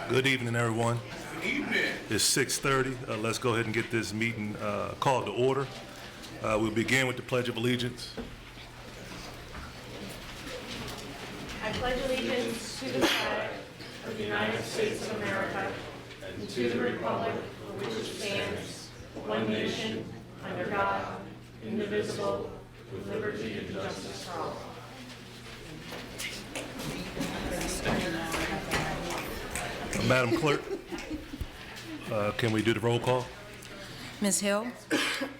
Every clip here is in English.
Good evening, everyone. Good evening. It's 6:30. Let's go ahead and get this meeting called to order. We'll begin with the Pledge of Allegiance. I pledge allegiance to the flag of the United States of America and to the republic for which it stands, one nation, under God, indivisible, with liberty and justice for all. Madam Clerk, can we do the roll call? Ms. Hill?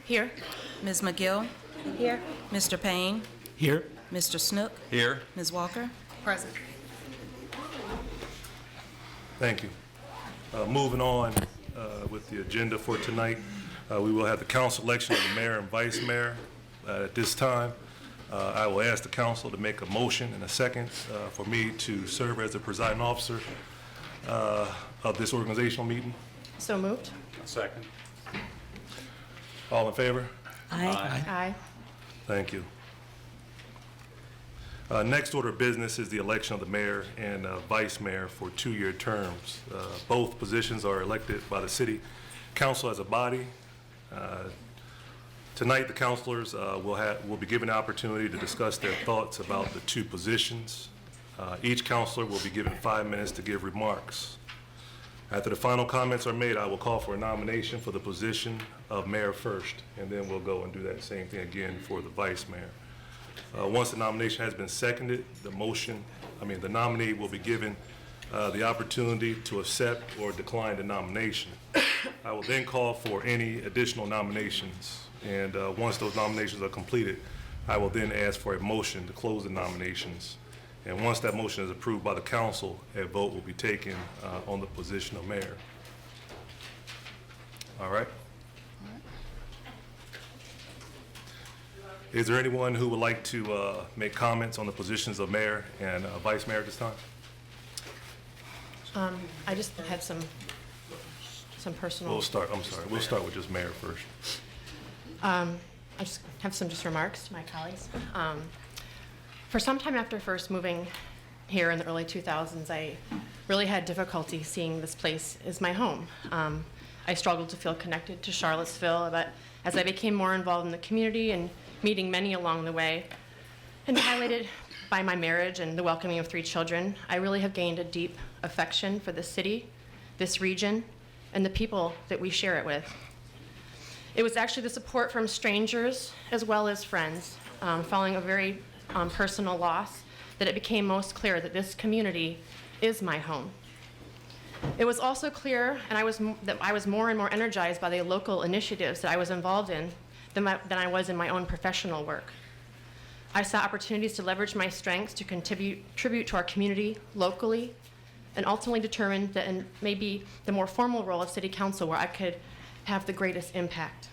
Here. Ms. McGill? Here. Mr. Payne? Here. Mr. Snook? Here. Ms. Walker? Present. Thank you. Moving on with the agenda for tonight, we will have the council election of the mayor and vice mayor. At this time, I will ask the council to make a motion and a second for me to serve as the presiding officer of this organizational meeting. So moved. Second. All in favor? Aye. Thank you. Next order of business is the election of the mayor and vice mayor for 2-year terms. Both positions are elected by the city council as a body. Tonight, the councilors will be given the opportunity to discuss their thoughts about the two positions. Each councilor will be given 5 minutes to give remarks. After the final comments are made, I will call for a nomination for the position of mayor first, and then we'll go and do that same thing again for the vice mayor. Once the nomination has been seconded, the nominee will be given the opportunity to accept or decline the nomination. I will then call for any additional nominations, and once those nominations are completed, I will then ask for a motion to close the nominations. And once that motion is approved by the council, a vote will be taken on the position of mayor. All right? Is there anyone who would like to make comments on the positions of mayor and vice mayor at this time? I just had some personal. We'll start with just mayor first. I just have some remarks to my colleagues. For some time after first moving here in the early 2000s, I really had difficulty seeing this place as my home. I struggled to feel connected to Charlottesville, but as I became more involved in the community and meeting many along the way, and highlighted by my marriage and the welcoming of 3 children, I really have gained a deep affection for the city, this region, and the people that we share it with. It was actually the support from strangers as well as friends, following a very personal loss, that it became most clear that this community is my home. It was also clear that I was more and more energized by the local initiatives that I was involved in than I was in my own professional work. I saw opportunities to leverage my strengths to contribute to our community locally, and ultimately determined that in maybe the more formal role of city council where I could have the greatest impact.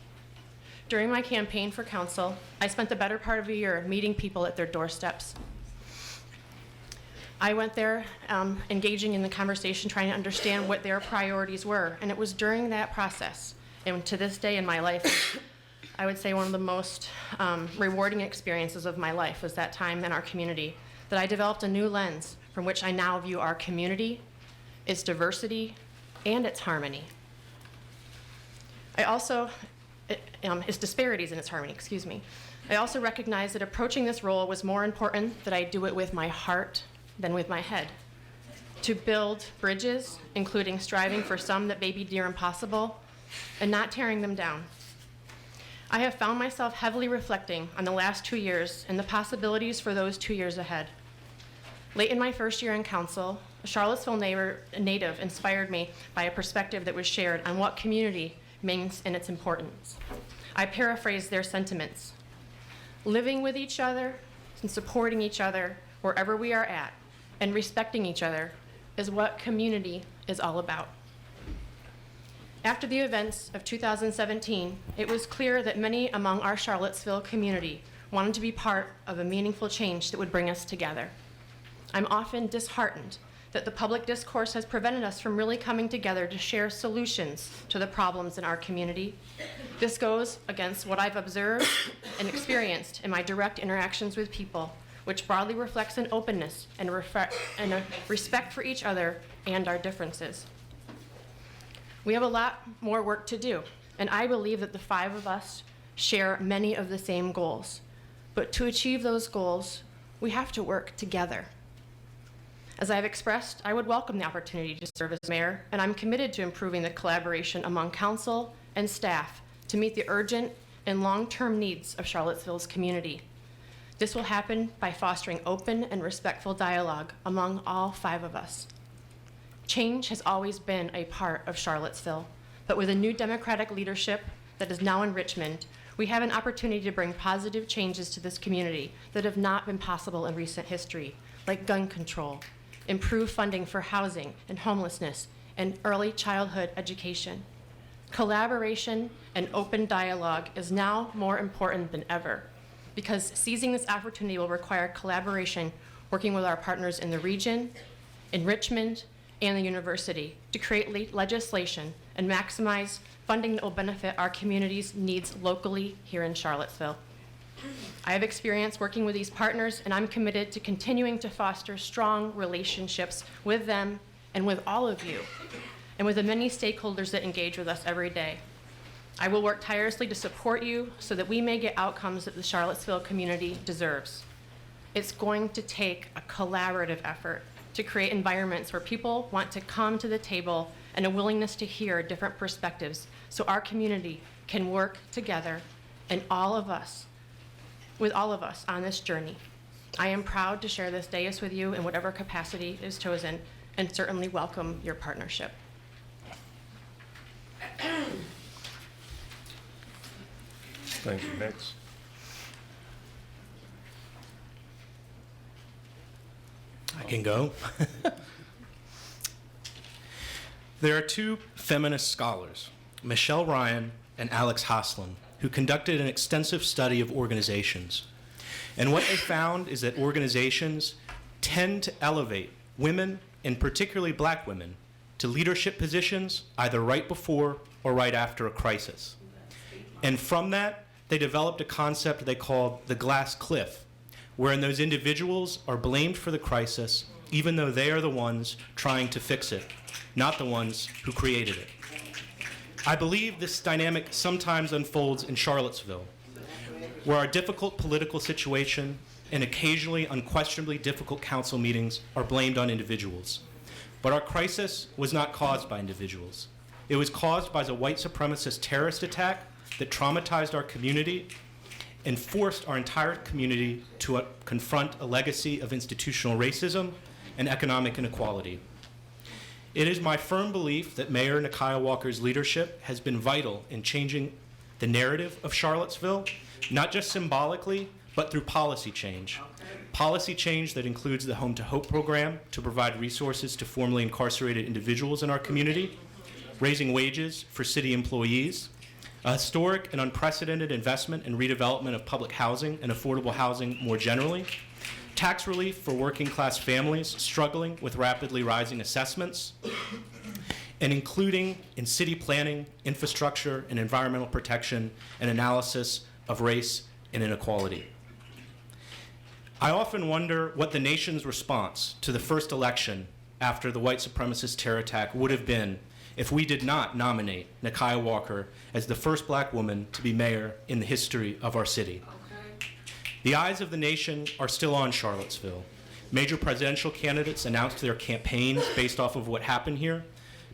During my campaign for council, I spent the better part of a year meeting people at their doorsteps. I went there engaging in the conversation, trying to understand what their priorities were. And it was during that process, and to this day in my life, I would say one of the most rewarding experiences of my life was that time in our community, that I developed a new lens from which I now view our community, its diversity, and its harmony. Its disparities in its harmony, excuse me. I also recognize that approaching this role was more important that I do it with my heart than with my head. To build bridges, including striving for some that may be near impossible, and not tearing them down. I have found myself heavily reflecting on the last 2 years and the possibilities for those 2 years ahead. Late in my first year in council, a Charlottesville native inspired me by a perspective that was shared on what community means and its importance. I paraphrase their sentiments. Living with each other and supporting each other wherever we are at, and respecting each other is what community is all about. After the events of 2017, it was clear that many among our Charlottesville community wanted to be part of a meaningful change that would bring us together. I'm often disheartened that the public discourse has prevented us from really coming together to share solutions to the problems in our community. This goes against what I've observed and experienced in my direct interactions with people which broadly reflects an openness and a respect for each other and our differences. We have a lot more work to do, and I believe that the five of us share many of the same goals. But to achieve those goals, we have to work together. As I've expressed, I would welcome the opportunity to serve as mayor, and I'm committed to improving the collaboration among council and staff to meet the urgent and long-term needs of Charlottesville's community. This will happen by fostering open and respectful dialogue among all five of us. Change has always been a part of Charlottesville, but with a new Democratic leadership that is now in Richmond, we have an opportunity to bring positive changes to this community that have not been possible in recent history, like gun control, improved funding for housing and homelessness, and early childhood education. Collaboration and open dialogue is now more important than ever, because seizing this opportunity will require collaboration working with our partners in the region, in Richmond, and the university to create legislation and maximize funding that will benefit our community's needs locally here in Charlottesville. I have experience working with these partners, and I'm committed to continuing to foster strong relationships with them and with all of you, and with the many stakeholders that engage with us every day. I will work tirelessly to support you so that we may get outcomes that the Charlottesville community deserves. It's going to take a collaborative effort to create environments where people want to come to the table and a willingness to hear different perspectives so our community can work together and with all of us on this journey. I am proud to share this dais with you in whatever capacity is chosen, and certainly welcome your partnership. Thank you. Next. I can go. There are two feminist scholars, Michelle Ryan and Alex Haslund, who conducted an extensive study of organizations. And what they found is that organizations tend to elevate women, and particularly black women, to leadership positions either right before or right after a crisis. And from that, they developed a concept they called the glass cliff, wherein those individuals are blamed for the crisis, even though they are the ones trying to fix it, not the ones who created it. I believe this dynamic sometimes unfolds in Charlottesville, where our difficult political situation and occasionally unquestionably difficult council meetings are blamed on individuals. But our crisis was not caused by individuals. It was caused by the white supremacist terrorist attack that traumatized our community and forced our entire community to confront a legacy of institutional racism and economic inequality. It is my firm belief that Mayor Nekiah Walker's leadership has been vital in changing the narrative of Charlottesville, not just symbolically, but through policy change. Policy change that includes the Home to Hope program to provide resources to formerly incarcerated individuals in our community, raising wages for city employees, a historic and unprecedented investment in redevelopment of public housing and affordable housing more generally, tax relief for working class families struggling with rapidly rising assessments, and including in city planning, infrastructure, and environmental protection, and analysis of race and inequality. I often wonder what the nation's response to the first election after the white supremacist terror attack would have been if we did not nominate Nekiah Walker as the first black woman to be mayor in the history of our city. The eyes of the nation are still on Charlottesville. Major presidential candidates announced their campaigns based off of what happened here.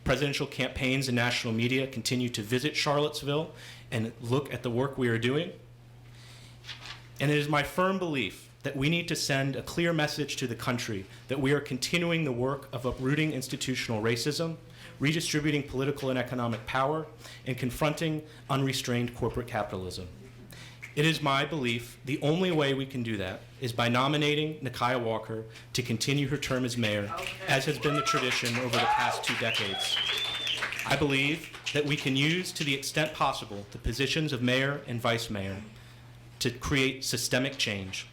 Presidential campaigns and national media continue to visit Charlottesville and look at the work we are doing. And it is my firm belief that we need to send a clear message to the country that we are continuing the work of uprooting institutional racism, redistributing political and economic power, and confronting unrestrained corporate capitalism. It is my belief the only way we can do that is by nominating Nekiah Walker to continue her term as mayor, as has been the tradition over the past 2 decades. I believe that we can use, to the extent possible, the positions of mayor and vice mayor to create systemic change.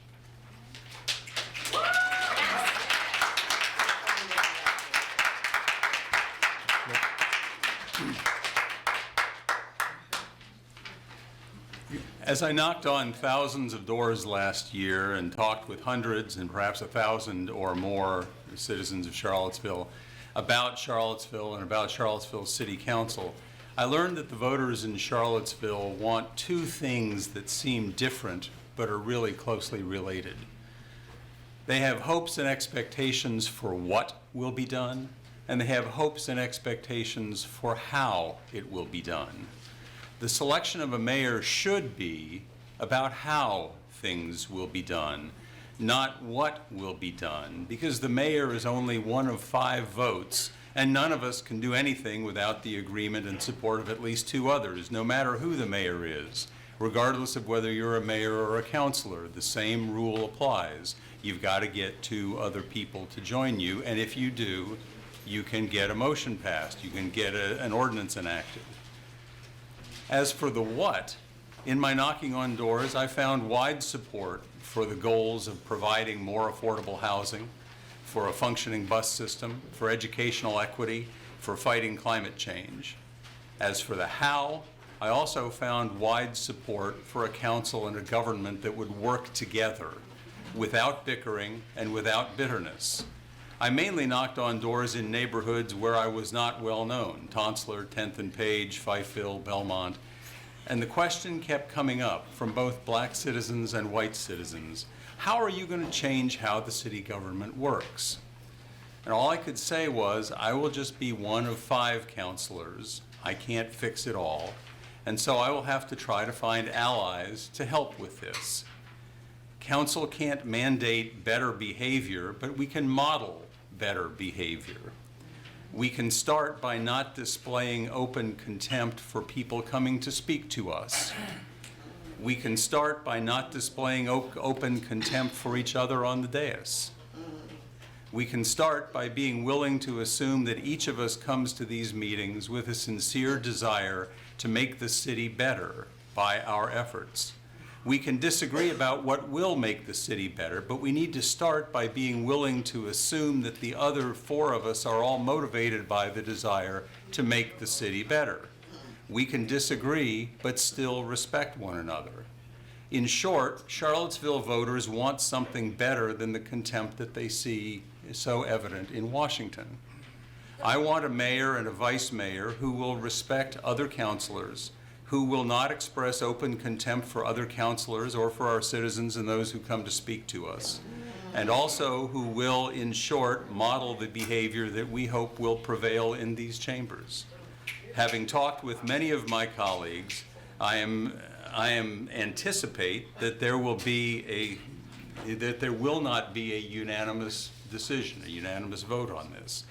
As I knocked on thousands of doors last year and talked with hundreds and perhaps 1,000 or more citizens of Charlottesville about Charlottesville and about Charlottesville City Council, I learned that the voters in Charlottesville want two things that seem different but are really closely related. They have hopes and expectations for what will be done, and they have hopes and expectations for how it will be done. The selection of a mayor should be about how things will be done, not what will be done, because the mayor is only one of 5 votes, and none of us can do anything without the agreement and support of at least 2 others, no matter who the mayor is. Regardless of whether you're a mayor or a councilor, the same rule applies. You've got to get 2 other people to join you, and if you do, you can get a motion passed, you can get an ordinance enacted. As for the what, in my knocking on doors, I found wide support for the goals of providing more affordable housing, for a functioning bus system, for educational equity, for fighting climate change. As for the how, I also found wide support for a council and a government that would work together without bickering and without bitterness. I mainly knocked on doors in neighborhoods where I was not well known, Tonsler, 10th and Page, Fifeville, Belmont, and the question kept coming up from both black citizens and white citizens: how are you going to change how the city government works? And all I could say was, I will just be one of 5 counselors. I can't fix it all, and so I will have to try to find allies to help with this. Council can't mandate better behavior, but we can model better behavior. We can start by not displaying open contempt for people coming to speak to us. We can start by not displaying open contempt for each other on the dais. We can start by being willing to assume that each of us comes to these meetings with a sincere desire to make the city better by our efforts. We can disagree about what will make the city better, but we need to start by being willing to assume that the other 4 of us are all motivated by the desire to make the city better. We can disagree, but still respect one another. In short, Charlottesville voters want something better than the contempt that they see is so evident in Washington. I want a mayor and a vice mayor who will respect other councilors, who will not express open contempt for other counselors or for our citizens and those who come to speak to us, and also who will, in short, model the behavior that we hope will prevail in these chambers. Having talked with many of my colleagues, I anticipate that there will not be a unanimous decision, a unanimous vote on this.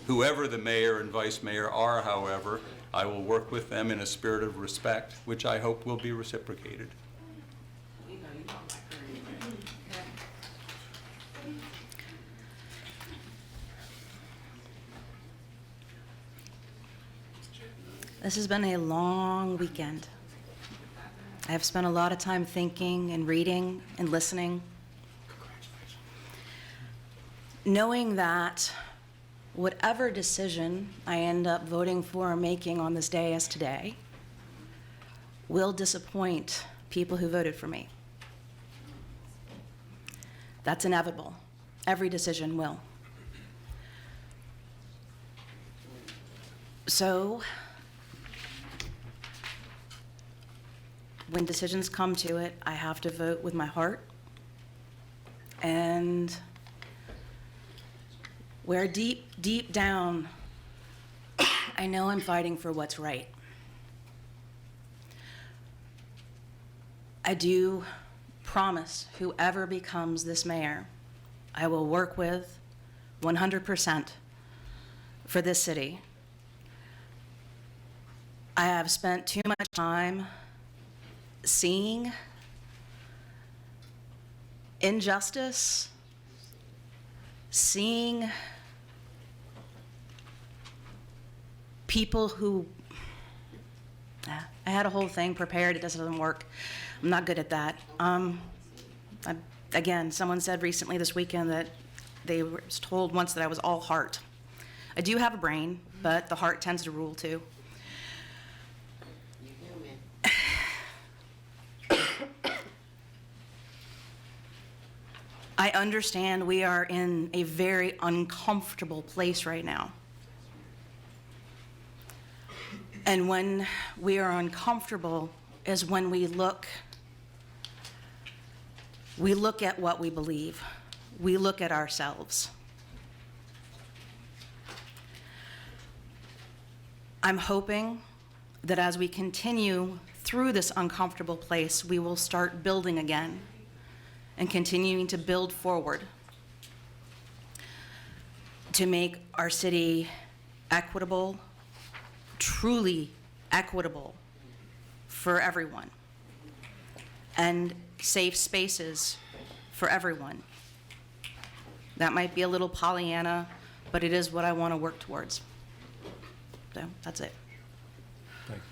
Whoever the mayor and vice mayor are, however, I will work with them in a spirit of respect, which I hope will be reciprocated. This has been a long weekend. I have spent a lot of time thinking and reading and listening, knowing that whatever decision I end up voting for or making on this day as today will disappoint people who voted for me. That's inevitable. Every decision will. So, when decisions come to it, I have to vote with my heart, and where deep, deep down, I know I'm fighting for what's right. I do promise whoever becomes this mayor, I will work with 100% for this city. I have spent too much time seeing injustice, seeing people who, I had a whole thing prepared, it doesn't work. I'm not good at that. Again, someone said recently this weekend that they were told once that I was all heart. I do have a brain, but the heart tends to rule too. I understand we are in a very uncomfortable place right now. And when we are uncomfortable is when we look at what we believe. We look at ourselves. I'm hoping that as we continue through this uncomfortable place, we will start building again and continuing to build forward to make our city equitable, truly equitable for everyone, and safe spaces for everyone. That might be a little Pollyanna, but it is what I want to work towards. So that's it. Thank you.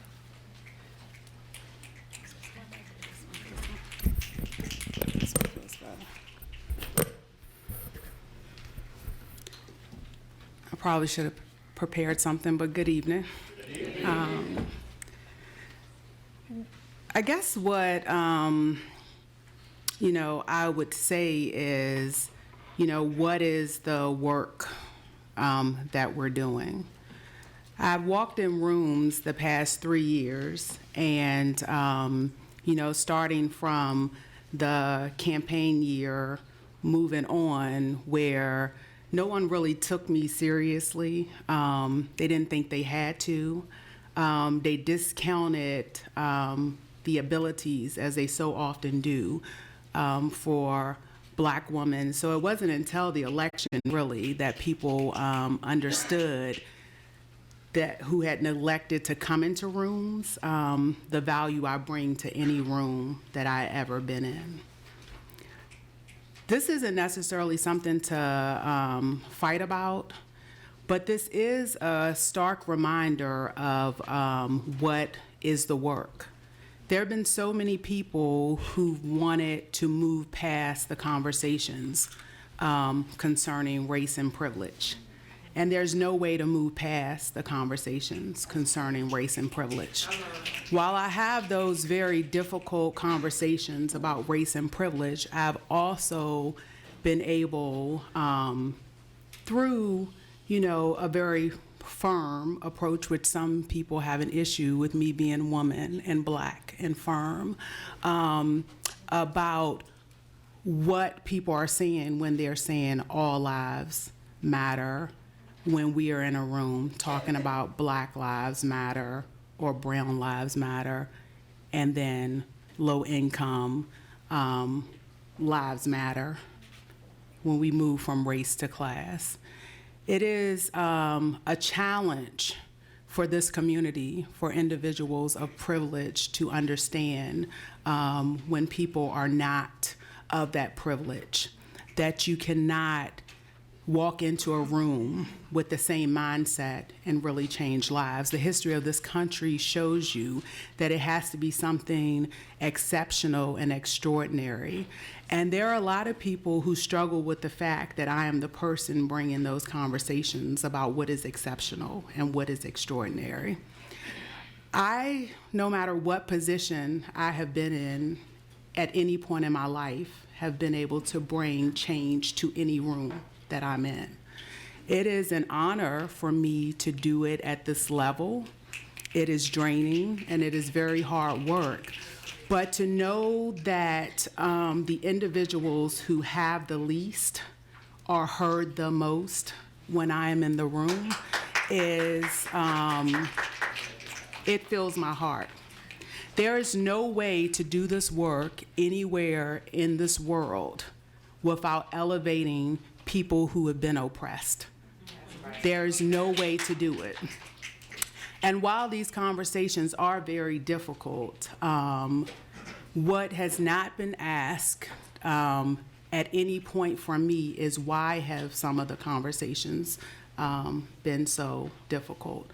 I probably should have prepared something, but good evening. I guess what, I would say is, what is the work that we're doing? I've walked in rooms the past 3 years, and, starting from the campaign year, moving on, where no one really took me seriously. They didn't think they had to. They discounted the abilities, as they so often do, for Black women. So it wasn't until the election, really, that people understood that who had neglected to come into rooms, the value I bring to any room that I ever been in. This isn't necessarily something to fight about, but this is a stark reminder of what is the work. There have been so many people who wanted to move past the conversations concerning race and privilege. And there's no way to move past the conversations concerning race and privilege. While I have those very difficult conversations about race and privilege, I've also been able, through, a very firm approach, which some people have an issue with me being woman and Black and firm, about what people are saying when they're saying all lives matter, when we are in a room talking about Black lives matter or brown lives matter, and then low income lives matter when we move from race to class. It is a challenge for this community, for individuals of privilege to understand when people are not of that privilege, that you cannot walk into a room with the same mindset and really change lives. The history of this country shows you that it has to be something exceptional and extraordinary. And there are a lot of people who struggle with the fact that I am the person bringing those conversations about what is exceptional and what is extraordinary. I, no matter what position I have been in at any point in my life, have been able to bring change to any room that I'm in. It is an honor for me to do it at this level. It is draining and it is very hard work. But to know that the individuals who have the least are heard the most when I am in the room is, it fills my heart. There is no way to do this work anywhere in this world without elevating people who have been oppressed. There is no way to do it. And while these conversations are very difficult, what has not been asked at any point from me is why have some of the conversations been so difficult?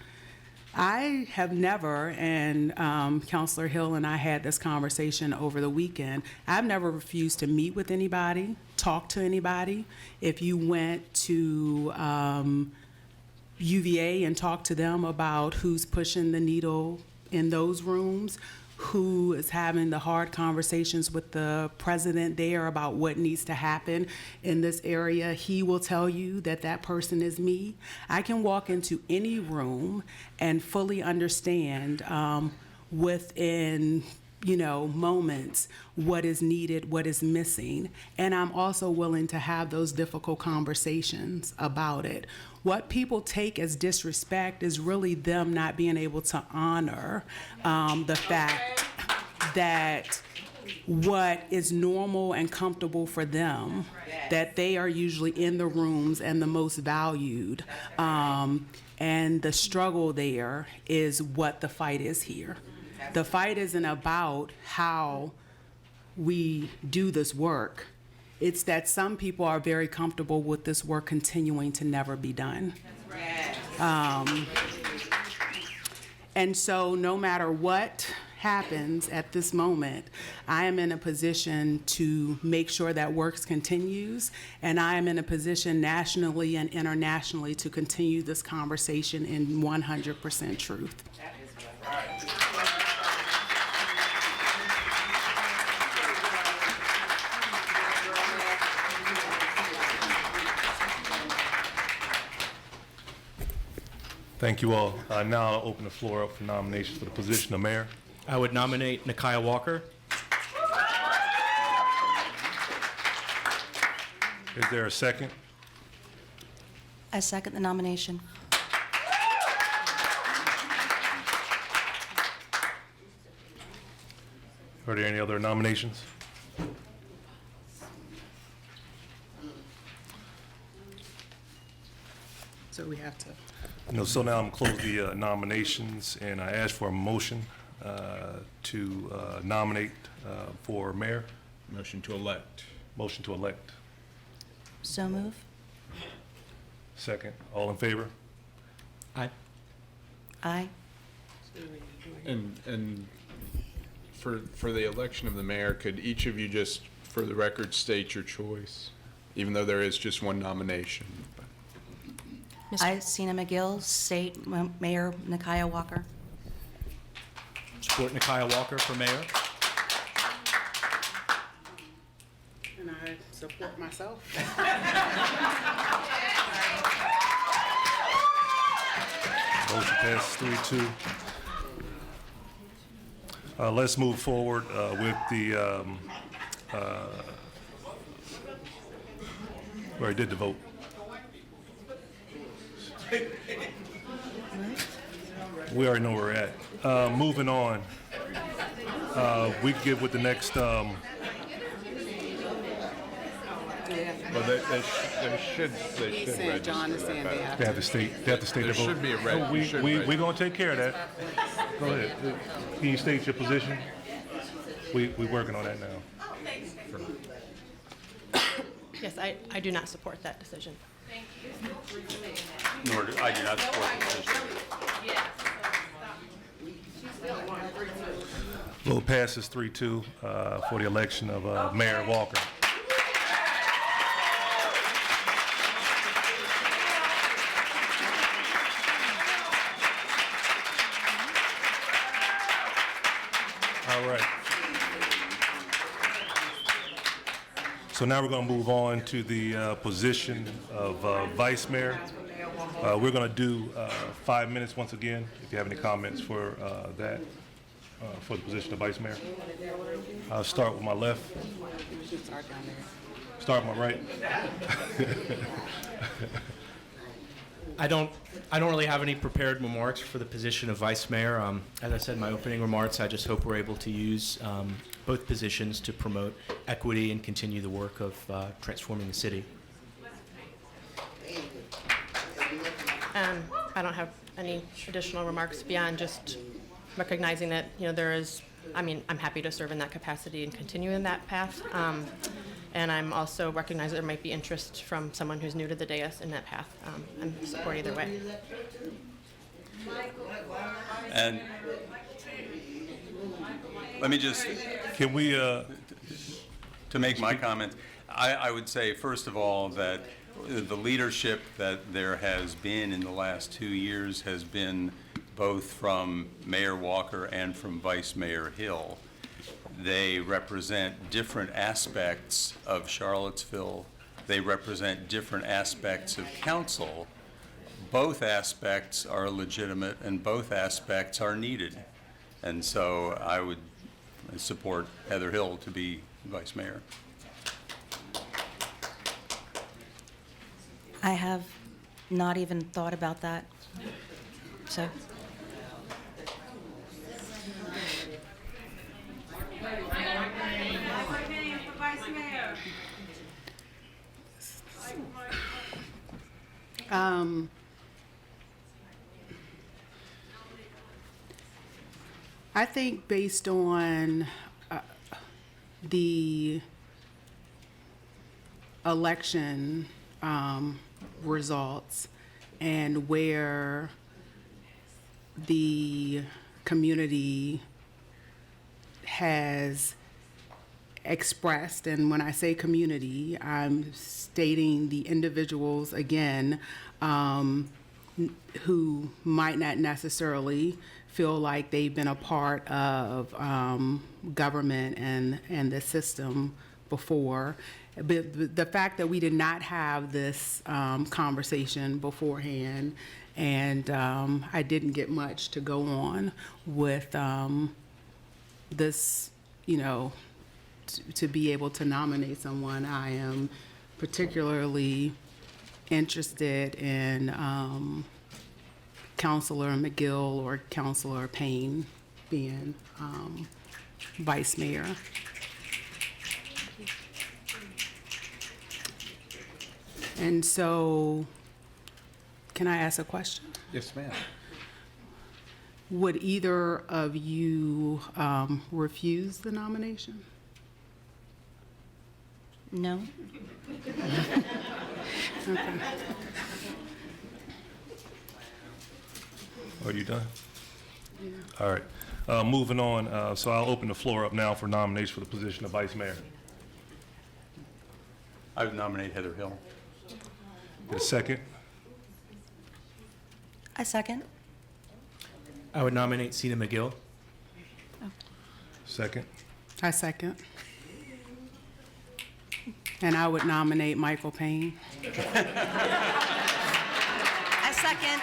I have never, and Councilor Hill and I had this conversation over the weekend, I've never refused to meet with anybody, talk to anybody. If you went to UVA and talked to them about who's pushing the needle in those rooms, who is having the hard conversations with the president there about what needs to happen in this area, he will tell you that that person is me. I can walk into any room and fully understand within moments what is needed, what is missing. And I'm also willing to have those difficult conversations about it. What people take as disrespect is really them not being able to honor the fact that what is normal and comfortable for them, that they are usually in the rooms and the most valued. And the struggle there is what the fight is here. The fight isn't about how we do this work. It's that some people are very comfortable with this work continuing to never be done. And so no matter what happens at this moment, I am in a position to make sure that work continues, and I am in a position nationally and internationally to continue this conversation in 100% truth. Thank you all. Now I'll open the floor up for nominations for the position of mayor. I would nominate Nakia Walker. Is there a second? I second the nomination. Are there any other nominations? So we have to. No, so now I'm close the nominations, and I ask for a motion to nominate for mayor. Motion to elect. Motion to elect. So move. Second. All in favor? Aye. Aye. And for the election of the mayor, could each of you just, for the record, state your choice, even though there is just one nomination? I, Sina McGill, state Mayor Nakia Walker. Support Nakia Walker for mayor. And I support myself. Motion passes 3-2. Let's move forward with the, we already did the vote. We already know where we're at. Moving on, we can get with the next, Well, they should register. John is saying they have they have to state their There vote. should be a No, you should we're register. gonna take care of that. Go ahead. Can you state your position? We're working on that now. Yes, I do not support that decision. Nor do I do not support the position. Vote passes 3-2 for the election of Mayor Walker. All right. So now we're going to move on to the position of vice mayor. We're going to do 5 minutes once again, if you have any comments for that, for the position of vice mayor. I'll start with my left. Start with my right. I don't really have any prepared remarks for the position of vice mayor. As I said in my opening remarks, I just hope we're able to use both positions to promote equity and continue the work of transforming the city. I don't have any additional remarks beyond just recognizing that, there is, I'm happy to serve in that capacity and continue in that path. And I'm also recognize that there might be interest from someone who's new to the dais in that path. I'm support either way. And let me just, Can we, to make my comment, I would say, first of all, that the leadership that there has been in the last 2 years has been both from Mayor Walker and from Vice Mayor Hill. They represent different aspects of Charlottesville. They represent different aspects of council. Both aspects are legitimate and both aspects are needed. And so I would support Heather Hill to be vice mayor. I have not even thought about that. So, I think based on the election results and where the community has expressed, and when I say community, I'm stating the individuals again who might not necessarily feel like they've been a part of government and the system before. But the fact that we did not have this conversation beforehand, and I didn't get much to go on with this, you know, to be able to nominate someone. I am particularly interested in Councilor McGill or Councilor Payne being vice mayor. And so, can I ask a question? Yes, ma'am. Would either of you refuse the nomination? no? Are you done? Yeah. All right. Moving on, so I'll open the floor up now for nomination for the position of vice mayor. I would nominate Heather Hill. Get a second? I second. I would nominate Sina McGill. Second? I second. And I would nominate Michael Payne. I second.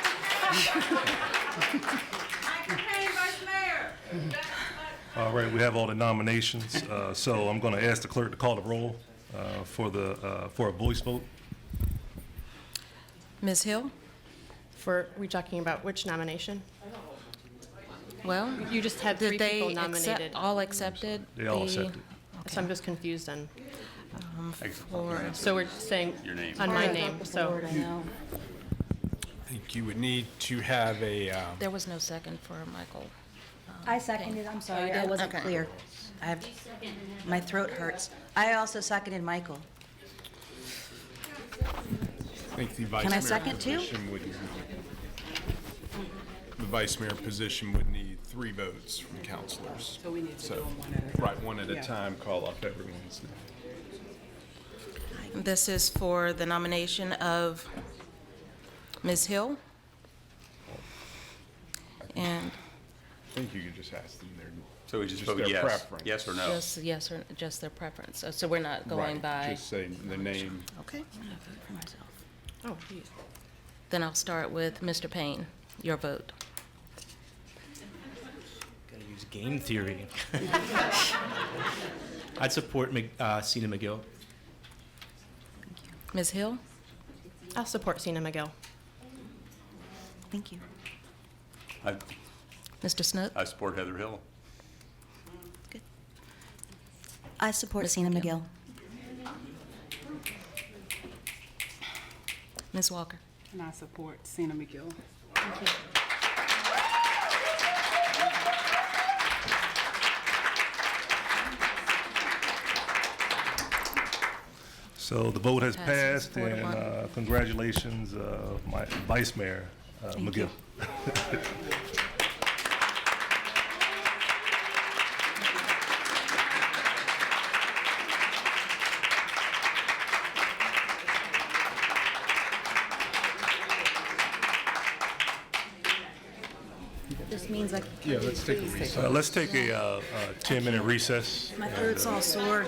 All right, we have all the nominations, so I'm going to ask the clerk to call the roll for a voice vote. Ms. Hill? We talking about which nomination? Well, You just had did 3 they people accept, nominated, all accepted? They all the- accepted. so I'm just confused on, For, so we're saying Your name. on my name, so. I know. I think you would need to have a, there was no second for Michael. I seconded, I'm sorry, you I did? wasn't Okay. clear. My throat hurts. I also seconded Michael. I think the vice Can I mayor second too? position would, the vice mayor position would need 3 votes from councilors. So we need to So, do them one at a time. right, one at a Yeah. time, call off everyone's name. This is for the nomination of Ms. Hill. And I think you could just ask them their, So we just Just vote their yes. preference. Yes or no? just yes or just their preference. So we're not going right, by. just say the name. Okay. I'm gonna vote for myself. Oh, geez. Then I'll start with Mr. Payne. Your vote. Gotta use game theory. I'd support Sina McGill. Ms. Hill? I'll support Sina McGill. Thank you. Mr. Snook? I support Heather Hill. I support Ms. Sina McGill. McGill. Ms. Walker? And I support Sina McGill. So the vote has Passes passed, 4-1. and congratulations, my vice mayor, Thank McGill. you. This means like Let's take a 10-minute recess. my throat's all sore.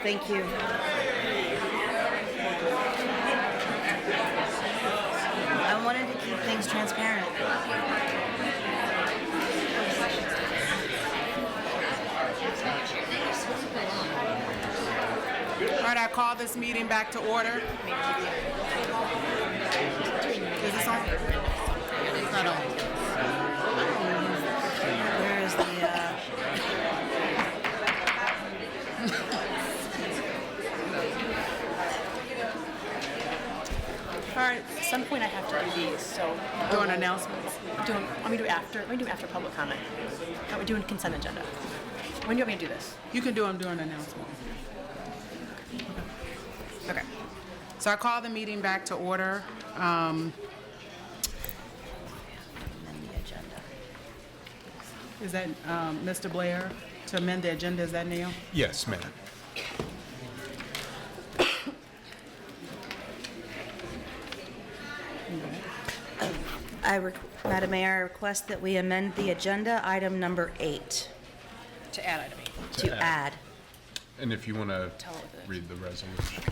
Thank you. I wanted to keep things transparent. I call this meeting back to order. Is this on? It's not on. Where is the, All right, at some point I have to do these, so. Doing announcements. Let me do after public comment. How are we doing consent agenda? When do you want me to do this? You can do them during announcements. Okay. So I call the meeting back to order. amend the agenda. Is that Mr. Blair to amend the agenda? Is that Neil? Yes, ma'am. Madam Mayor, I request that we amend the agenda, item number 8, To add item 8. to add. And if you want to Tell it that- read the resolution.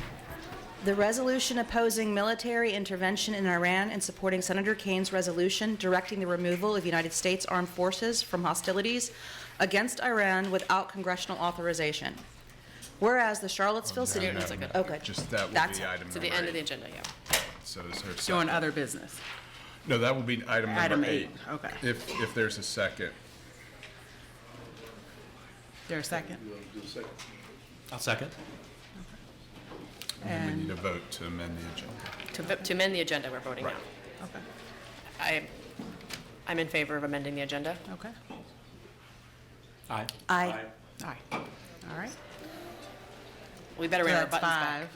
The resolution opposing military intervention in Iran and supporting Senator Kane's resolution directing the removal of United States armed forces from hostilities against Iran without congressional authorization. Whereas the Charlottesville City... No, It's like a- Oh, good. Just that will That's be it. item To the number end of the 8. agenda, yeah. So is there a Doing second? other business. No, that will be item Item number 8. 8, okay. If there's a second. There a second? I'll second. And we And, need a vote to amend the agenda. To amend the agenda, we're voting now. okay, I'm in favor of amending the agenda. okay. Aye. Aye. All right. We better So wear our that's buttons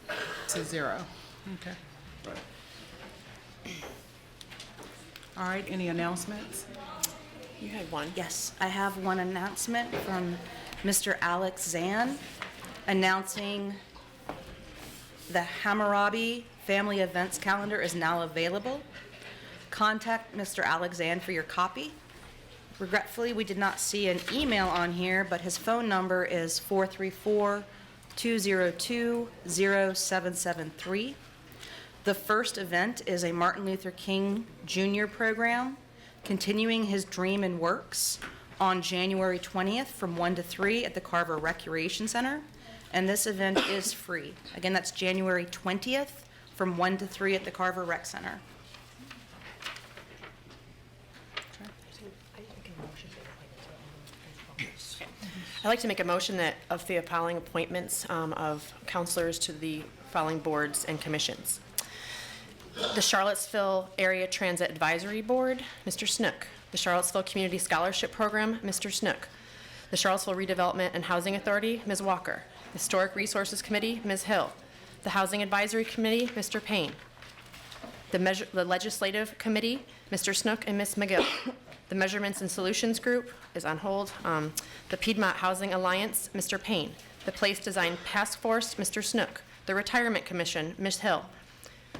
back. 5-0. Okay. All right, any announcements? You had one. Yes, I have one announcement from Mr. Alex Zan announcing the Hammurabi Family Events Calendar is now available. Contact Mr. Alex Zan for your copy. Regretfully, we did not see an email on here, but his phone number is 434-202-0773. The first event is a Martin Luther King Jr. program, continuing his dream and works, on January 20th from 1 to 3 at the Carver Recreation Center. And this event is free. Again, that's January 20th from 1 to 3 at the Carver Rec Center. I'd like to make a motion that of the following appointments of counselors to the following boards and commissions. The Charlottesville Area Transit Advisory Board, Mr. Snook. The Charlottesville Community Scholarship Program, Mr. Snook. The Charlottesville Redevelopment and Housing Authority, Ms. Walker. Historic Resources Committee, Ms. Hill. The Housing Advisory Committee, Mr. Payne. The Legislative Committee, Mr. Snook and Ms. McGill. The Measurements and Solutions Group is on hold. The Piedmont Housing Alliance, Mr. Payne. The Place Design Task Force, Mr. Snook. The Retirement Commission, Ms. Hill.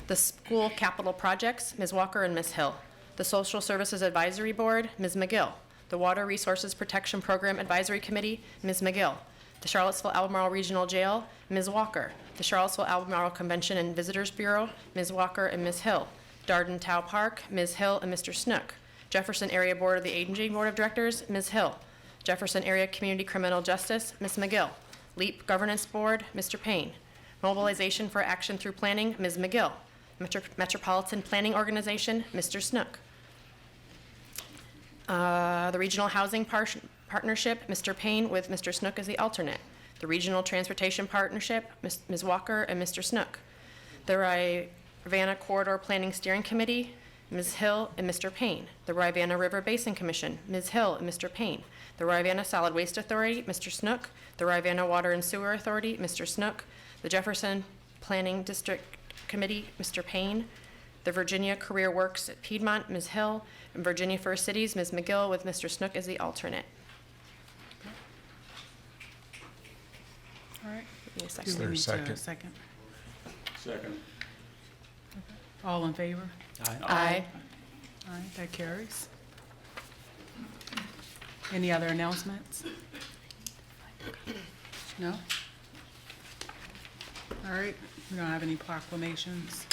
The School Capital Projects, Ms. Walker and Ms. Hill. The Social Services Advisory Board, Ms. McGill. The Water Resources Protection Program Advisory Committee, Ms. McGill. The Charlottesville Albemarle Regional Jail, Ms. Walker. The Charlottesville Albemarle Convention and Visitors Bureau, Ms. Walker and Ms. Hill. Darden Tow Park, Ms. Hill and Mr. Snook. Jefferson Area Board of the Aging Board of Directors, Ms. Hill. Jefferson Area Community Criminal Justice, Ms. McGill. LEAP Governance Board, Mr. Payne. Mobilization for Action Through Planning, Ms. McGill. Metropolitan Planning Organization, Mr. Snook. The Regional Housing Partnership, Mr. Payne with Mr. Snook as the alternate. The Regional Transportation Partnership, Ms. Walker and Mr. Snook. The Rivanna Corridor Planning Steering Committee, Ms. Hill and Mr. Payne. The Rivanna River Basin Commission, Ms. Hill and Mr. Payne. The Rivanna Solid Waste Authority, Mr. Snook. The Rivanna Water and Sewer Authority, Mr. Snook. The Jefferson Planning District Committee, Mr. Payne. The Virginia Career Works at Piedmont, Ms. Hill. And Virginia First Cities, Ms. McGill with Mr. Snook as the alternate. All right. Give me a Do second. we there a need to second? Second. Second. All in favor? Aye. All right, that carries. Any other announcements? No? All right, we don't have any proclamations.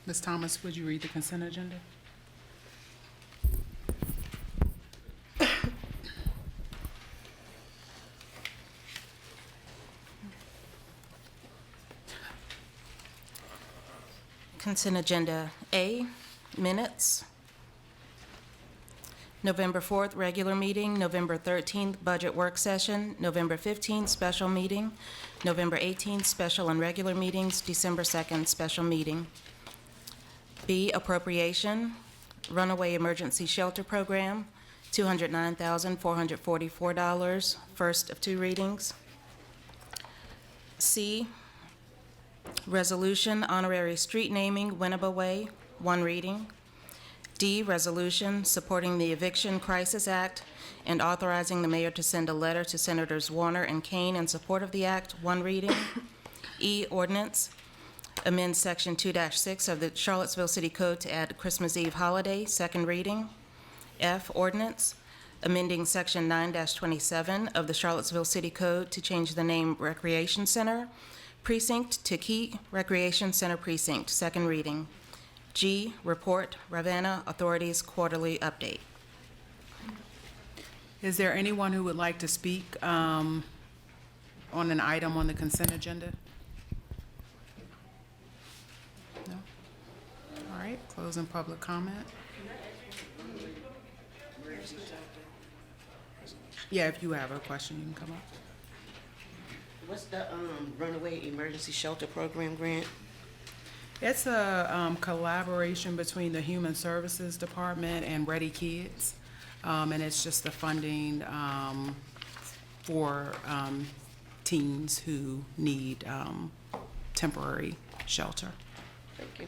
Ms. Thomas, would you read the consent agenda? Consent agenda A, minutes. November 4th, regular meeting, November 13th, budget work session, November 15th, special meeting, November 18th, special and regular meetings, December 2nd, special meeting. B, appropriation, runaway emergency shelter program, $209,444, first of two readings. C, resolution honorary street naming Winneba Way, one reading. D, resolution supporting the Eviction Crisis Act and authorizing the mayor to send a letter to Senators Warner and Kane in support of the act, one reading. E, ordinance, amend Section 2-6 of the Charlottesville City Code to add Christmas Eve holiday, second reading. F, ordinance, amending Section 9-27 of the Charlottesville City Code to change the name Recreation Center Precinct to Key Recreation Center Precinct, second reading. G, report Ravenna Authority's quarterly update. Is there anyone who would like to speak on an item on the consent agenda? No? All right, closing public comment. Yeah, if you have a question, you can come up. What's the runaway emergency shelter program grant? It's a collaboration between the Human Services Department and Ready Kids. And it's just the funding for teens who need temporary shelter. Thank you.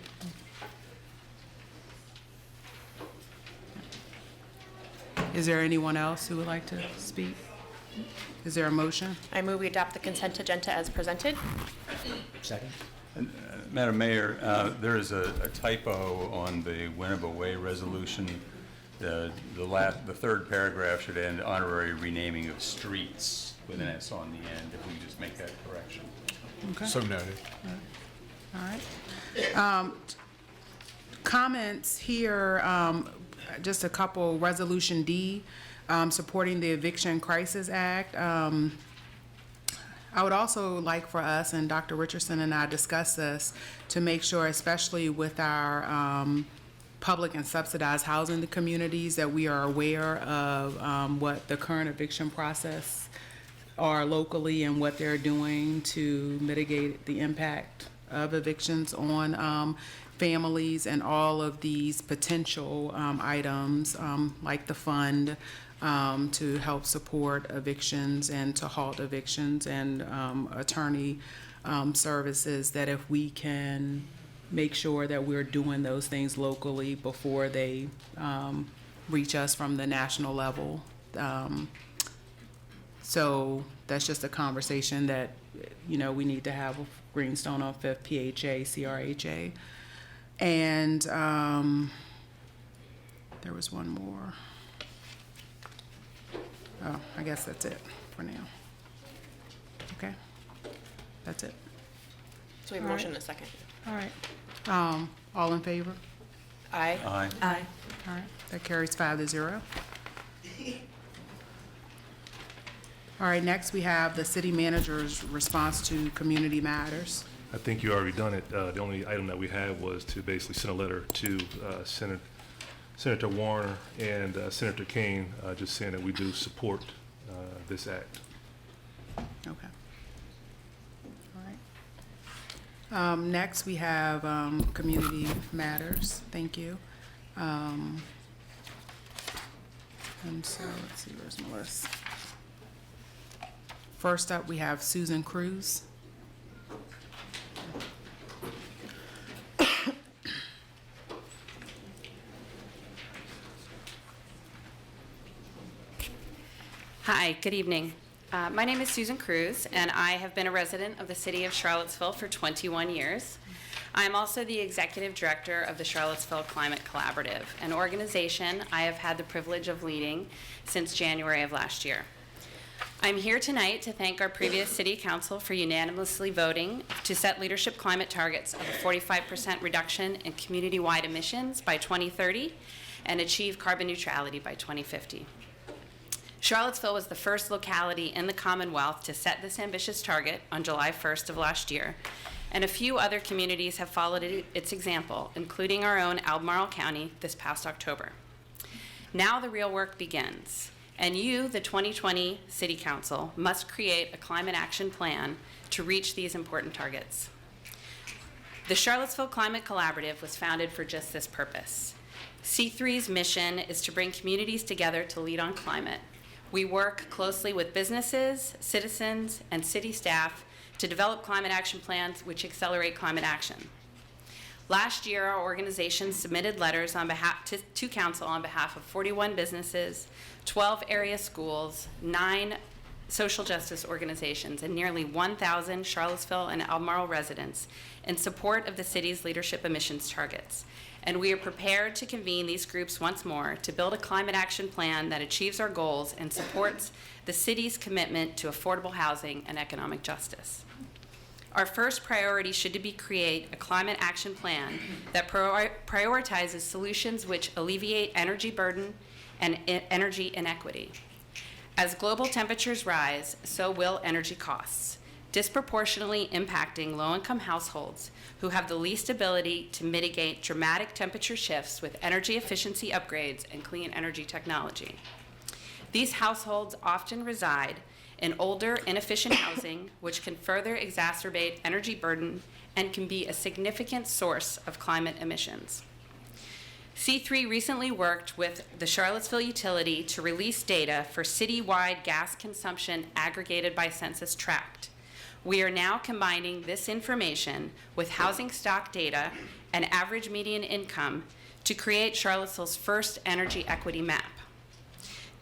Is there anyone else who would like to speak? Is there a motion? I move we adopt the consent agenda as presented. Second. Madam Mayor, there is a typo on the Winneba Way resolution. The third paragraph should end honorary renaming of streets with an S on the end, if we can just make that correction. Okay. So noted. All right. Comments here, just a couple. Resolution D, supporting the Eviction Crisis Act. I would also like for us, and Dr. Richardson and I discussed this, to make sure, especially with our public and subsidized housing communities, that we are aware of what the current eviction process are locally and what they're doing to mitigate the impact of evictions on families, and all of these potential items like the fund to help support evictions and to halt evictions, and attorney services, that if we can make sure that we're doing those things locally before they reach us from the national level. So that's just a conversation that, we need to have with Greenstone on Fifth, PHA, CRHA. And there was one more. Oh, I guess that's it for now. Okay, that's it. So we have a motion and a second. All right. All in favor? Aye. Aye. Aye. All right, that carries 5-0. All right, next we have the city manager's response to community matters. I think you already done it. The only item that we had was to basically send a letter to Senator Warner and Senator Kane, just saying that we do support this act. Okay. All right. Next, we have community matters. Thank you. And so, let's see, where's my list? First up, we have Susan Cruz. Hi, good evening. My name is Susan Cruz, and I have been a resident of the city of Charlottesville for 21 years. I'm also the executive director of the Charlottesville Climate Collaborative, an organization I have had the privilege of leading since January of last year. I'm here tonight to thank our previous city council for unanimously voting to set leadership climate targets of a 45% reduction in community-wide emissions by 2030 and achieve carbon neutrality by 2050. Charlottesville was the first locality in the Commonwealth to set this ambitious target on July 1st of last year, and a few other communities have followed its example, including our own Albemarle County this past October. Now the real work begins, and you, the 2020 City Council, must create a climate action plan to reach these important targets. The Charlottesville Climate Collaborative was founded for just this purpose. C3's mission is to bring communities together to lead on climate. We work closely with businesses, citizens, and city staff to develop climate action plans which accelerate climate action. Last year, our organization submitted letters to Council on behalf of 41 businesses, 12 area schools, 9 social justice organizations, and nearly 1,000 Charlottesville and Albemarle residents in support of the city's leadership emissions targets. And we are prepared to convene these groups once more to build a climate action plan that achieves our goals and supports the city's commitment to affordable housing and economic justice. Our first priority should be create a climate action plan that prioritizes solutions which alleviate energy burden and energy inequity. As global temperatures rise, so will energy costs, disproportionately impacting low-income households who have the least ability to mitigate dramatic temperature shifts with energy efficiency upgrades and clean energy technology. These households often reside in older, inefficient housing, which can further exacerbate energy burden and can be a significant source of climate emissions. C3 recently worked with the Charlottesville utility to release data for citywide gas consumption aggregated by census tract. We are now combining this information with housing stock data and average median income to create Charlottesville's first energy equity map.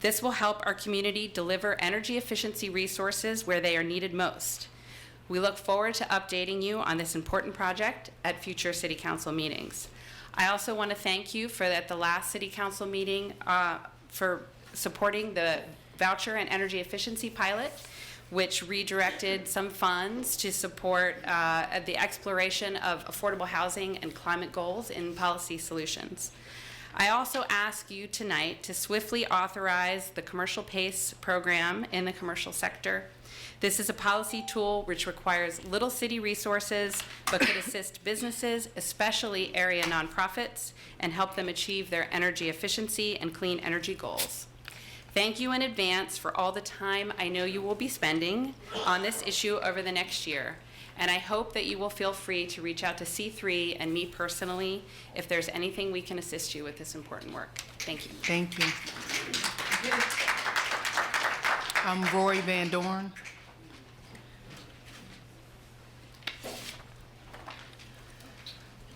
This will help our community deliver energy efficiency resources where they are needed most. We look forward to updating you on this important project at future City Council meetings. I also want to thank you at the last City Council meeting for supporting the voucher and energy efficiency pilot, which redirected some funds to support the exploration of affordable housing and climate goals in policy solutions. I also ask you tonight to swiftly authorize the Commercial PACE program in the commercial sector. This is a policy tool which requires little city resources but could assist businesses, especially area nonprofits, and help them achieve their energy efficiency and clean energy goals. Thank you in advance for all the time I know you will be spending on this issue over the next year. And I hope that you will feel free to reach out to C3 and me personally if there's anything we can assist you with this important work. Thank you. Thank you. I'm Roy Van Dorn.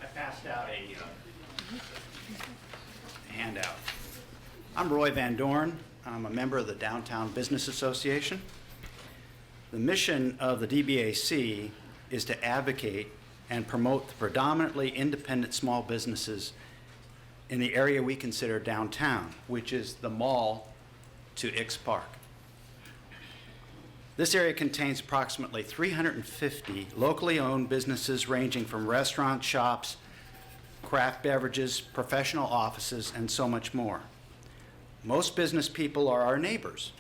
I passed out a handout. I'm Roy Van Dorn. I'm a member of the Downtown Business Association. The mission of the DBAC is to advocate and promote the predominantly independent small businesses in the area we consider downtown, which is the mall to Ix Park. This area contains approximately 350 locally owned businesses ranging from restaurants, shops, craft beverages, professional offices, and so much more. Most business people are our neighbors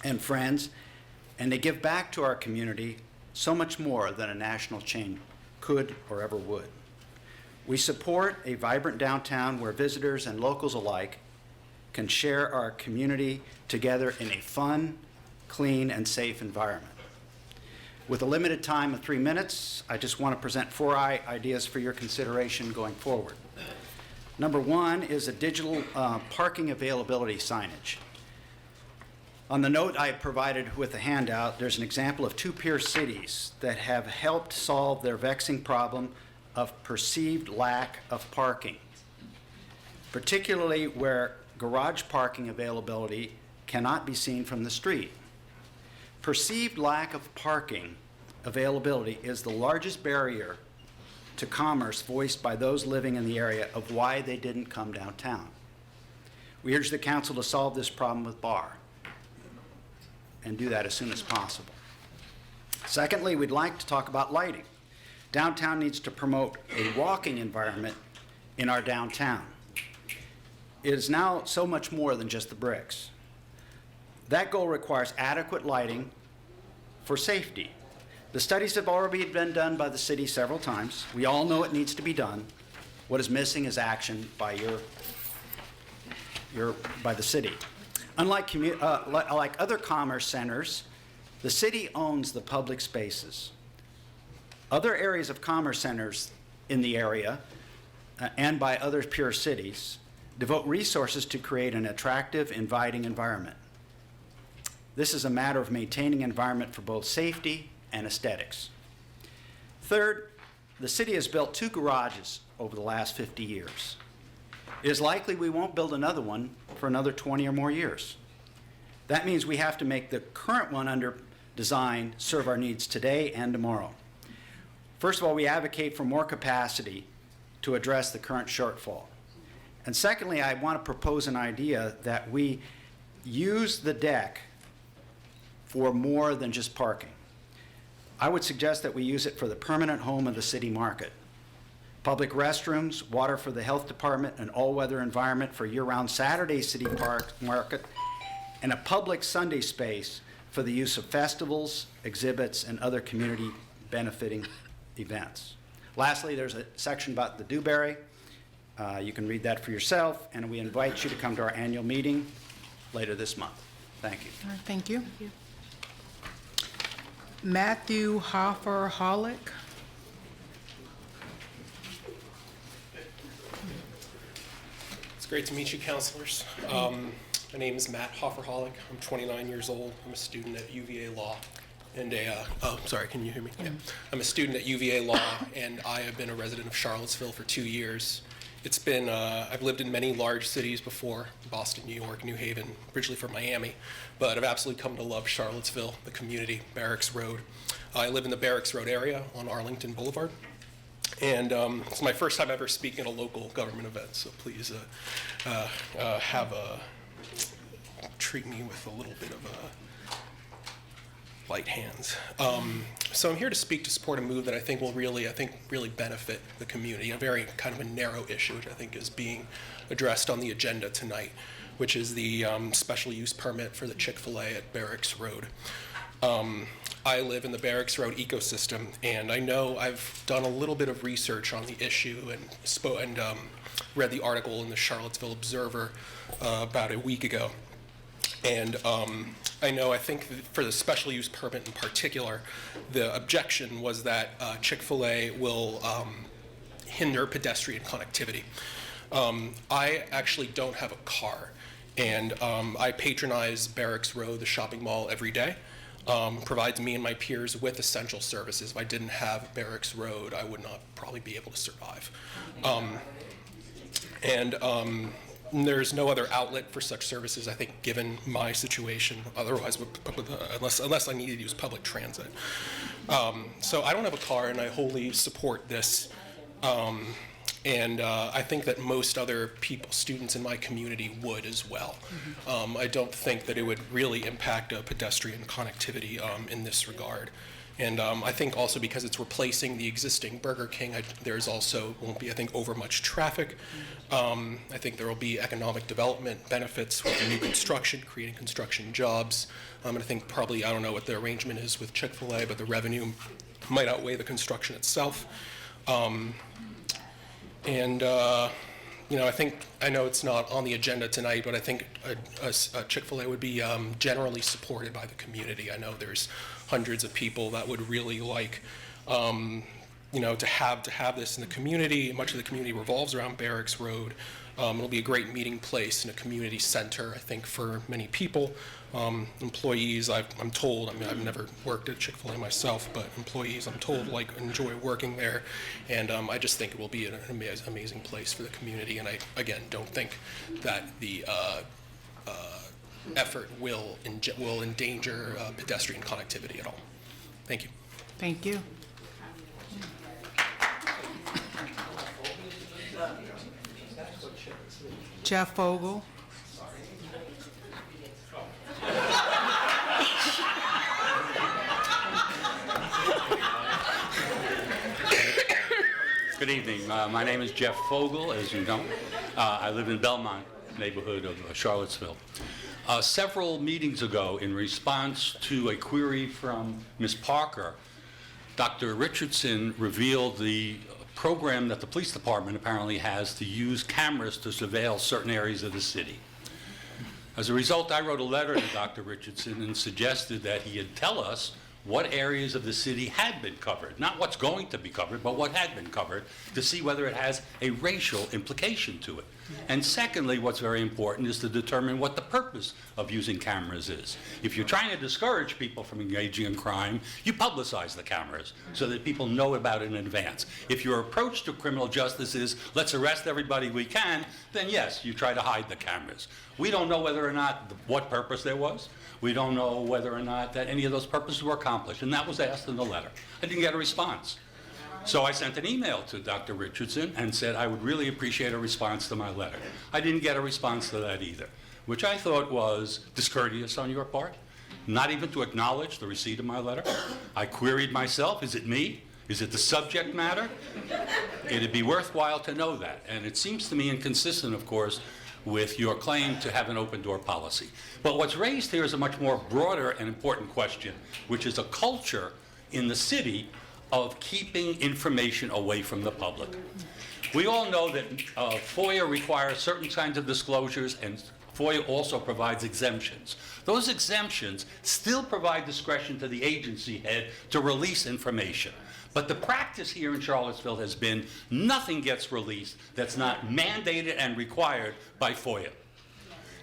and friends, and they give back to our community so much more than a national chain could or ever would. We support a vibrant downtown where visitors and locals alike can share our community together in a fun, clean, and safe environment. With a limited time of 3 minutes, I just want to present 4 ideas for your consideration going forward. Number 1 is a digital parking availability signage. On the note I provided with the handout, there's an example of 2 peer cities that have helped solve their vexing problem of perceived lack of parking, particularly where garage parking availability cannot be seen from the street. Perceived lack of parking availability is the largest barrier to commerce voiced by those living in the area of why they didn't come downtown. We urge the council to solve this problem with BAR and do that as soon as possible. Secondly, we'd like to talk about lighting. Downtown needs to promote a walking environment in our downtown. It is now so much more than just the bricks. That goal requires adequate lighting for safety. The studies have already been done by the city several times. We all know it needs to be done. What is missing is action by by the city. Unlike like other commerce centers, the city owns the public spaces. Other areas of commerce centers in the area and by other peer cities devote resources to create an attractive, inviting environment. This is a matter of maintaining an environment for both safety and aesthetics. Third, the city has built 2 garages over the last 50 years. It is likely we won't build another one for another 20 or more years. That means we have to make the current one under design serve our needs today and tomorrow. First of all, we advocate for more capacity to address the current shortfall. And secondly, I want to propose an idea that we use the deck for more than just parking. I would suggest that we use it for the permanent home of the city market. Public restrooms, water for the health department, an all-weather environment for year-round Saturday city park market, and a public Sunday space for the use of festivals, exhibits, and other community benefiting events. Lastly, there's a section about the Dewberry. You can read that for yourself, and we invite you to come to our annual meeting later this month. Thank you. All right, thank you. Matthew Hoffer-Hollick. It's great to meet you, counselors. My name is Matt Hoffer-Hollick. I'm 29 years old. I'm a student at UVA Law. And sorry, can you hear me? Yeah. I'm a student at UVA Law, and I have been a resident of Charlottesville for 2 years. It's been, I've lived in many large cities before, Boston, New York, New Haven, originally from Miami, but I've absolutely come to love Charlottesville, the community, Barracks Road. I live in the Barracks Road area on Arlington Boulevard, and it's my first time ever speaking at a local government event, so please treat me with a little bit of light hands. So I'm here to speak to support a move that I think will really benefit the community, a very kind of a narrow issue, which I think is being addressed on the agenda tonight, which is the special use permit for the Chick-fil-A at Barracks Road. I live in the Barracks Road ecosystem, and I know I've done a little bit of research on the issue and read the article in the Charlottesville Observer about a week ago. And I think for the special use permit in particular, the objection was that Chick-fil-A will hinder pedestrian connectivity. I actually don't have a car, and I patronize Barracks Road, the shopping mall, every day. Provides me and my peers with essential services. If I didn't have Barracks Road, I would not probably be able to survive. There's no other outlet for such services, I think, given my situation. Otherwise, unless I needed to use public transit. So I don't have a car, and I wholly support this. I think that most other students in my community would as well. I don't think that it would really impact pedestrian connectivity in this regard. And I think also because it's replacing the existing Burger King, there's also won't be, I think, over much traffic. I think there will be economic development benefits with new construction, creating construction jobs. And I think probably, I don't know what the arrangement is with Chick-fil-A, but the revenue might outweigh the construction itself. I know it's not on the agenda tonight, but I think a Chick-fil-A would be generally supported by the community. I know there's hundreds of people that would really like, to have this in the community. Much of the community revolves around Barracks Road. It'll be a great meeting place and a community center, I think, for many people. Employees, I'm told, I've never worked at Chick-fil-A myself, but employees, I'm told, enjoy working there. And I just think it will be an amazing place for the community. And I, again, don't think that the effort will endanger pedestrian connectivity at all. Thank you. Thank you. Jeff Fogel. Good evening. My name is Jeff Fogel, as you know. I live in Belmont neighborhood of Charlottesville. Several meetings ago, in response to a query from Ms. Parker, Dr. Richardson revealed the program that the police department apparently has to use cameras to surveil certain areas of the city. As a result, I wrote a letter to Dr. Richardson and suggested that he would tell us what areas of the city had been covered, not what's going to be covered, but what had been covered, to see whether it has a racial implication to it. And secondly, what's very important is to determine what the purpose of using cameras is. If you're trying to discourage people from engaging in crime, you publicize the cameras so that people know about it in advance. If your approach to criminal justice is, let's arrest everybody we can, then yes, you try to hide the cameras. We don't know whether or not what purpose there was. We don't know whether or not that any of those purposes were accomplished, and that was asked in the letter. I didn't get a response. So I sent an email to Dr. Richardson and said I would really appreciate a response to my letter. I didn't get a response to that either, which I thought was discourteous on your part, not even to acknowledge the receipt of my letter. I queried myself, is it me? Is it the subject matter? It'd be worthwhile to know that, and it seems to me inconsistent, of course, with your claim to have an open-door policy. But what's raised here is a much more broader and important question, which is a culture in the city of keeping information away from the public. We all know that FOIA requires certain kinds of disclosures, and FOIA also provides exemptions. Those exemptions still provide discretion to the agency head to release information. But the practice here in Charlottesville has been nothing gets released that's not mandated and required by FOIA.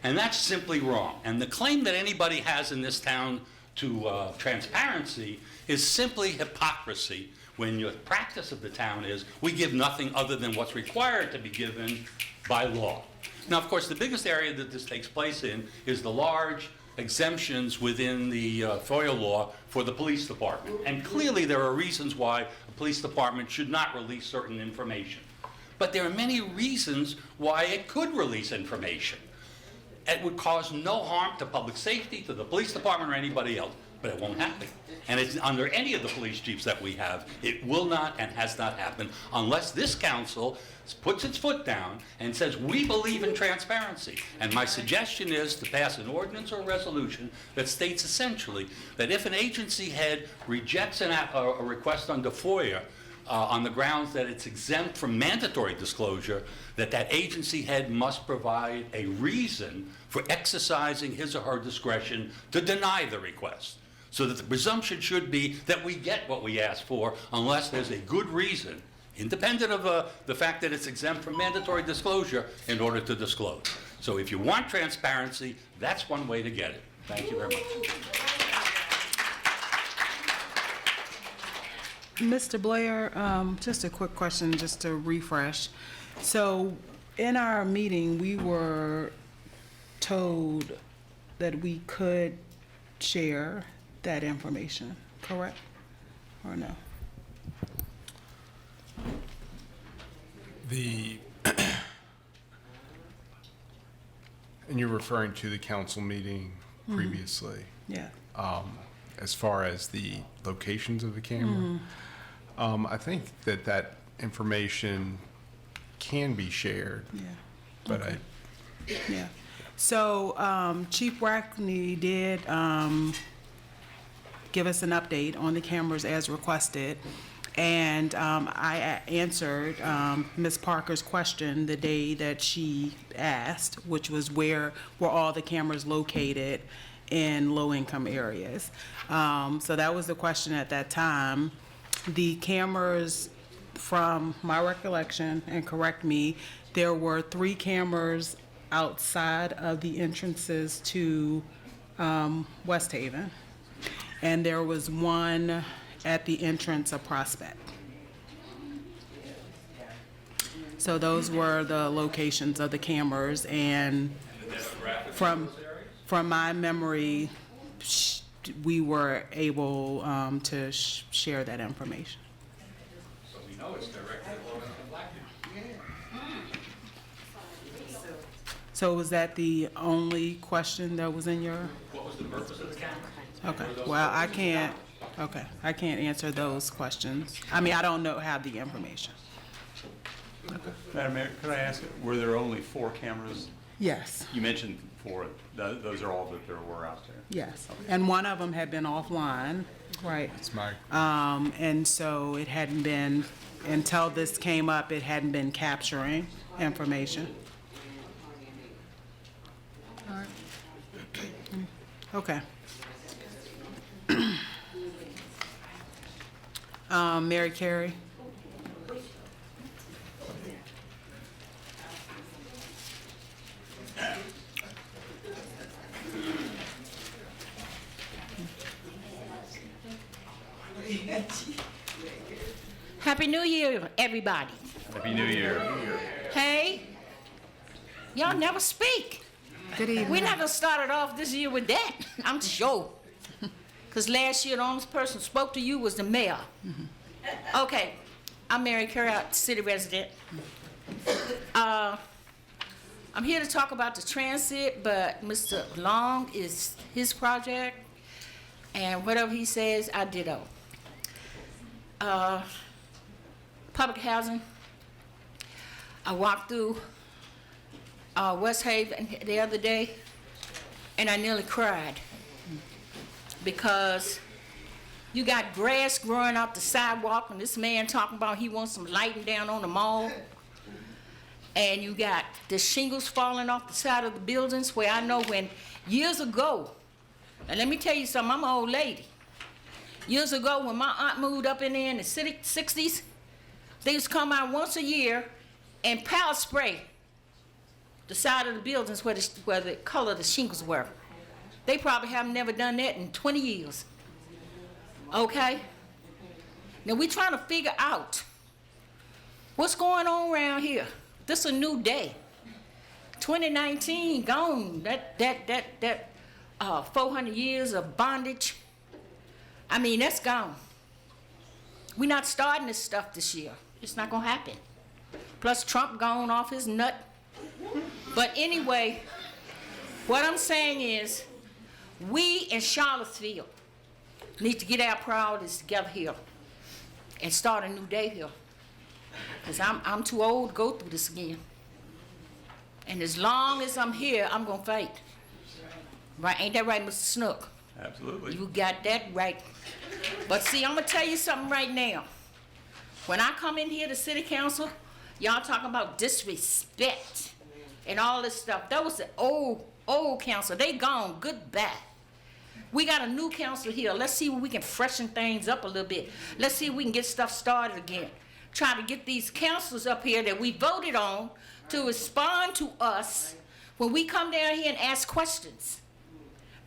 And that's simply wrong. And the claim that anybody has in this town to transparency is simply hypocrisy when the practice of the town is we give nothing other than what's required to be given by law. Now, of course, the biggest area that this takes place in is the large exemptions within the FOIA law for the police department. And clearly there are reasons why a police department should not release certain information. But there are many reasons why it could release information. It would cause no harm to public safety, to the police department, or anybody else. But it won't happen. And it's under any of the police chiefs that we have, it will not and has not happened unless this council puts its foot down and says, we believe in transparency. And my suggestion is to pass an ordinance or a resolution that states essentially that if an agency head rejects a request under FOIA on the grounds that it's exempt from mandatory disclosure, that that agency head must provide a reason for exercising his or her discretion to deny the request. So that the presumption should be that we get what we ask for unless there's a good reason, independent of the fact that it's exempt from mandatory disclosure, in order to disclose. So if you want transparency, that's one way to get it. Thank you very much. Mr. Blair, just a quick question, just to refresh. So in our meeting, we were told that we could share that information, correct? Or no? And you're referring to the council meeting previously? Yeah. As far as the locations of the camera? I think that information can be shared. Yeah. But Okay. Yeah. So Chief Brackney did give us an update on the cameras as requested. And I answered Ms. Parker's question the day that she asked, which was where were all the cameras located in low-income areas. So that was the question at that time. The cameras, from my recollection, and correct me, there were 3 cameras outside of the entrances to West Haven, and there was 1 at the entrance of Prospect. So those were the locations of the cameras, and from my memory, we were able to share that information. So we know it's directed at Black people. So was that the only question that was in your? What was the purpose of the camera? Okay, well, I can't answer those questions. I mean, I don't have the information. Madam Mayor, could I ask, were there only 4 cameras Yes, You mentioned 4. Those are all that there were out there. yes. And one of them had been offline, right? It's my, And so it hadn't been, until this came up, it hadn't been capturing information. Okay. Mary Carey? Happy New Year, everybody. Happy New Year. Hey, y'all never speak. Good evening. We're not gonna start it off this year with that, I'm sure. Because last year, the only person who spoke to you was the mayor. Okay, I'm Mary Carey, city resident. I'm here to talk about the transit, but Mr. Long is his project, and whatever he says, I ditto. Public housing. I walked through West Haven the other day, and I nearly cried because you got grass growing out the sidewalk, and this man talking about he wants some lighting down on the mall, and you got the shingles falling off the side of the buildings, where I know when years ago, and let me tell you something, I'm an old lady. Years ago, when my aunt moved up in there in the 60s, they used to come out once a year and powder spray the side of the buildings where the color of the shingles were. They probably have never done that in 20 years. Okay? Now we trying to figure out what's going on around here. This is a new day. 2019 gone. That 400 years of bondage. I mean, that's gone. We're not starting this stuff this year. It's not gonna happen. Plus Trump gone off his nut. But anyway, what I'm saying is, we in Charlottesville need to get our priorities together here and start a new day here. Because I'm too old to go through this again. And as long as I'm here, I'm gonna fight. Right? Ain't that right, Mr. Snook? Absolutely. You got that right. But see, I'm gonna tell you something right now. When I come in here to city council, y'all talking about disrespect and all this stuff. That was the old council. They gone, goodbye. We got a new council here. Let's see if we can freshen things up a little bit. Let's see if we can get stuff started again. Try to get these councilors up here that we voted on to respond to us when we come down here and ask questions.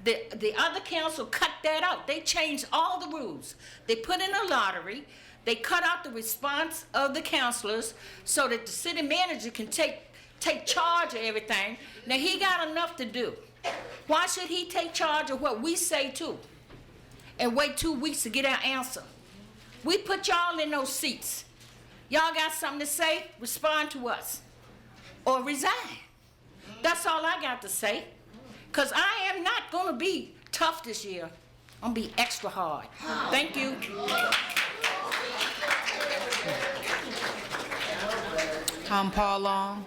The other council cut that out. They changed all the rules. They put in a lottery. They cut out the response of the councilors so that the city manager can take charge of everything. Now, he got enough to do. Why should he take charge of what we say too and wait 2 weeks to get our answer? We put y'all in those seats. Y'all got something to say? Respond to us or resign. That's all I got to say. Because I am not going to be tough this year. I'm going to be extra hard. Thank you. Paul Long?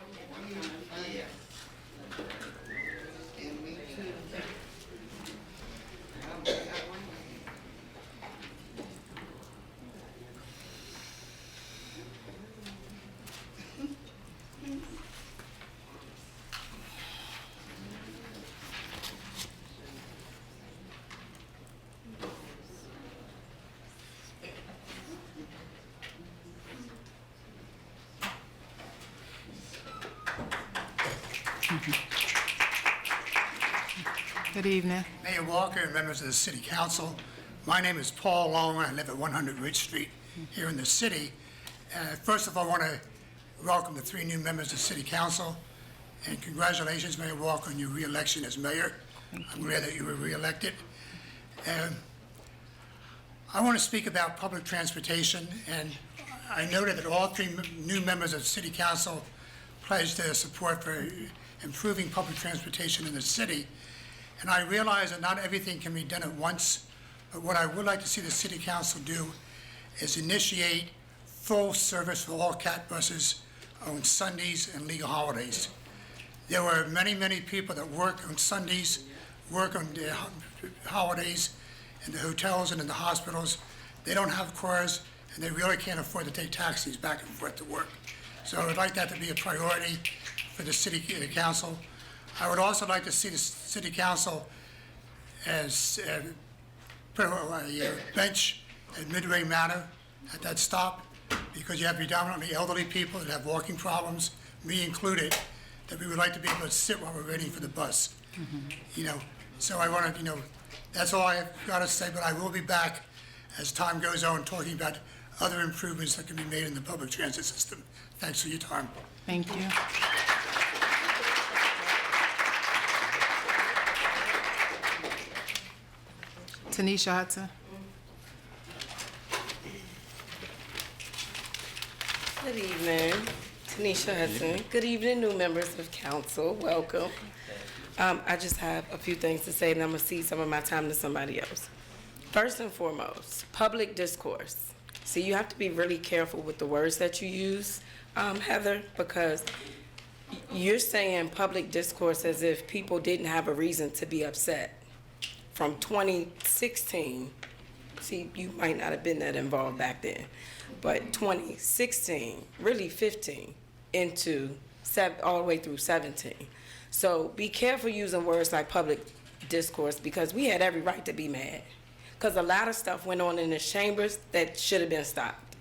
Good evening. Mayor Walker and members of the City Council. My name is Paul Long. I live at 100 Ridge Street here in the city. First of all, I want to welcome the 3 new members of City Council, and congratulations, Mayor Walker, on your re-election as mayor. I'm glad that you were re-elected. I want to speak about public transportation, and I noted that all 3 new members of City Council pledged their support for improving public transportation in the city. And I realize that not everything can be done at once, but what I would like to see the City Council do is initiate full service for all CAT buses on Sundays and legal holidays. There were many, many people that work on Sundays, work on the holidays, in the hotels and in the hospitals. They don't have cars, and they really can't afford to take taxis back and forth to work. So I would like that to be a priority for the city council. I would also like to see the city council as put a bench at Midway Manor at that stop, because you have predominantly elderly people that have walking problems, me included, that we would like to be able to sit while we're waiting for the bus. You know, so I want to, that's all I've got to say, but I will be back as time goes on talking about other improvements that can be made in the public transit system. Thanks for your time. Thank you. Tanisha Hudson. Good evening, Tanisha Hudson. Good evening, new members of council. Welcome. I just have a few things to say, and I'm gonna cede some of my time to somebody else. First and foremost, public discourse. See, you have to be really careful with the words that you use, Heather, because you're saying public discourse as if people didn't have a reason to be upset. From 2016, see, you might not have been that involved back then, but 2016, really 15, into all the way through 17. So be careful using words like public discourse, because we had every right to be mad. Because a lot of stuff went on in the chambers that should have been stopped.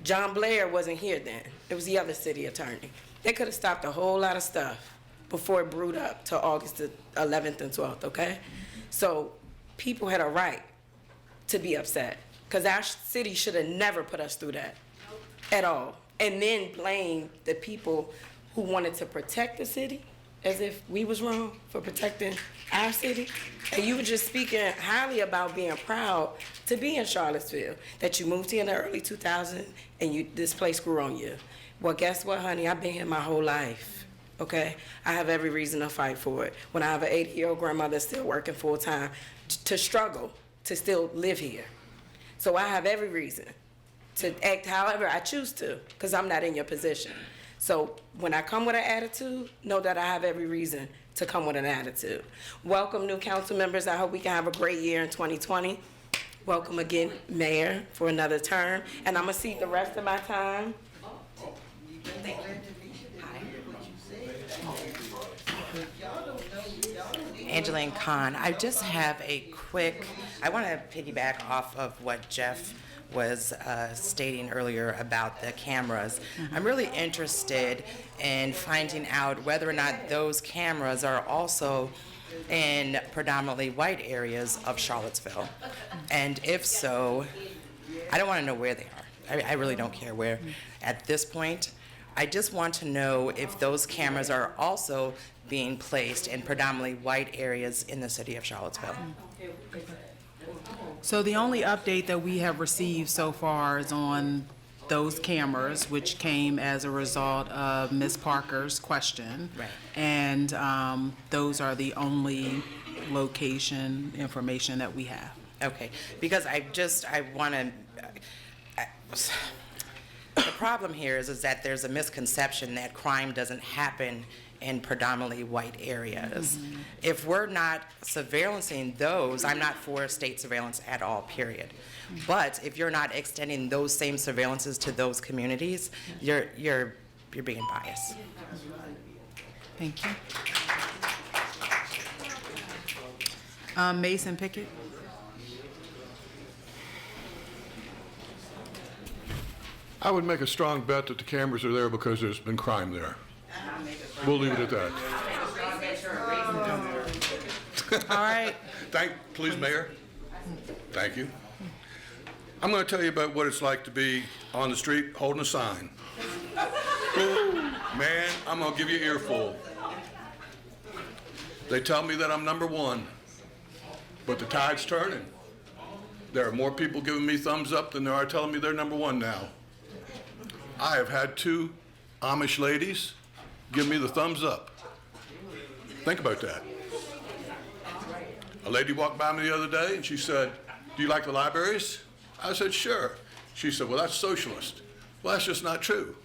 John Blair wasn't here then. It was the other city attorney. They could have stopped a whole lot of stuff before it brewed up to August the 11th and 12th, okay? So people had a right to be upset, because our city should have never put us through that at all. And then blame the people who wanted to protect the city as if we was wrong for protecting our city. And you were just speaking highly about being proud to be in Charlottesville, that you moved here in the early 2000s and this place grew on you. Well, guess what, honey? I've been here my whole life, okay? I have every reason to fight for it. When I have an 80-year-old grandmother still working full-time, to struggle to still live here. So I have every reason to act however I choose to, because I'm not in your position. So when I come with an attitude, know that I have every reason to come with an attitude. Welcome, new council members. I hope we can have a great year in 2020. Welcome again, Mayor, for another term. And I'm going to cede the rest of my time. Angeline Kahn. I just have a quick, I want to piggyback off of what Jeff was stating earlier about the cameras. I'm really interested in finding out whether or not those cameras are also in predominantly white areas of Charlottesville. And if so, I don't want to know where they are. I really don't care where at this point. I just want to know if those cameras are also being placed in predominantly white areas in the city of Charlottesville. So the only update that we have received so far is on those cameras, which came as a result of Ms. Parker's question. Right. And those are the only location information that we have. Okay, because I want to, the problem here is that there's a misconception that crime doesn't happen in predominantly white areas. If we're not surveillancing those, I'm not for state surveillance at all, period. But if you're not extending those same surveillances to those communities, you're being biased. Thank you. Mason Pickett. I would make a strong bet that the cameras are there because there's been crime there. We'll leave it at that. All right. Please, Mayor. Thank you. I'm going to tell you about what it's like to be on the street holding a sign. Man, I'm going to give you an earful. They tell me that I'm number one, but the tide's turning. There are more people giving me thumbs up than there are telling me they're number one now. I have had 2 Amish ladies give me the thumbs up. Think about that. A lady walked by me the other day and she said, "Do you like the libraries?" I said, "Sure." She said, "Well, that's socialist." Well, that's just not true.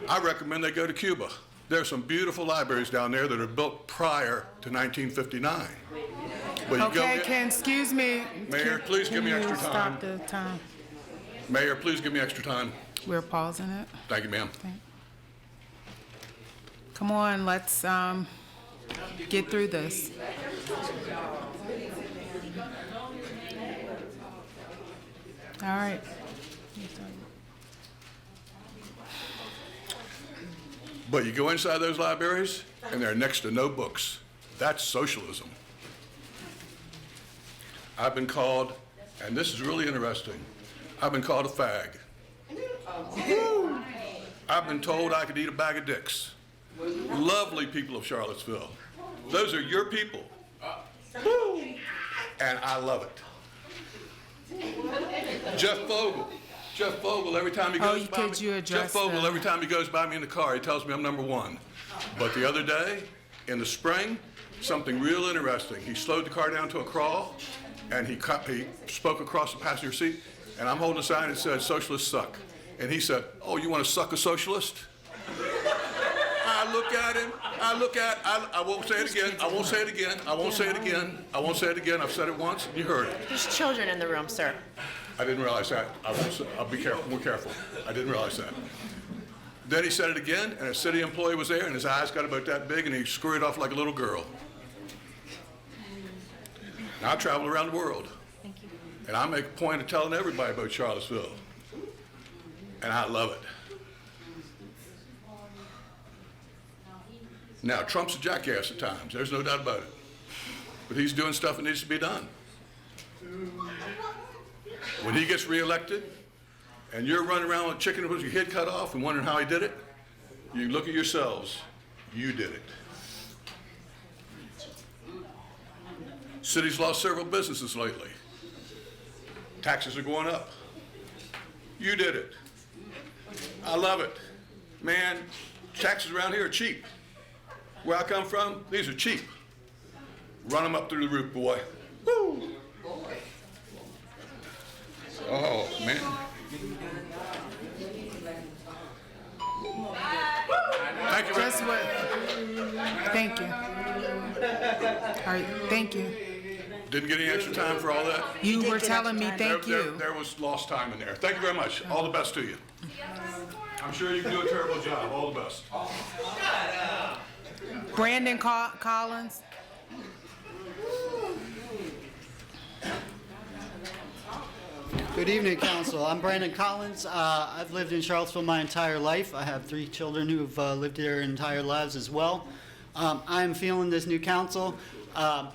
I recommend they go to Cuba. There are some beautiful libraries down there that are built prior to 1959. But you go Okay, excuse me. Mayor, please give me Can you extra time. Stop the time. Mayor, please give me extra time. We're pausing it. Thank you, ma'am. Come on, let's get through this. All right. But you go inside those libraries, and there are next to no books. That's socialism. I've been called, and this is really interesting, I've been called a fag. I've been told I could eat a bag of dicks. Lovely people of Charlottesville. Those are your people. And I love it. Jeff Fogel, every time he goes by me, Jeff Fogel, every time he goes by me in the car, he tells me I'm number one. But the other day, in the spring, something real interesting. He slowed the car down to a crawl, and he spoke across the passenger seat, and I'm holding a sign that said, "Socialists suck." And he said, "Oh, you want to suck a socialist?" I look at him, I won't say it again, I won't say it again, I won't say it again, I won't say it again. I've said it once, and you heard it. There's children in the room, sir. I didn't realize that. I'll be careful, more careful. I didn't realize that. Then he said it again, and a city employee was there, and his eyes got about that big, and he scurried off like a little girl. Now, I travel around the world, and I make a point of telling everybody about Charlottesville, and I love it. Now, Trump's a jackass at times. There's no doubt about it. But he's doing stuff that needs to be done. When he gets reelected, and you're running around with a chicken with your head cut off and wondering how he did it, you look at yourselves. You did it. City's lost several businesses lately. Taxes are going up. You did it. I love it. Man, taxes around here are cheap. Where I come from, these are cheap. Run them up through the roof, boy. Woo! Oh, man. Thank you. Just what? Thank you. All right, thank you. Didn't get any extra time for all that? You were telling me thank you. There was lost time in there. Thank you very much. All the best to you. I'm sure you can do a terrible job. All the best. Brandon Collins. Good evening, Council. I'm Brandon Collins. I've lived in Charlottesville my entire life. I have 3 children who have lived here their entire lives as well. I'm feeling this new council. I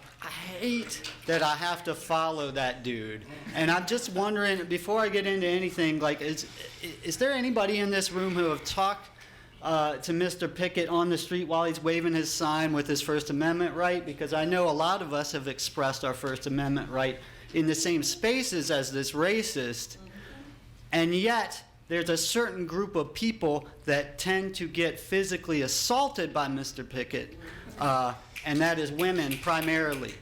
hate that I have to follow that dude. And I'm just wondering, before I get into anything, like, is there anybody in this room who have talked to Mr. Pickett on the street while he's waving his sign with his First Amendment right? Because I know a lot of us have expressed our First Amendment right in the same spaces as this racist, and yet there's a certain group of people that tend to get physically assaulted by Mr. Pickett, and that is women primarily.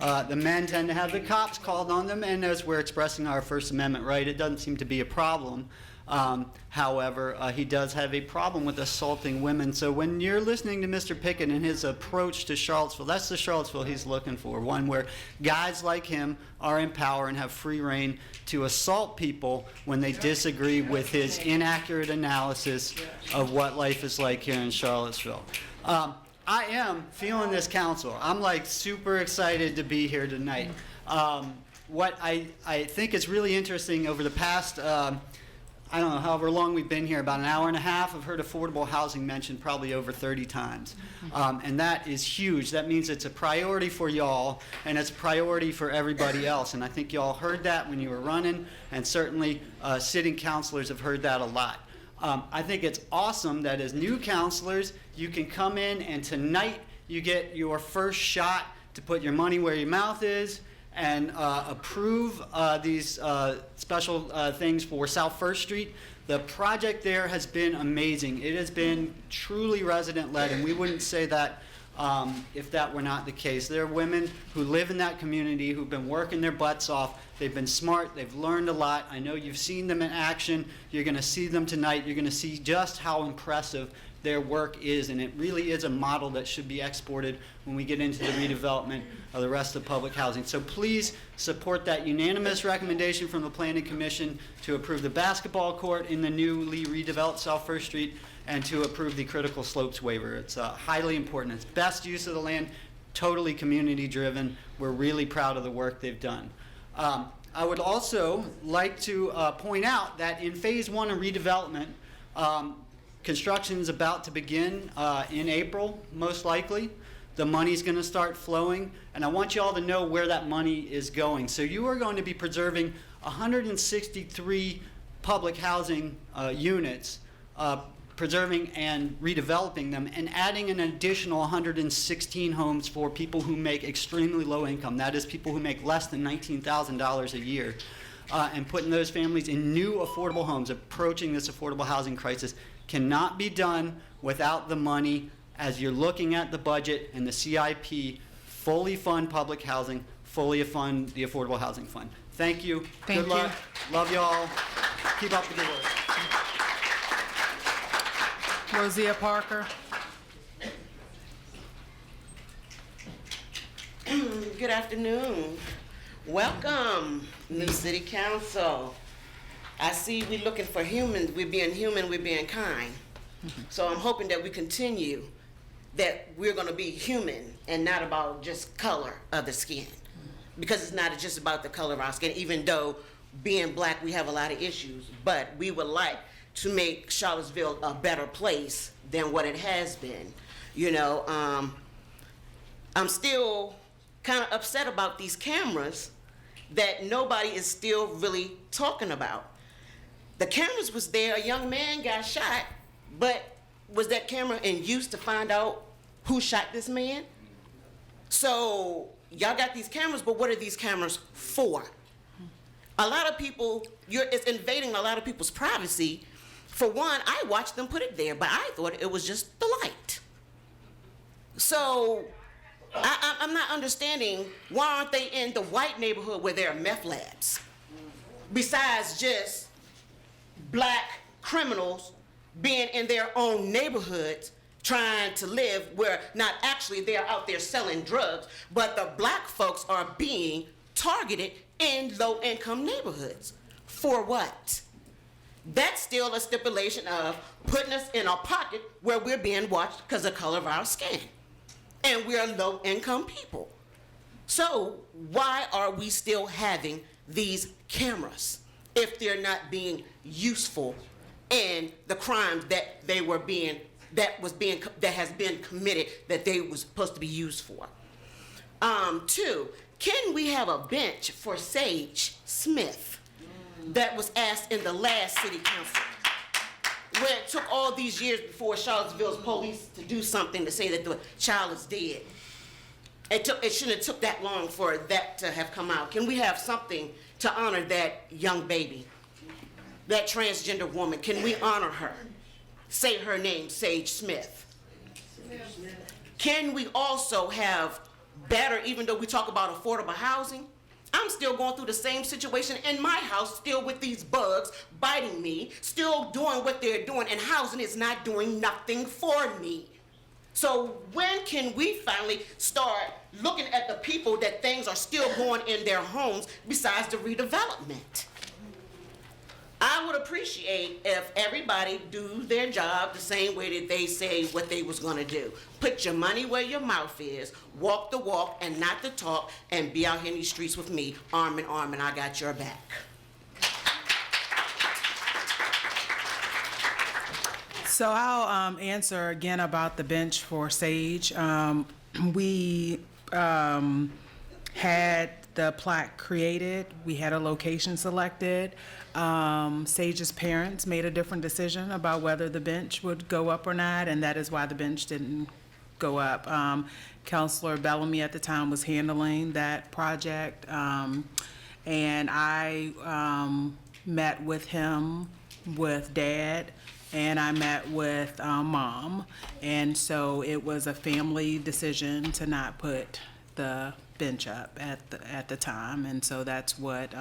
The men tend to have the cops called on them, and as we're expressing our First Amendment right, it doesn't seem to be a problem. However, he does have a problem with assaulting women. So when you're listening to Mr. Pickett and his approach to Charlottesville, that's the Charlottesville he's looking for, one where guys like him are in power and have free reign to assault people when they disagree with his inaccurate analysis of what life is like here in Charlottesville. I am feeling this council. I'm like super excited to be here tonight. What I think is really interesting over the past I don't know, however long we've been here, about an hour and a half, I've heard affordable housing mentioned probably over 30 times. And that is huge. That means it's a priority for y'all, and it's a priority for everybody else. And I think y'all heard that when you were running, and certainly sitting councilors have heard that a lot. I think it's awesome that as new councilors, you can come in and tonight you get your first shot to put your money where your mouth is and approve these special things for South First Street. The project there has been amazing. It has been truly resident-led, and we wouldn't say that if that were not the case. There are women who live in that community who've been working their butts off. They've been smart. They've learned a lot. I know you've seen them in action. You're going to see them tonight. You're going to see just how impressive their work is, and it really is a model that should be exported when we get into the redevelopment of the rest of public housing. So please support that unanimous recommendation from the Planning Commission to approve the basketball court in the newly redeveloped South First Street and to approve the critical slopes waiver. It's highly important. It's best use of the land, totally community driven. We're really proud of the work they've done. I would also like to point out that in phase 1 of redevelopment, construction is about to begin in April, most likely. The money's going to start flowing, and I want you all to know where that money is going. So you are going to be preserving 163 public housing units, preserving and redeveloping them, and adding an additional 116 homes for people who make extremely low income. That is, people who make less than $19,000 a year, and putting those families in new affordable homes, approaching this affordable housing crisis. Cannot be done without the money. As you're looking at the budget and the CIP, fully fund public housing, fully fund the Affordable Housing Fund. Thank you. Good luck. Love y'all. Keep up the good work. Rosia Parker. Good afternoon. Welcome, new city council. I see we're looking for humans. We're being human, we're being kind. So I'm hoping that we continue, that we're going to be human and not about just color of the skin. Because it's not just about the color of our skin, even though being black, we have a lot of issues. But we would like to make Charlottesville a better place than what it has been. You know, I'm still kind of upset about these cameras that nobody is still really talking about. The cameras was there, a young man got shot, but was that camera in use to find out who shot this man? So y'all got these cameras, but what are these cameras for? A lot of people, it's invading a lot of people's privacy. For one, I watched them put it there, but I thought it was just the light. So I'm not understanding, why aren't they in the white neighborhood where there are meth labs? Besides just black criminals being in their own neighborhoods trying to live where not actually they're out there selling drugs, but the black folks are being targeted in low-income neighborhoods. For what? That's still a stipulation of putting us in a pocket where we're being watched because of the color of our skin. And we're low-income people. So why are we still having these cameras if they're not being useful in the crimes that has been committed that they were supposed to be used for? 2, can we have a bench for Sage Smith that was asked in the last city council, where it took all these years before Charlottesville's police to do something to say that the child is dead? It shouldn't have took that long for that to have come out. Can we have something to honor that young baby, that transgender woman? Can we honor her? Say her name, Sage Smith. Can we also have better, even though we talk about affordable housing, I'm still going through the same situation in my house, still with these bugs biting me, still doing what they're doing, and housing is not doing nothing for me. So when can we finally start looking at the people that things are still going in their homes besides the redevelopment? I would appreciate if everybody do their job the same way that they say what they was gonna do. Put your money where your mouth is, walk the walk and not the talk, and be out here in these streets with me, arm in arm, and I got your back. So I'll answer again about the bench for Sage. We had the plaque created. We had a location selected. Sage's parents made a different decision about whether the bench would go up or not, and that is why the bench didn't go up. Councilor Bellamy at the time was handling that project, and I met with him, with Dad, and I met with Mom, and so it was a family decision to not put the bench up at the time, and so that's what,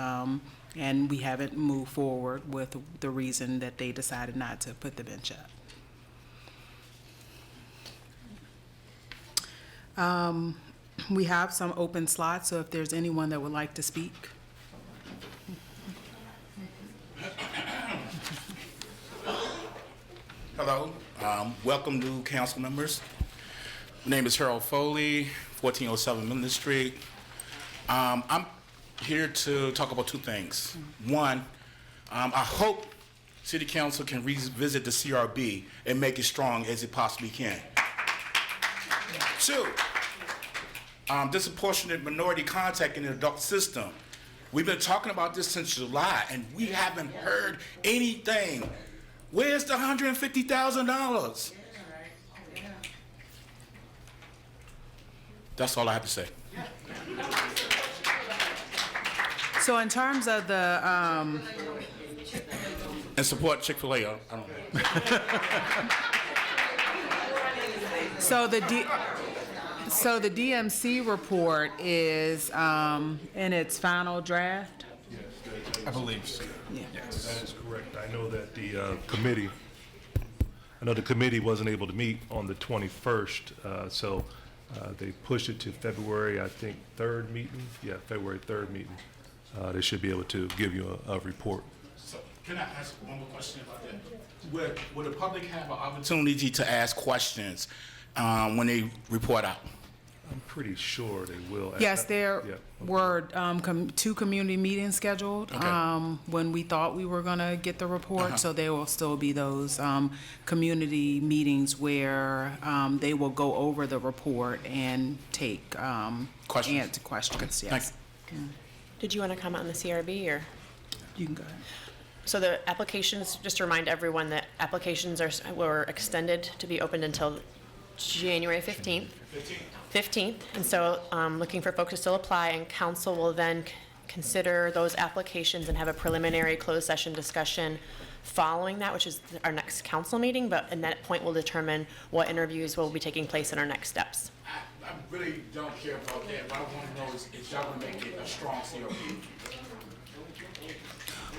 and we haven't moved forward with the reason that they decided not to put the bench up. We have some open slots, so if there's anyone that would like to speak. Hello, welcome new council members. My name is Harold Foley, 1407 Minden Street. I'm here to talk about two things. One, I hope City Council can revisit the CRB and make it strong as it possibly can. Two, disproportionate minority contact in the adult system. We've been talking about this since July, and we haven't heard anything. Where's the $150,000? That's all I have to say. So in terms of the, And support Chick-fil-A. I don't know. so the DMC report is in its final draft? I believe so. Yes. That is correct. I know that the committee wasn't able to meet on the 21st, so they pushed it to February, I think, 3rd meeting. Yeah, February 3rd meeting. They should be able to give you a report. So, can I ask one more question about that? Will the public have an opportunity to ask questions when they report out? I'm pretty sure they will. Yes, there Yeah. were two community meetings scheduled Okay. when we thought we were going to get the report. So there will still be those community meetings where they will go over the report and take answer questions. Yes. Did you want to comment on the CRB or? You can go ahead. So the applications, just to remind everyone that applications were extended to be opened until January 15th. 15th, and so looking for folks to still apply, and council will then consider those applications and have a preliminary closed session discussion following that, which is our next council meeting, but at that point we'll determine what interviews will be taking place in our next steps. I really don't care about that. What I want to know is y'all going to make it a strong CRB?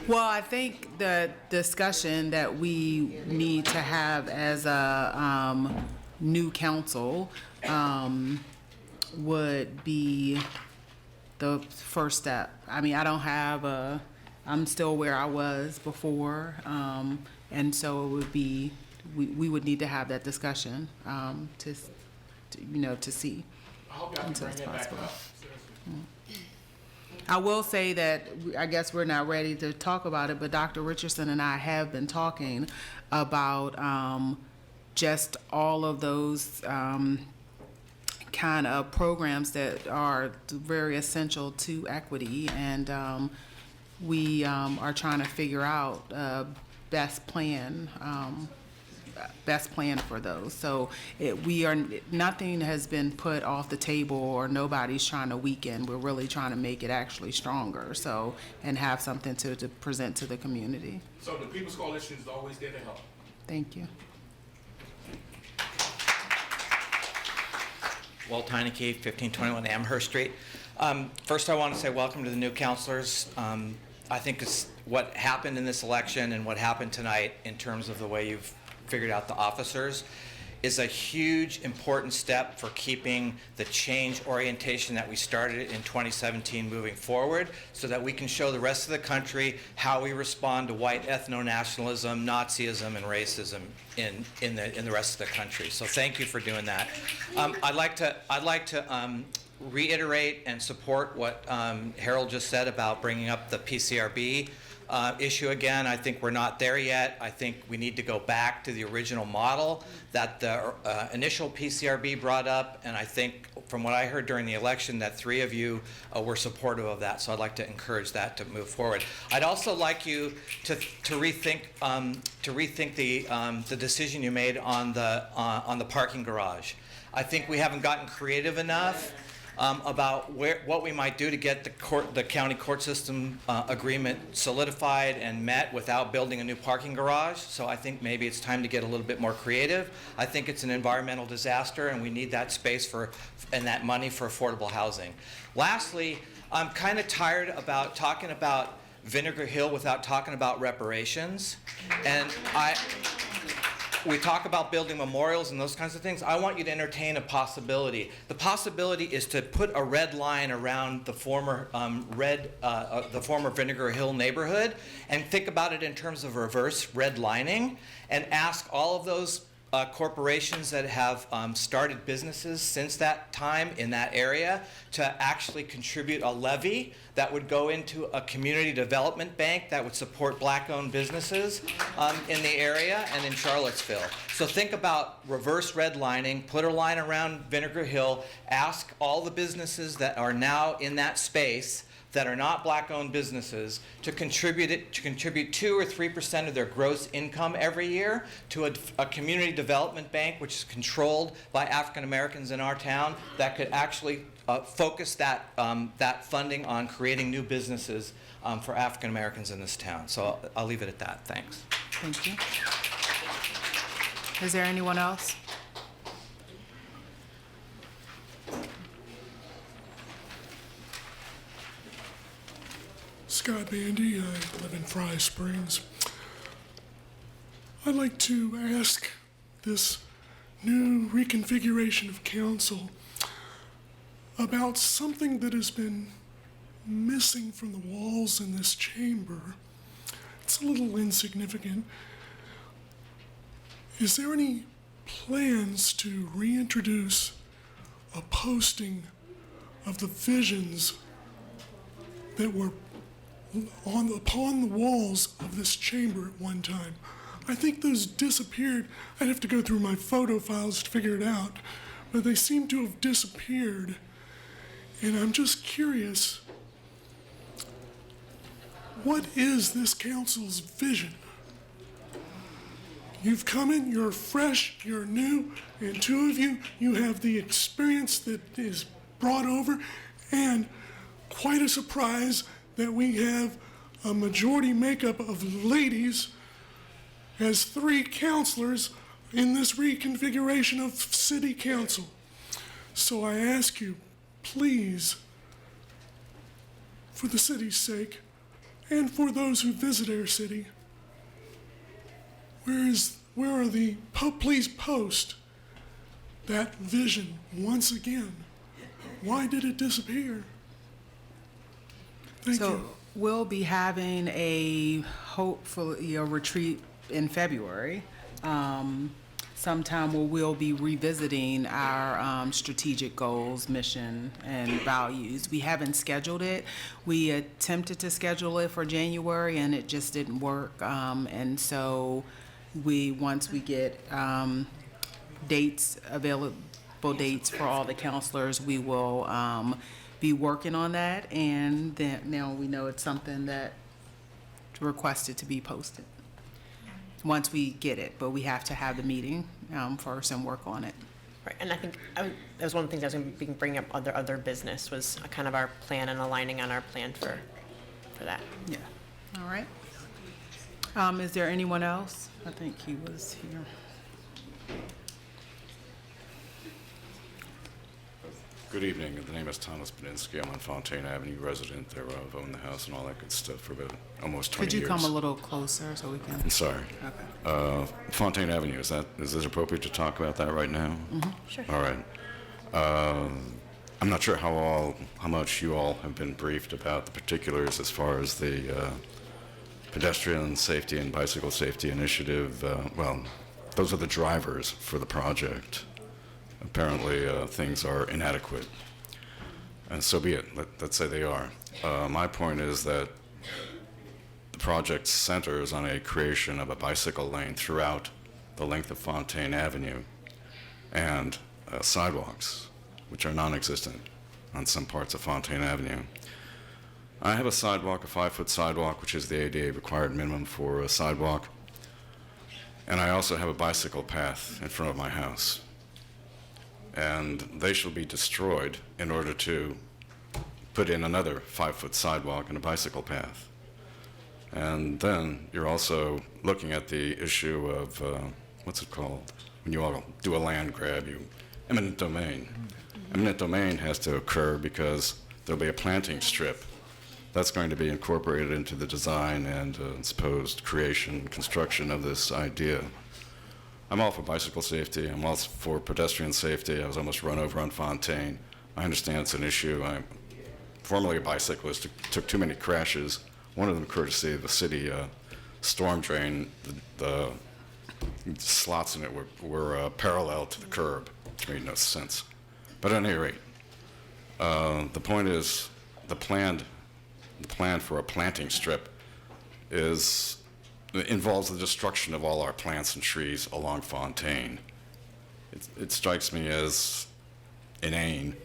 Well, I think the discussion that we need to have as a new council would be the first step. I mean, I don't have I'm still where I was before, and so it would be, we would need to have that discussion to see. I hope y'all can bring it back up. I will say that I guess we're not ready to talk about it, but Dr. Richardson and I have been talking about just all of those kind of programs that are very essential to equity, and we are trying to figure out best plan for those. So nothing has been put off the table, or nobody's trying to weaken. We're really trying to make it actually stronger, and have something to present to the community. So the People's Coalition is always there to help. Thank you. Walt Heineke, 1521 Amherst Street. First, I want to say welcome to the new counselors. I think it's what happened in this election and what happened tonight in terms of the way you've figured out the officers is a huge, important step for keeping the change orientation that we started in 2017 moving forward, so that we can show the rest of the country how we respond to white ethno-nationalism, Nazism, and racism in the rest of the country. So thank you for doing that. I'd like to reiterate and support what Harold just said about bringing up the PCRB issue again. I think we're not there yet. I think we need to go back to the original model that the initial PCRB brought up, and I think from what I heard during the election that 3 of you were supportive of that, so I'd like to encourage that to move forward. I'd also like you to rethink the decision you made on the parking garage. I think we haven't gotten creative enough about what we might do to get the county court system agreement solidified and met without building a new parking garage. So I think maybe it's time to get a little bit more creative. I think it's an environmental disaster, and we need that space and that money for affordable housing. Lastly, I'm kind of tired about talking about Vinegar Hill without talking about reparations, and we talk about building memorials and those kinds of things. I want you to entertain a possibility. The possibility is to put a red line around the former the former Vinegar Hill neighborhood, and think about it in terms of reverse redlining, and ask all of those corporations that have started businesses since that time in that area to actually contribute a levy that would go into a community development bank that would support black-owned businesses in the area and in Charlottesville. So think about reverse redlining, put a line around Vinegar Hill, ask all the businesses that are now in that space that are not black-owned businesses to contribute 2 or 3% of their gross income every year to a community development bank, which is controlled by African Americans in our town, that could actually focus that funding on creating new businesses for African Americans in this town. So I'll leave it at that. Thanks. Thank you. Is there anyone else? Scott Bandy, I live in Fry Springs. I'd like to ask this new reconfiguration of council about something that has been missing from the walls in this chamber. It's a little insignificant. Is there any plans to reintroduce a posting of the visions that were upon the walls of this chamber at one time? I think those disappeared. I'd have to go through my photo files to figure it out, but they seem to have disappeared. And I'm just curious, what is this council's vision? You've come in, you're fresh, you're new, and two of you, you have the experience that is brought over, and quite a surprise that we have a majority makeup of ladies as 3 councilors in this reconfiguration of city council. So I ask you, please, for the city's sake, and for those who visit our city, please post that vision once again. Why did it disappear? Thank you. We'll be having hopefully a retreat in February, sometime where we'll be revisiting our strategic goals, mission, and values. We haven't scheduled it. We attempted to schedule it for January, and it just didn't work. And so once we get available dates for all the counselors, we will be working on that, and then now we know it's something that requested to be posted once we get it, but we have to have the meeting first and work on it. Right, and I think that was one of the things I was going to be bringing up. Other business was kind of our plan and aligning on our plan for that. Yeah. All right. Is there anyone else? I think he was here. Good evening. The name is Thomas Beninsky. I'm on Fontaine Avenue, resident thereof, own the house and all that good stuff for about almost 20 years. Could you come a little closer so we can? I'm sorry. Okay. Fontaine Avenue, is this appropriate to talk about that right now? Mm-hmm. Sure. All right. I'm not sure how much you all have been briefed about the particulars as far as the pedestrian safety and bicycle safety initiative. Well, those are the drivers for the project. Apparently, things are inadequate, and so be it. Let's say they are. My point is that the project centers on a creation of a bicycle lane throughout the length of Fontaine Avenue and sidewalks, which are non-existent on some parts of Fontaine Avenue. I have a sidewalk, a 5-foot sidewalk, which is the ADA required minimum for a sidewalk, and I also have a bicycle path in front of my house. And they shall be destroyed in order to put in another 5-foot sidewalk and a bicycle path. And then you're also looking at the issue of, what's it called? When you all do a land grab, eminent domain. Eminent domain has to occur because there'll be a planting strip. That's going to be incorporated into the design and supposed creation, construction of this idea. I'm all for bicycle safety. I'm all for pedestrian safety. I was almost run over on Fontaine. I understand it's an issue. I'm formerly a bicyclist. Took too many crashes. One of them courtesy of the city storm drain. The slots in it were parallel to the curb, which made no sense. But at any rate, the point is the plan for a planting strip involves the destruction of all our plants and trees along Fontaine. It strikes me as inane,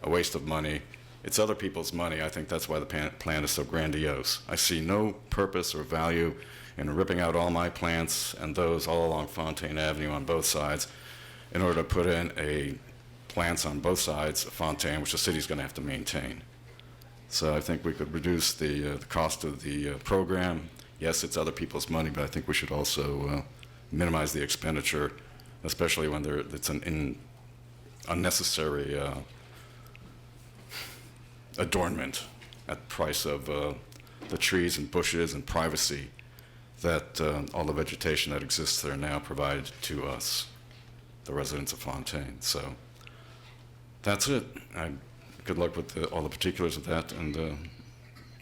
a waste of money. It's other people's money. I think that's why the plan is so grandiose. I see no purpose or value in ripping out all my plants and those all along Fontaine Avenue on both sides in order to put in plants on both sides of Fontaine, which the city's going to have to maintain. So I think we could reduce the cost of the program. Yes, it's other people's money, but I think we should also minimize the expenditure, especially when it's an unnecessary adornment at the price of the trees and bushes and privacy that all the vegetation that exists there now provides to us, the residents of Fontaine. So that's it. Good luck with all the particulars of that, and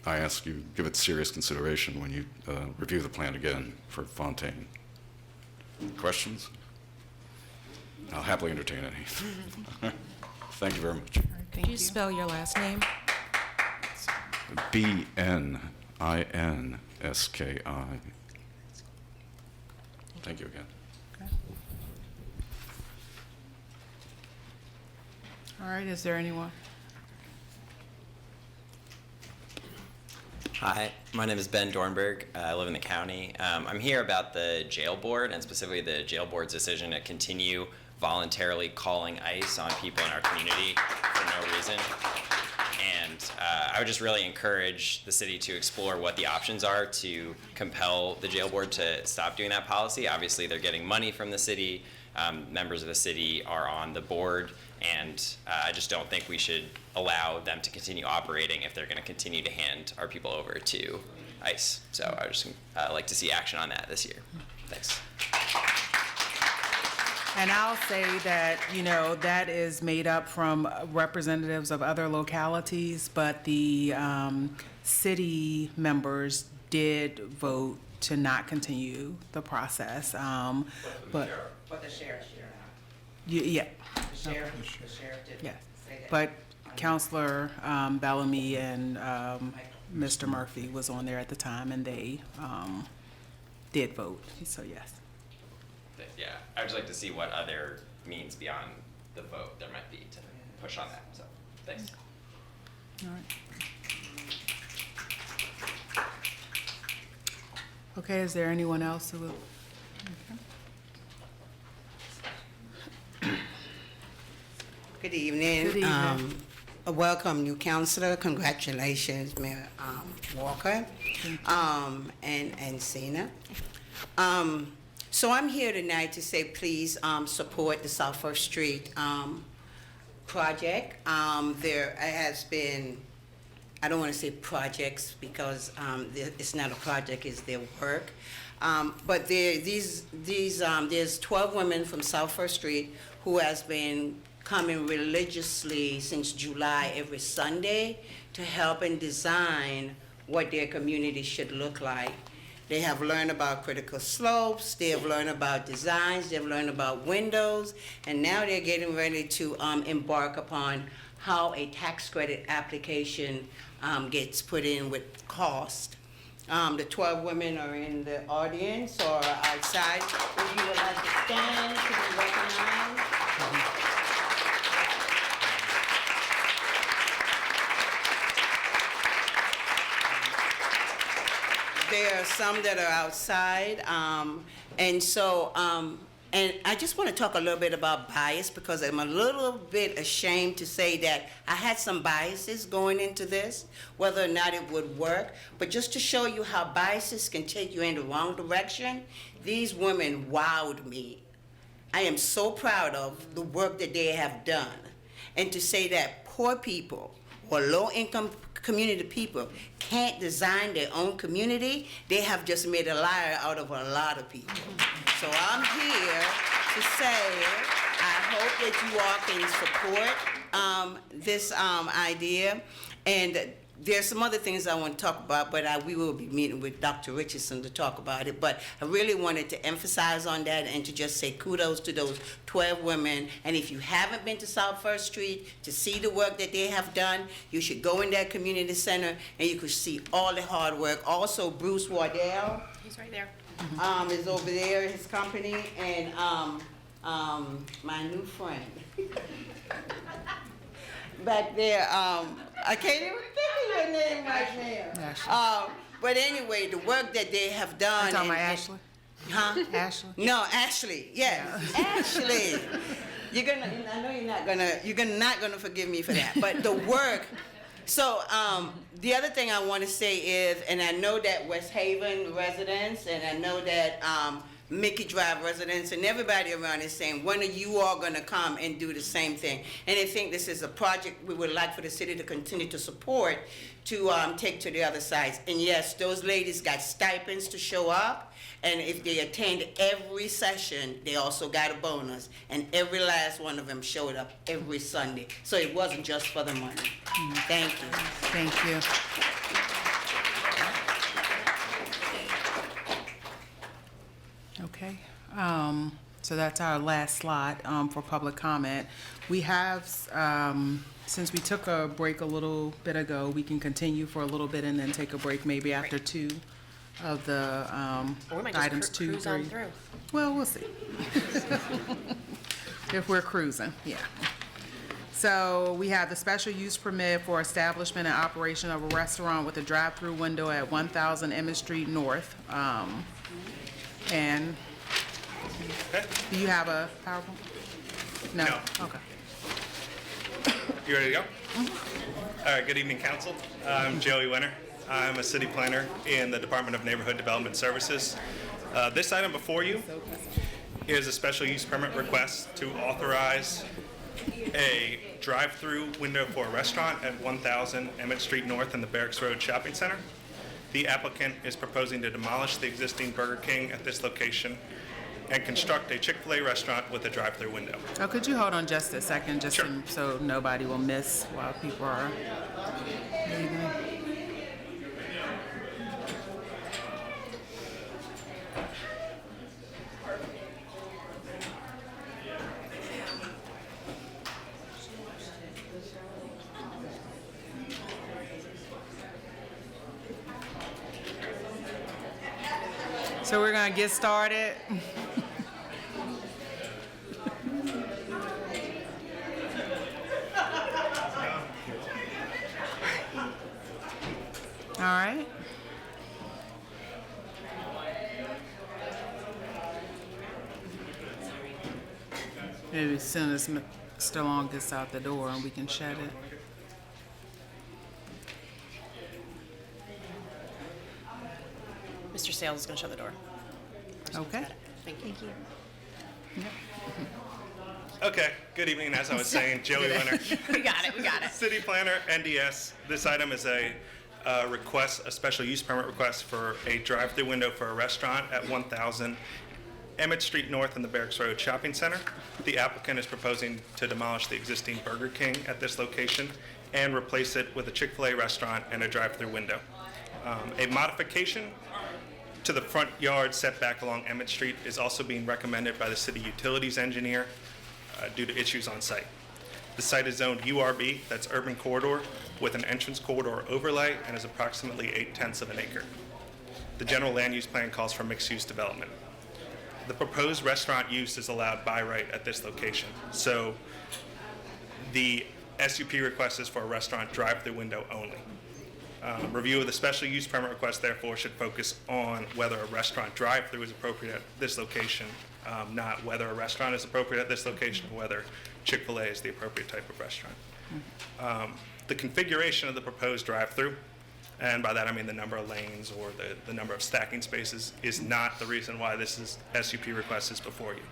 I ask you give it serious consideration when you review the plan again for Fontaine. Questions? I'll happily entertain any. Thank you very much. Could you spell your last name? BNINSKI. Thank you again. All right, is there anyone? Hi, my name is Ben Dornberg. I live in the county. I'm here about the jail board, and specifically the jail board's decision to continue voluntarily calling ICE on people in our community for no reason. And I would just really encourage the city to explore what the options are to compel the jail board to stop doing that policy. Obviously, they're getting money from the city. Members of the city are on the board, and I just don't think we should allow them to continue operating if they're going to continue to hand our people over to ICE. So I would just like to see action on that this year. Thanks. And I'll say that, that is made up from representatives of other localities, but the city members did vote to not continue the process. But the sheriff yeah. The sheriff did Yes. say that. But Counselor Bellamy and Mr. Murphy was on there at the time, and they did vote, so yes. Yeah, I would just like to see what other means beyond the vote there might be to push on that. So, thanks. All right. Okay, is there anyone else who will? Good evening. Good evening. Welcome, new counselor. Congratulations, Mayor Walker and Cena. So I'm here tonight to say please support the South First Street project. There has been, I don't want to say projects because it's not a project, it's their work. But there's 12 women from South First Street who has been coming religiously since July every Sunday to help and design what their community should look like. They have learned about critical slopes, they have learned about designs, they've learned about windows, and now they're getting ready to embark upon how a tax credit application gets put in with cost. The 12 women are in the audience or outside. If you would like to stand to be recognized. There are some that are outside, and I just want to talk a little bit about bias because I'm a little bit ashamed to say that I had some biases going into this, whether or not it would work, but just to show you how biases can take you in the wrong direction, these women wowed me. I am so proud of the work that they have done, and to say that poor people, or low-income community people can't design their own community, they have just made a liar out of a lot of people. So I'm here to say, I hope that you all can support this idea. And there's some other things I want to talk about, but we will be meeting with Dr. Richardson to talk about it. But I really wanted to emphasize on that and to just say kudos to those 12 women. And if you haven't been to South First Street to see the work that they have done, you should go in that community center and you could see all the hard work. Also, Bruce Wardell. He's right there. Is over there, his company, and my new friend. Back there, I can't even think of your name right now. But anyway, the work that they have done. You talking about Ashley? Huh? Ashley? No, Ashley. Yes, yeah. Ashley. I know you're not gonna forgive me for that. But the work. So the other thing I want to say is, and I know that West Haven residents, and I know that Mickey Drive residents and everybody around is saying, when are you all going to come and do the same thing? And I think this is a project we would like for the city to continue to support, to take to the other sides. And yes, those ladies got stipends to show up, and if they attend every session, they also got a bonus. And every last one of them showed up every Sunday. So it wasn't just for the money. Thank you. Thank you. Okay, so that's our last slot for public comment. We have, since we took a break a little bit ago, we can continue for a little bit and then take a break maybe after two of the Or we might items just 2, cruise 3. on through. Well, we'll see. If we're cruising, yeah. So we have the special use permit for establishment and operation of a restaurant with a drive-through window at 1000 Emmett Street North. And do you have a PowerPoint? No. Okay. You ready to go? All right, good evening, council. I'm Joey Winter. I'm a city planner in the Department of Neighborhood Development Services. This item before you is a special use permit request to authorize a drive-through window for a restaurant at 1000 Emmett Street North in the Barracks Road Shopping Center. The applicant is proposing to demolish the existing Burger King at this location and construct a Chick-fil-A restaurant with a drive-through window. Oh, could you hold on just a second, just so nobody will miss while people are leaving? So we're gonna get started. All right. Maybe as soon as Mr. Long gets out the door and we can shut it. Mr. Sales is going to shut the door. Okay. Thank you. Okay, good evening. As I was saying, Joey Winter. We got it. City planner, NDS. This item is a request, a special use permit request for a drive-through window for a restaurant at 1000 Emmett Street North in the Barracks Road Shopping Center. The applicant is proposing to demolish the existing Burger King at this location and replace it with a Chick-fil-A restaurant and a drive-through window. A modification to the front yard setback along Emmett Street is also being recommended by the city utilities engineer due to issues on site. The site is zoned URB, that's urban corridor, with an entrance corridor overlay and is approximately 0.8 of an acre. The general land use plan calls for mixed use development. The proposed restaurant use is allowed by right at this location. So the SUP request is for a restaurant drive-through window only. Review of the special use permit request, therefore, should focus on whether a restaurant drive-through is appropriate at this location, not whether a restaurant is appropriate at this location, or whether Chick-fil-A is the appropriate type of restaurant. The configuration of the proposed drive-through, and by that I mean the number of lanes or the number of stacking spaces, is not the reason why this SUP request is before you.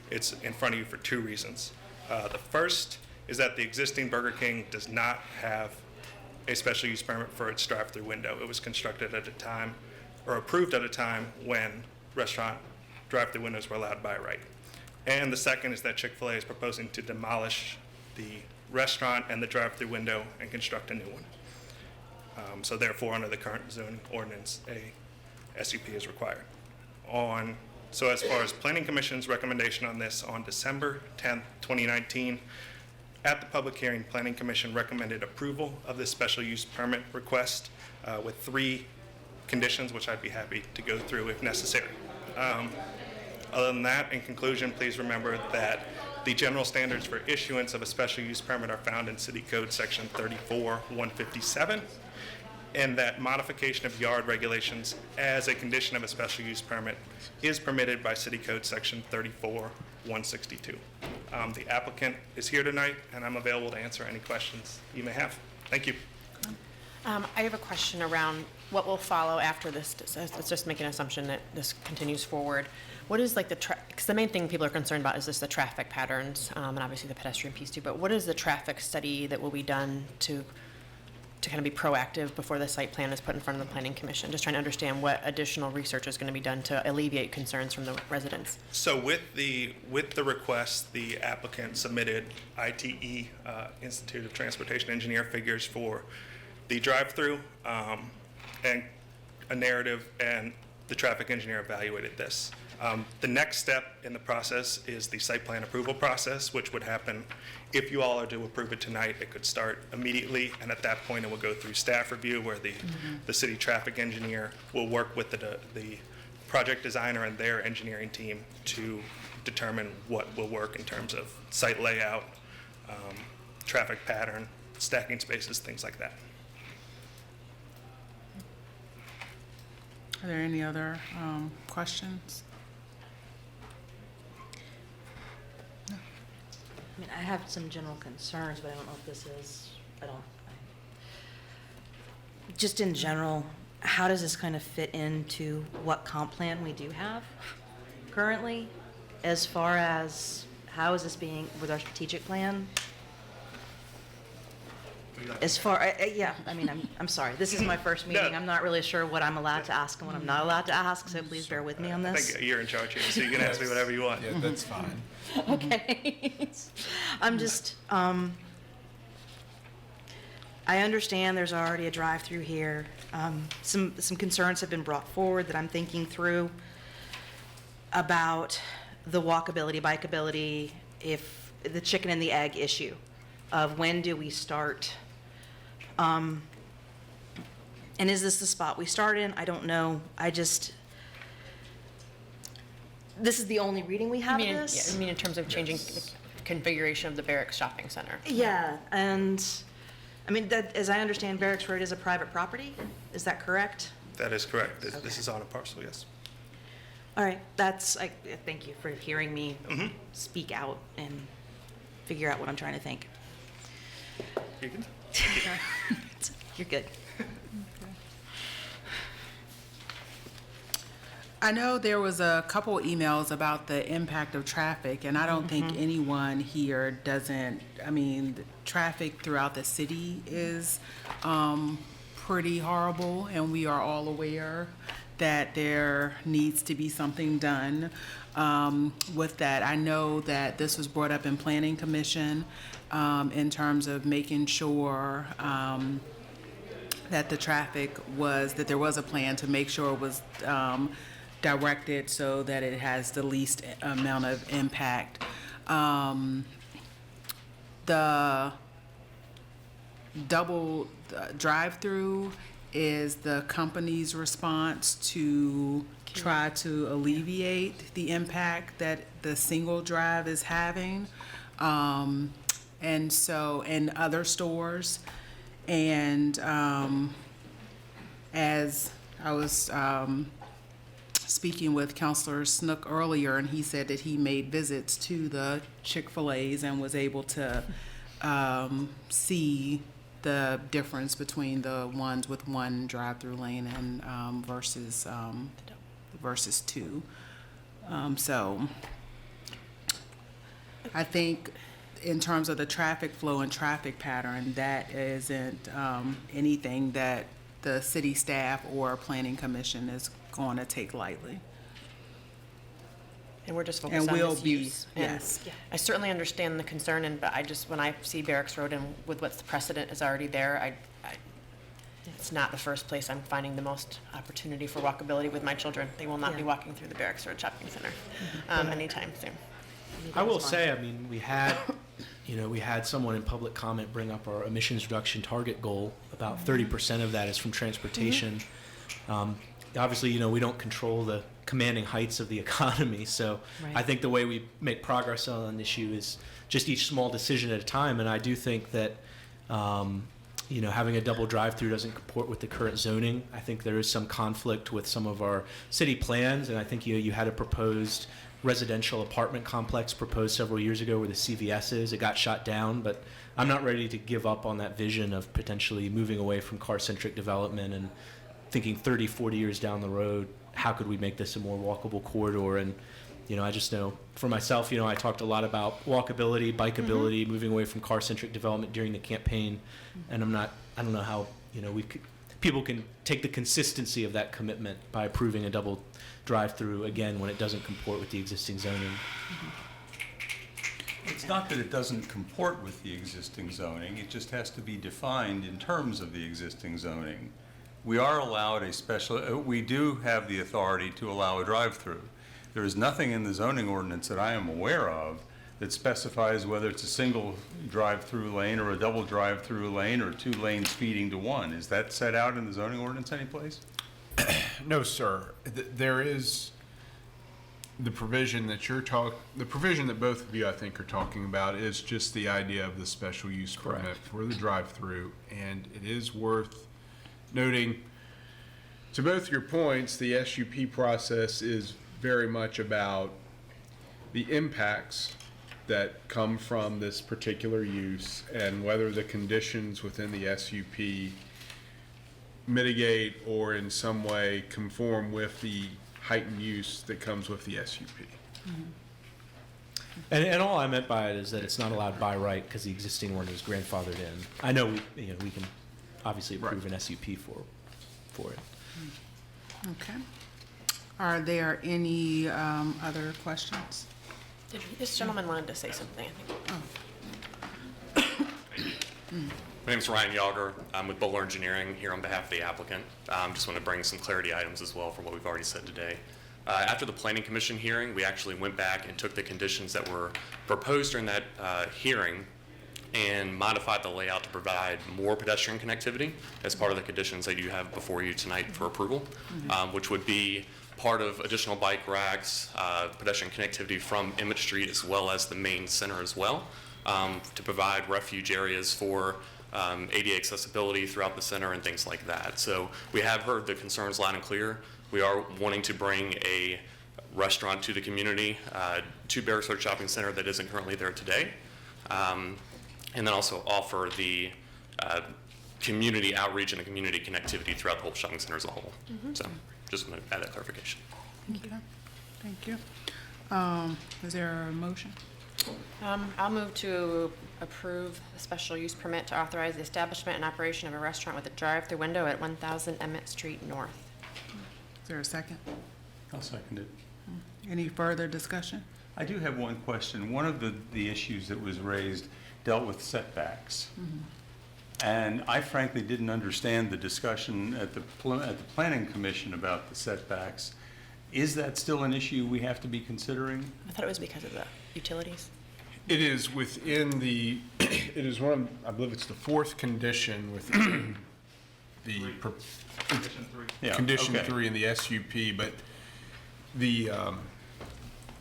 It's in front of you for two reasons. The first is that the existing Burger King does not have a special use permit for its drive-through window. It was constructed at a time, or approved at a time, when restaurant drive-through windows were allowed by right. And the second is that Chick-fil-A is proposing to demolish the restaurant and the drive-through window and construct a new one. So therefore, under the current zoning ordinance, a SUP is required. So as far as Planning Commission's recommendation on this, on December 10th, 2019, at the public hearing, Planning Commission recommended approval of this special use permit request with 3 conditions, which I'd be happy to go through if necessary. Other than that, in conclusion, please remember that the general standards for issuance of a special use permit are found in City Code Section 34-157, and that modification of yard regulations as a condition of a special use permit is permitted by City Code Section 34-162. The applicant is here tonight, and I'm available to answer any questions you may have. Thank you. I have a question around what will follow after this. Let's just make an assumption that this continues forward. What is like because the main thing people are concerned about is just the traffic patterns, and obviously the pedestrian piece too, but what is the traffic study that will be done to kind of be proactive before the site plan is put in front of the Planning Commission? Just trying to understand what additional research is going to be done to alleviate concerns from the residents. So with the request, the applicant submitted ITE, Institute of Transportation Engineer, figures for the drive-through and a narrative, and the traffic engineer evaluated this. The next step in the process is the site plan approval process, which would happen if you all are to approve it tonight. It could start immediately, and at that point it will go through staff review, where the city traffic engineer will work with the project designer and their engineering team to determine what will work in terms of site layout, traffic pattern, stacking spaces, things like that. Are there any other questions? I mean, I have some general concerns, but I don't know if this is, just in general, how does this kind of fit into what comp plan we do have currently? As far as how is this being with our strategic plan? As far, yeah, I mean, I'm sorry. This is my first meeting. I'm not really sure what I'm allowed to ask and what I'm not allowed to ask, so please bear with me on I this. think you're in charge here, so you can ask me whatever you want. Yeah, that's fine. Okay. I'm just, I understand there's already a drive-through here. Some concerns have been brought forward that I'm thinking through about the walkability, bikeability, if the chicken and the egg issue of when do we start. And is this the spot we start in? I don't know. This is the only reading we have of this? Yeah, I mean in terms of changing the configuration of the Barracks Shopping Center. Yeah, and I mean, that, as I understand, Barracks Road is a private property. Is that correct? That is correct. This is on a parcel, yes. All right, thank you for hearing me speak out and figure out what I'm trying to think. You can. You're good. I know there was a couple emails about the impact of traffic, and I don't think anyone here doesn't, I mean, the traffic throughout the city is pretty horrible, and we are all aware that there needs to be something done with that. I know that this was brought up in Planning Commission in terms of making sure that the traffic that there was a plan to make sure it was directed so that it has the least amount of impact. The double drive-through is the company's response to try to alleviate the impact that the single drive is having. And so, in other stores, and as I was speaking with Councilor Snook earlier, and he said that he made visits to the Chick-fil-A's and was able to see the difference between the ones with one drive-through lane and versus two. So I think in terms of the traffic flow and traffic pattern, that isn't anything that the city staff or planning commission is going to take lightly. And we're just And focused on will this be, use. And yes. I certainly understand the concern, but I just, when I see Barracks Road and with what's the precedent is already there, it's not the first place I'm finding the most opportunity for walkability with my children. They will not be walking through the Barracks Road Shopping Center anytime soon. I will say, I mean, we had someone in public comment bring up our emissions reduction target goal. About 30% of that is from transportation. Obviously, we don't control the commanding heights of the economy, so I think the way we make progress on an issue is just each small decision at a time. And I do think that having a double drive-through doesn't comport with the current zoning. I think there is some conflict with some of our city plans, and I think you had a proposed residential apartment complex proposed several years ago where the CVS is. It got shot down, but I'm not ready to give up on that vision of potentially moving away from car-centric development and thinking 30, 40 years down the road, how could we make this a more walkable corridor? And I just know for myself, I talked a lot about walkability, bikeability, moving away from car-centric development during the campaign, and I don't know how people can take the consistency of that commitment by approving a double drive-through again when it doesn't comport with the existing zoning. It's not that it doesn't comport with the existing zoning, it just has to be defined in terms of the existing zoning. We are allowed we do have the authority to allow a drive-through. There is nothing in the zoning ordinance that I am aware of that specifies whether it's a single drive-through lane or a double drive-through lane or 2 lanes feeding to 1. Is that set out in the zoning ordinance anyplace? No, sir. There is the provision that the provision that both of you, I think, are talking about is just the idea of the special use permit for the drive-through. And it is worth noting, to both your points, the SUP process is very much about the impacts that come from this particular use and whether the conditions within the SUP mitigate or in some way conform with the heightened use that comes with the SUP. And all I meant by it is that it's not allowed by right because the existing one is grandfathered in. I know we can obviously approve an SUP for it. Okay. Are there any other questions? This gentleman wanted to say something, I think. My name is Ryan Yager. I'm with Bowler Engineering here on behalf of the applicant. Just want to bring some clarity items as well from what we've already said today. After the Planning Commission hearing, we actually went back and took the conditions that were proposed during that hearing and modified the layout to provide more pedestrian connectivity as part of the conditions that you have before you tonight for approval, which would be part of additional bike racks, pedestrian connectivity from Emmett Street as well as the main center as well, to provide refuge areas for ADA accessibility throughout the center and things like that. So we have heard the concerns loud and clear. We are wanting to bring a restaurant to the community, to Barracks Road Shopping Center that isn't currently there today, and then also offer the community outreach and the community connectivity throughout the whole shopping center as a whole. So just want to add that clarification. Thank you. Thank you. Is there a motion? I'll move to approve the special use permit to authorize the establishment and operation of a restaurant with a drive-through window at 1000 Emmett Street North. Is there a second? I'll second it. Any further discussion? I do have one question. One of the issues that was raised dealt with setbacks. And I frankly didn't understand the discussion at the Planning Commission about the setbacks. Is that still an issue we have to be considering? I thought it was because of the utilities. It is within the, it is one, I believe it's the 4th condition within the condition 3 in the SUP, but the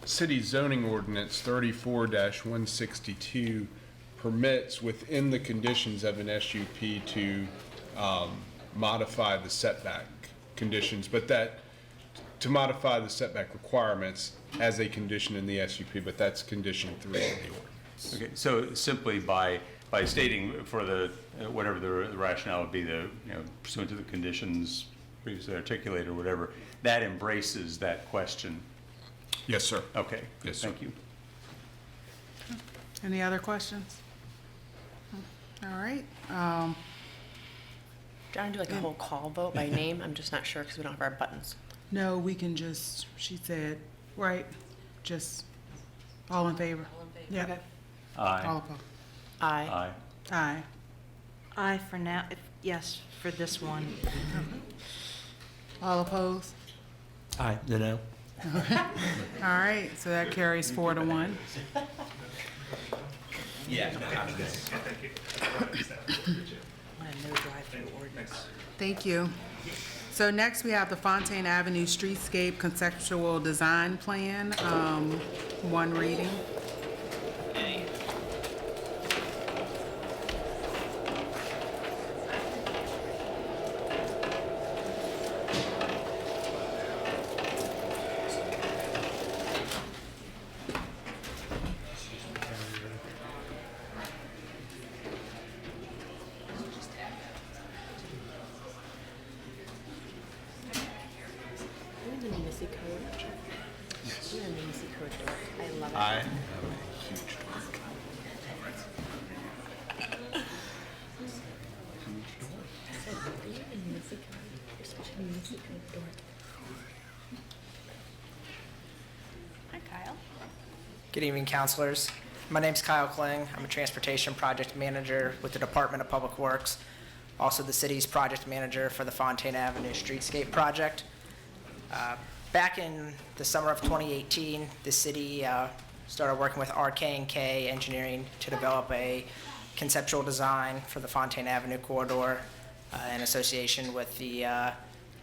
city zoning ordinance 34-162 permits within the conditions of an SUP to modify the setback conditions, but that to modify the setback requirements as a condition in the SUP, but that's condition 3 of the ordinance. Okay, so simply by stating for the whatever the rationale would be, pursuant to the conditions previously articulated or whatever, that embraces that question. Yes, sir. Okay. Yes, sir. Thank you. Any other questions? All right. Do you want to do like a whole call vote by name? I'm just not sure because we don't have our buttons. No, we can just, she said, right, just all in favor? Yeah. Okay. Aye. All opposed? Aye. Aye. Aye for now, yes, for this one. All opposed? Aye, no. All right, so that carries 4-1. Yeah. Thank you. So next we have the Fontaine Avenue Streetscape Conceptual Design Plan, one reading. Aye. Hi, Kyle. Good evening, councilors. My name's Kyle Kling. I'm a transportation project manager with the Department of Public Works, also the city's project manager for the Fontaine Avenue Streetscape project. Back in the summer of 2018, the city started working with RK&K Engineering to develop a conceptual design for the Fontaine Avenue corridor in association with the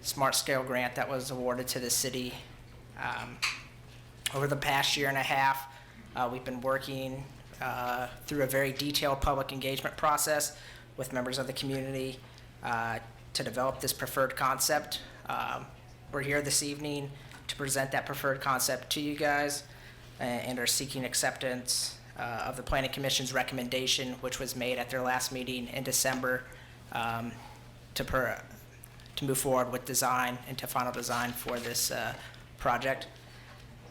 Smart Scale grant that was awarded to the city. Over the past year and a half, we've been working through a very detailed public engagement process with members of the community to develop this preferred concept. We're here this evening to present that preferred concept to you guys and are seeking acceptance of the Planning Commission's recommendation, which was made at their last meeting in December, to move forward with design and to final design for this project.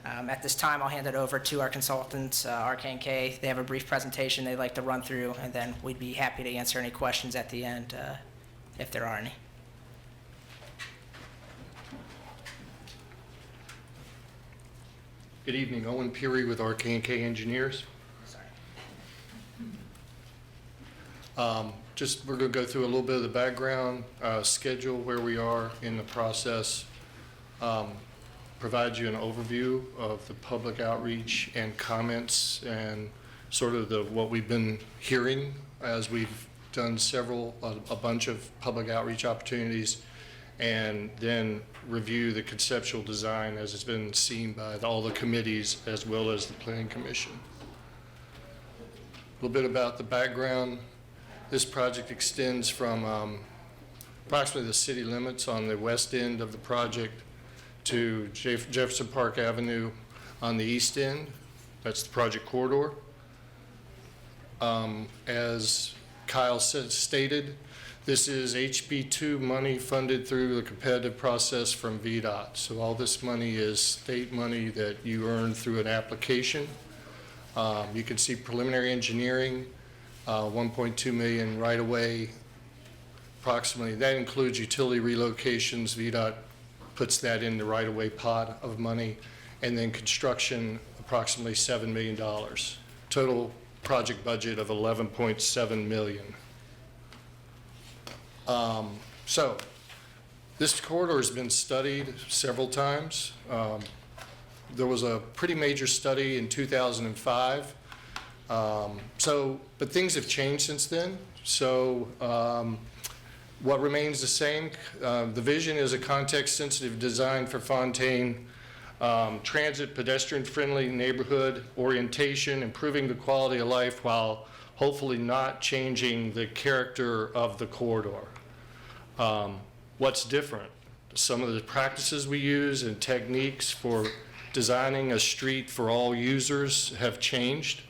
At this time, I'll hand it over to our consultants, RK&K. They have a brief presentation they'd like to run through, and then we'd be happy to answer any questions at the end, if there are any. Good evening, Owen Peary with RK&K Engineers. We're going to go through a little bit of the background, schedule, where we are in the process, provide you an overview of the public outreach and comments and sort of what we've been hearing as we've done a bunch of public outreach opportunities, and then review the conceptual design as it's been seen by all the committees as well as the Planning Commission. A little bit about the background. This project extends from approximately the city limits on the west end of the project to Jefferson Park Avenue on the east end. That's the project corridor. As Kyle stated, this is HB2 money funded through the competitive process from VDOT. So all this money is state money that you earn through an application. You can see preliminary engineering, 1.2 million right away, approximately. That includes utility relocations. VDOT puts that in the right away pot of money, and then construction, approximately $7 million. Total project budget of $11.7 million. So this corridor has been studied several times. There was a pretty major study in 2005. But things have changed since then. So what remains the same? The vision is a context-sensitive design for Fontaine, transit, pedestrian-friendly neighborhood orientation, improving the quality of life while hopefully not changing the character of the corridor. What's different? Some of the practices we use and techniques for designing a street for all users have changed.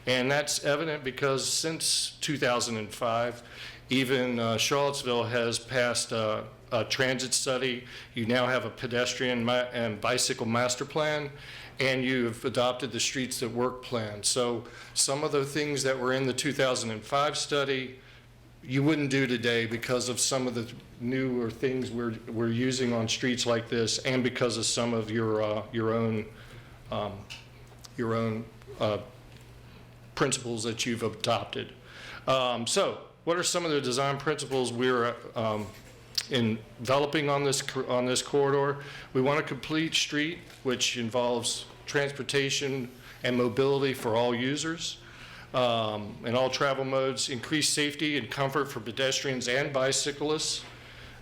And that's evident because since 2005, even Charlottesville has passed a transit study. You now have a pedestrian and bicycle master plan, and you've adopted the Streets That Work plan. So some of the things that were in the 2005 study, you wouldn't do today because of some of the newer things we're using on streets like this, and because of some of your own principles that you've adopted. So what are some of the design principles we're in developing on this corridor? We want a complete street, which involves transportation and mobility for all users in all travel modes, increase safety and comfort for pedestrians and bicyclists.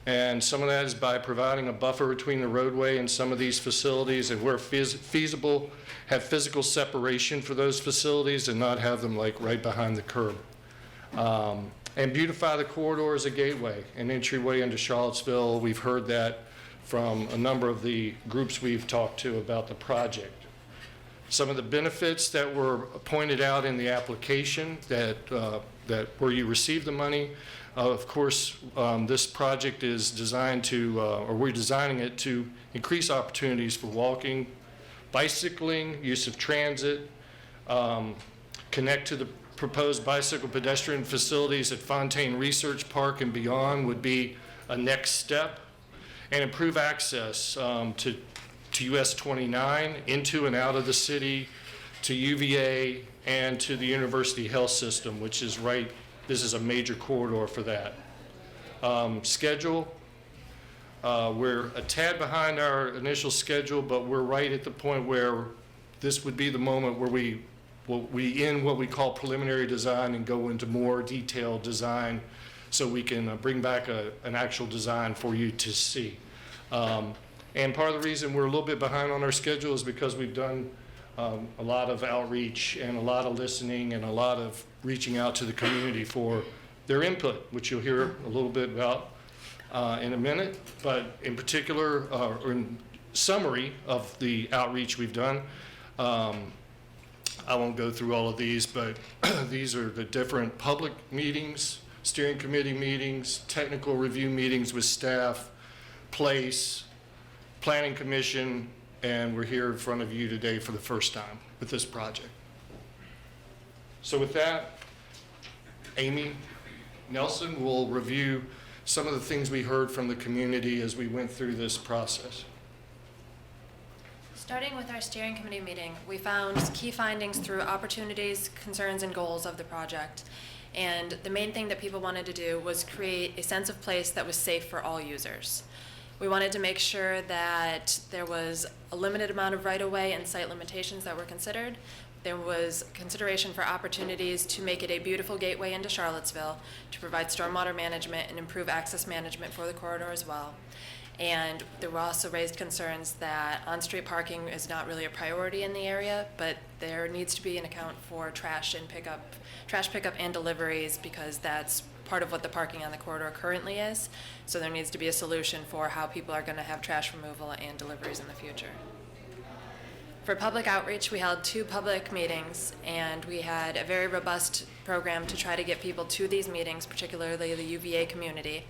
And some of that is by providing a buffer between the roadway and some of these facilities, and where feasible, have physical separation for those facilities and not have them like right behind the curb. And beautify the corridor as a gateway, an entryway into Charlottesville. We've heard that from a number of the groups we've talked to about the project. Some of the benefits that were pointed out in the application that where you receive the money, of course, this project is designed to, or we're designing it to increase opportunities for walking, bicycling, use of transit, connect to the proposed bicycle pedestrian facilities at Fontaine Research Park and beyond would be a next step, and improve access to US 29 into and out of the city, to UVA, and to the University Health System, which is right, this is a major corridor for that. Schedule, we're a tad behind our initial schedule, but we're right at the point where this would be the moment where we end what we call preliminary design and go into more detailed design so we can bring back an actual design for you to see. And part of the reason we're a little bit behind on our schedule is because we've done a lot of outreach and a lot of listening and a lot of reaching out to the community for their input, which you'll hear a little bit about in a minute. But in particular, or in summary of the outreach we've done, I won't go through all of these, but these are the different public meetings, steering committee meetings, technical review meetings with staff, place, planning commission, and we're here in front of you today for the first time with this project. So with that, Amy Nelson will review some of the things we heard from the community as we went through this process. Starting with our steering committee meeting, we found key findings through opportunities, concerns, and goals of the project. And the main thing that people wanted to do was create a sense of place that was safe for all users. We wanted to make sure that there was a limited amount of right-of-way and site limitations that were considered. There was consideration for opportunities to make it a beautiful gateway into Charlottesville, to provide stormwater management and improve access management for the corridor as well. And there were also raised concerns that on-street parking is not really a priority in the area, but there needs to be an account for trash pickup and deliveries, because that's part of what the parking on the corridor currently is. So there needs to be a solution for how people are going to have trash removal and deliveries in the future. For public outreach, we held 2 public meetings, and we had a very robust program to try to get people to these meetings, particularly the UVA community.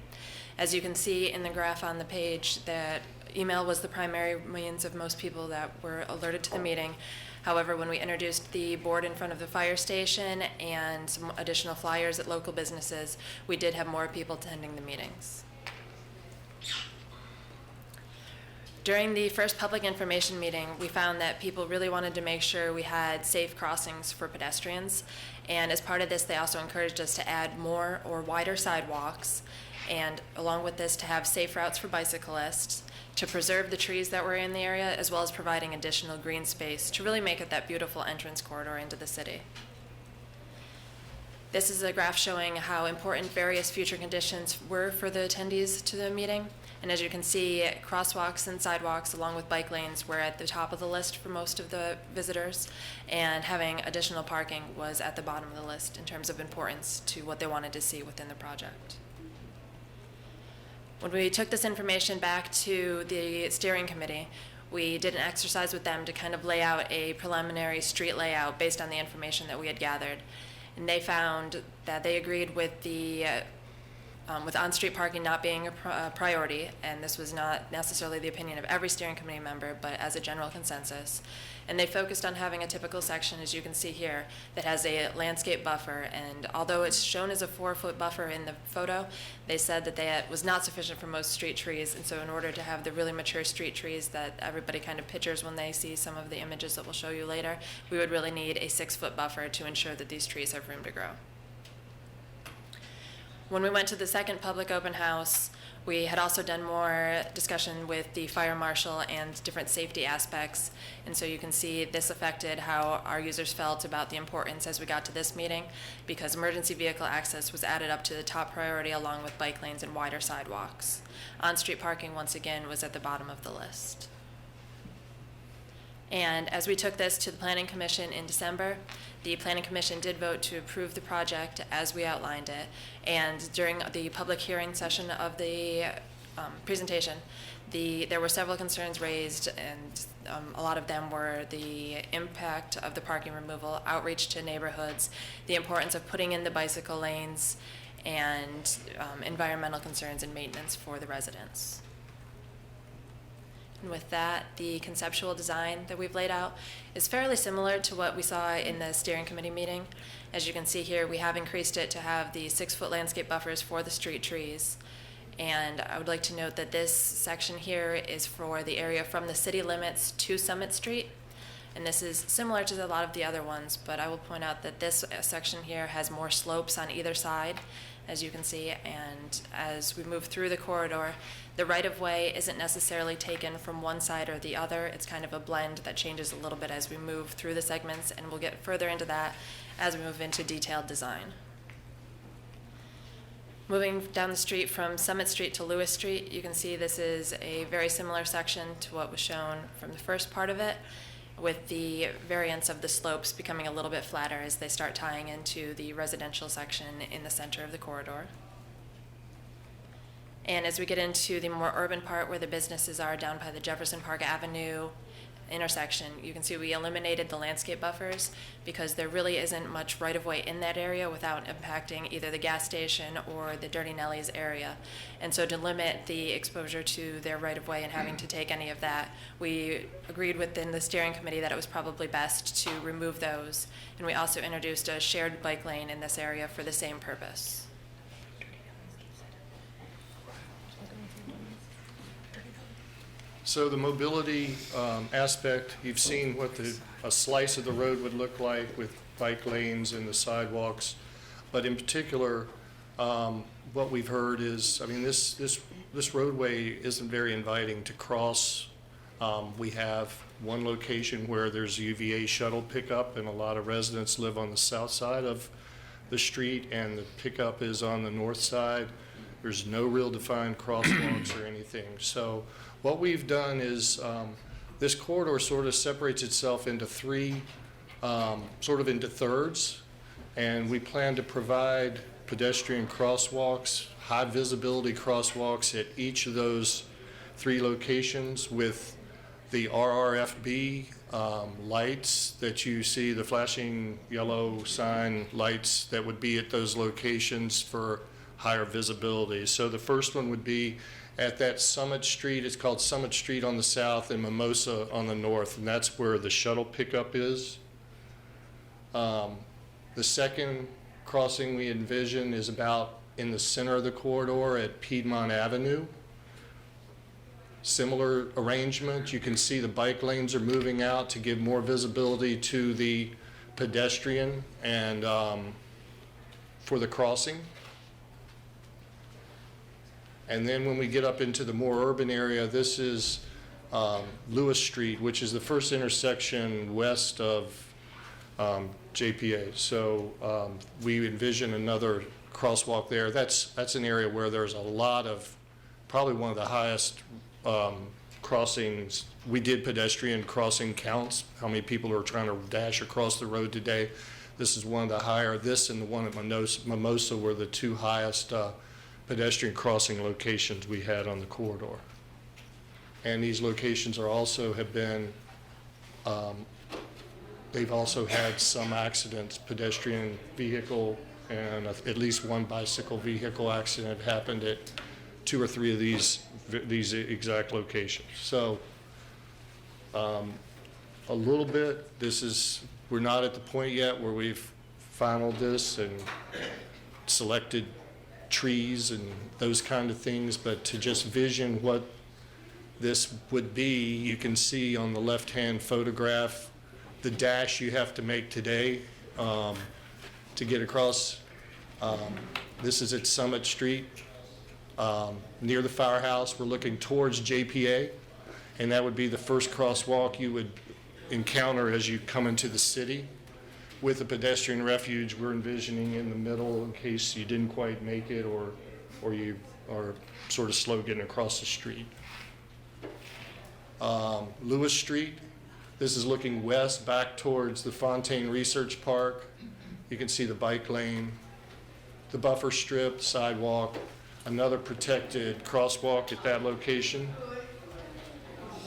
As you can see in the graph on the page, that email was the primary means of most people that were alerted to the meeting. However, when we introduced the board in front of the fire station and some additional flyers at local businesses, we did have more people attending the meetings. During the first public information meeting, we found that people really wanted to make sure we had safe crossings for pedestrians. And as part of this, they also encouraged us to add more or wider sidewalks, and along with this, to have safe routes for bicyclists, to preserve the trees that were in the area, as well as providing additional green space to really make it that beautiful entrance corridor into the city. This is a graph showing how important various future conditions were for the attendees to the meeting. And as you can see, crosswalks and sidewalks along with bike lanes were at the top of the list for most of the visitors, and having additional parking was at the bottom of the list in terms of importance to what they wanted to see within the project. When we took this information back to the steering committee, we did an exercise with them to kind of lay out a preliminary street layout based on the information that we had gathered. And they found that they agreed with the with on-street parking not being a priority, and this was not necessarily the opinion of every steering committee member, but as a general consensus. And they focused on having a typical section, as you can see here, that has a landscape buffer. And although it's shown as a 4-foot buffer in the photo, they said that that was not sufficient for most street trees. And so in order to have the really mature street trees that everybody kind of pictures when they see some of the images that we'll show you later, we would really need a 6-foot buffer to ensure that these trees have room to grow. When we went to the second public open house, we had also done more discussion with the fire marshal and different safety aspects. And so you can see this affected how our users felt about the importance as we got to this meeting, because emergency vehicle access was added up to the top priority along with bike lanes and wider sidewalks. On-street parking, once again, was at the bottom of the list. And as we took this to the Planning Commission in December, the Planning Commission did vote to approve the project as we outlined it. And during the public hearing session of the presentation, there were several concerns raised, and a lot of them were the impact of the parking removal, outreach to neighborhoods, the importance of putting in the bicycle lanes, and environmental concerns and maintenance for the residents. And with that, the conceptual design that we've laid out is fairly similar to what we saw in the steering committee meeting. As you can see here, we have increased it to have the 6-foot landscape buffers for the street trees. And I would like to note that this section here is for the area from the city limits to Summit Street. And this is similar to a lot of the other ones, but I will point out that this section here has more slopes on either side, as you can see. And as we move through the corridor, the right-of-way isn't necessarily taken from one side or the other. It's kind of a blend that changes a little bit as we move through the segments, and we'll get further into that as we move into detailed design. Moving down the street from Summit Street to Lewis Street, you can see this is a very similar section to what was shown from the first part of it, with the variance of the slopes becoming a little bit flatter as they start tying into the residential section in the center of the corridor. And as we get into the more urban part where the businesses are down by the Jefferson Park Avenue intersection, you can see we eliminated the landscape buffers because there really isn't much right-of-way in that area without impacting either the gas station or the Dirty Nellies area. And so to limit the exposure to their right-of-way and having to take any of that, we agreed within the steering committee that it was probably best to remove those. And we also introduced a shared bike lane in this area for the same purpose. So the mobility aspect, you've seen what a slice of the road would look like with bike lanes and the sidewalks. But in particular, what we've heard is, I mean, this roadway isn't very inviting to cross. We have one location where there's UVA shuttle pickup, and a lot of residents live on the south side of the street, and the pickup is on the north side. There's no real defined crosswalks or anything. So what we've done is this corridor sort of separates itself into three, into thirds, and we plan to provide pedestrian crosswalks, high visibility crosswalks at each of those three locations with the RRFB lights that you see, the flashing yellow sign lights that would be at those locations for higher visibility. So the first one would be at that Summit Street. It's called Summit Street on the south and Mimosa on the north, and that's where the shuttle pickup is. The second crossing we envision is about in the center of the corridor at Piedmont Avenue. Similar arrangement. You can see the bike lanes are moving out to give more visibility to the pedestrian and for the crossing. And then when we get up into the more urban area, this is Lewis Street, which is the first intersection west of JPA. So we envision another crosswalk there. That's an area where there's a lot of, probably one of the highest crossings. We did pedestrian crossing counts, how many people are trying to dash across the road today. This is one of the higher. This and the one at Mimosa were the two highest pedestrian crossing locations we had on the corridor. And these locations are also have been, they've also had some accidents, pedestrian vehicle and at least one bicycle vehicle accident happened at 2 or 3 of these exact locations. So a little bit, we're not at the point yet where we've finalized this and selected trees and those kind of things, but to just vision what this would be, you can see on the left-hand photograph the dash you have to make today to get across. This is at Summit Street, near the firehouse. We're looking towards JPA, and that would be the first crosswalk you would encounter as you come into the city. With the pedestrian refuge, we're envisioning in the middle in case you didn't quite make it or you are sort of slow getting across the street. Lewis Street, this is looking west back towards the Fontaine Research Park. You can see the bike lane, the buffer strip, sidewalk, another protected crosswalk at that location.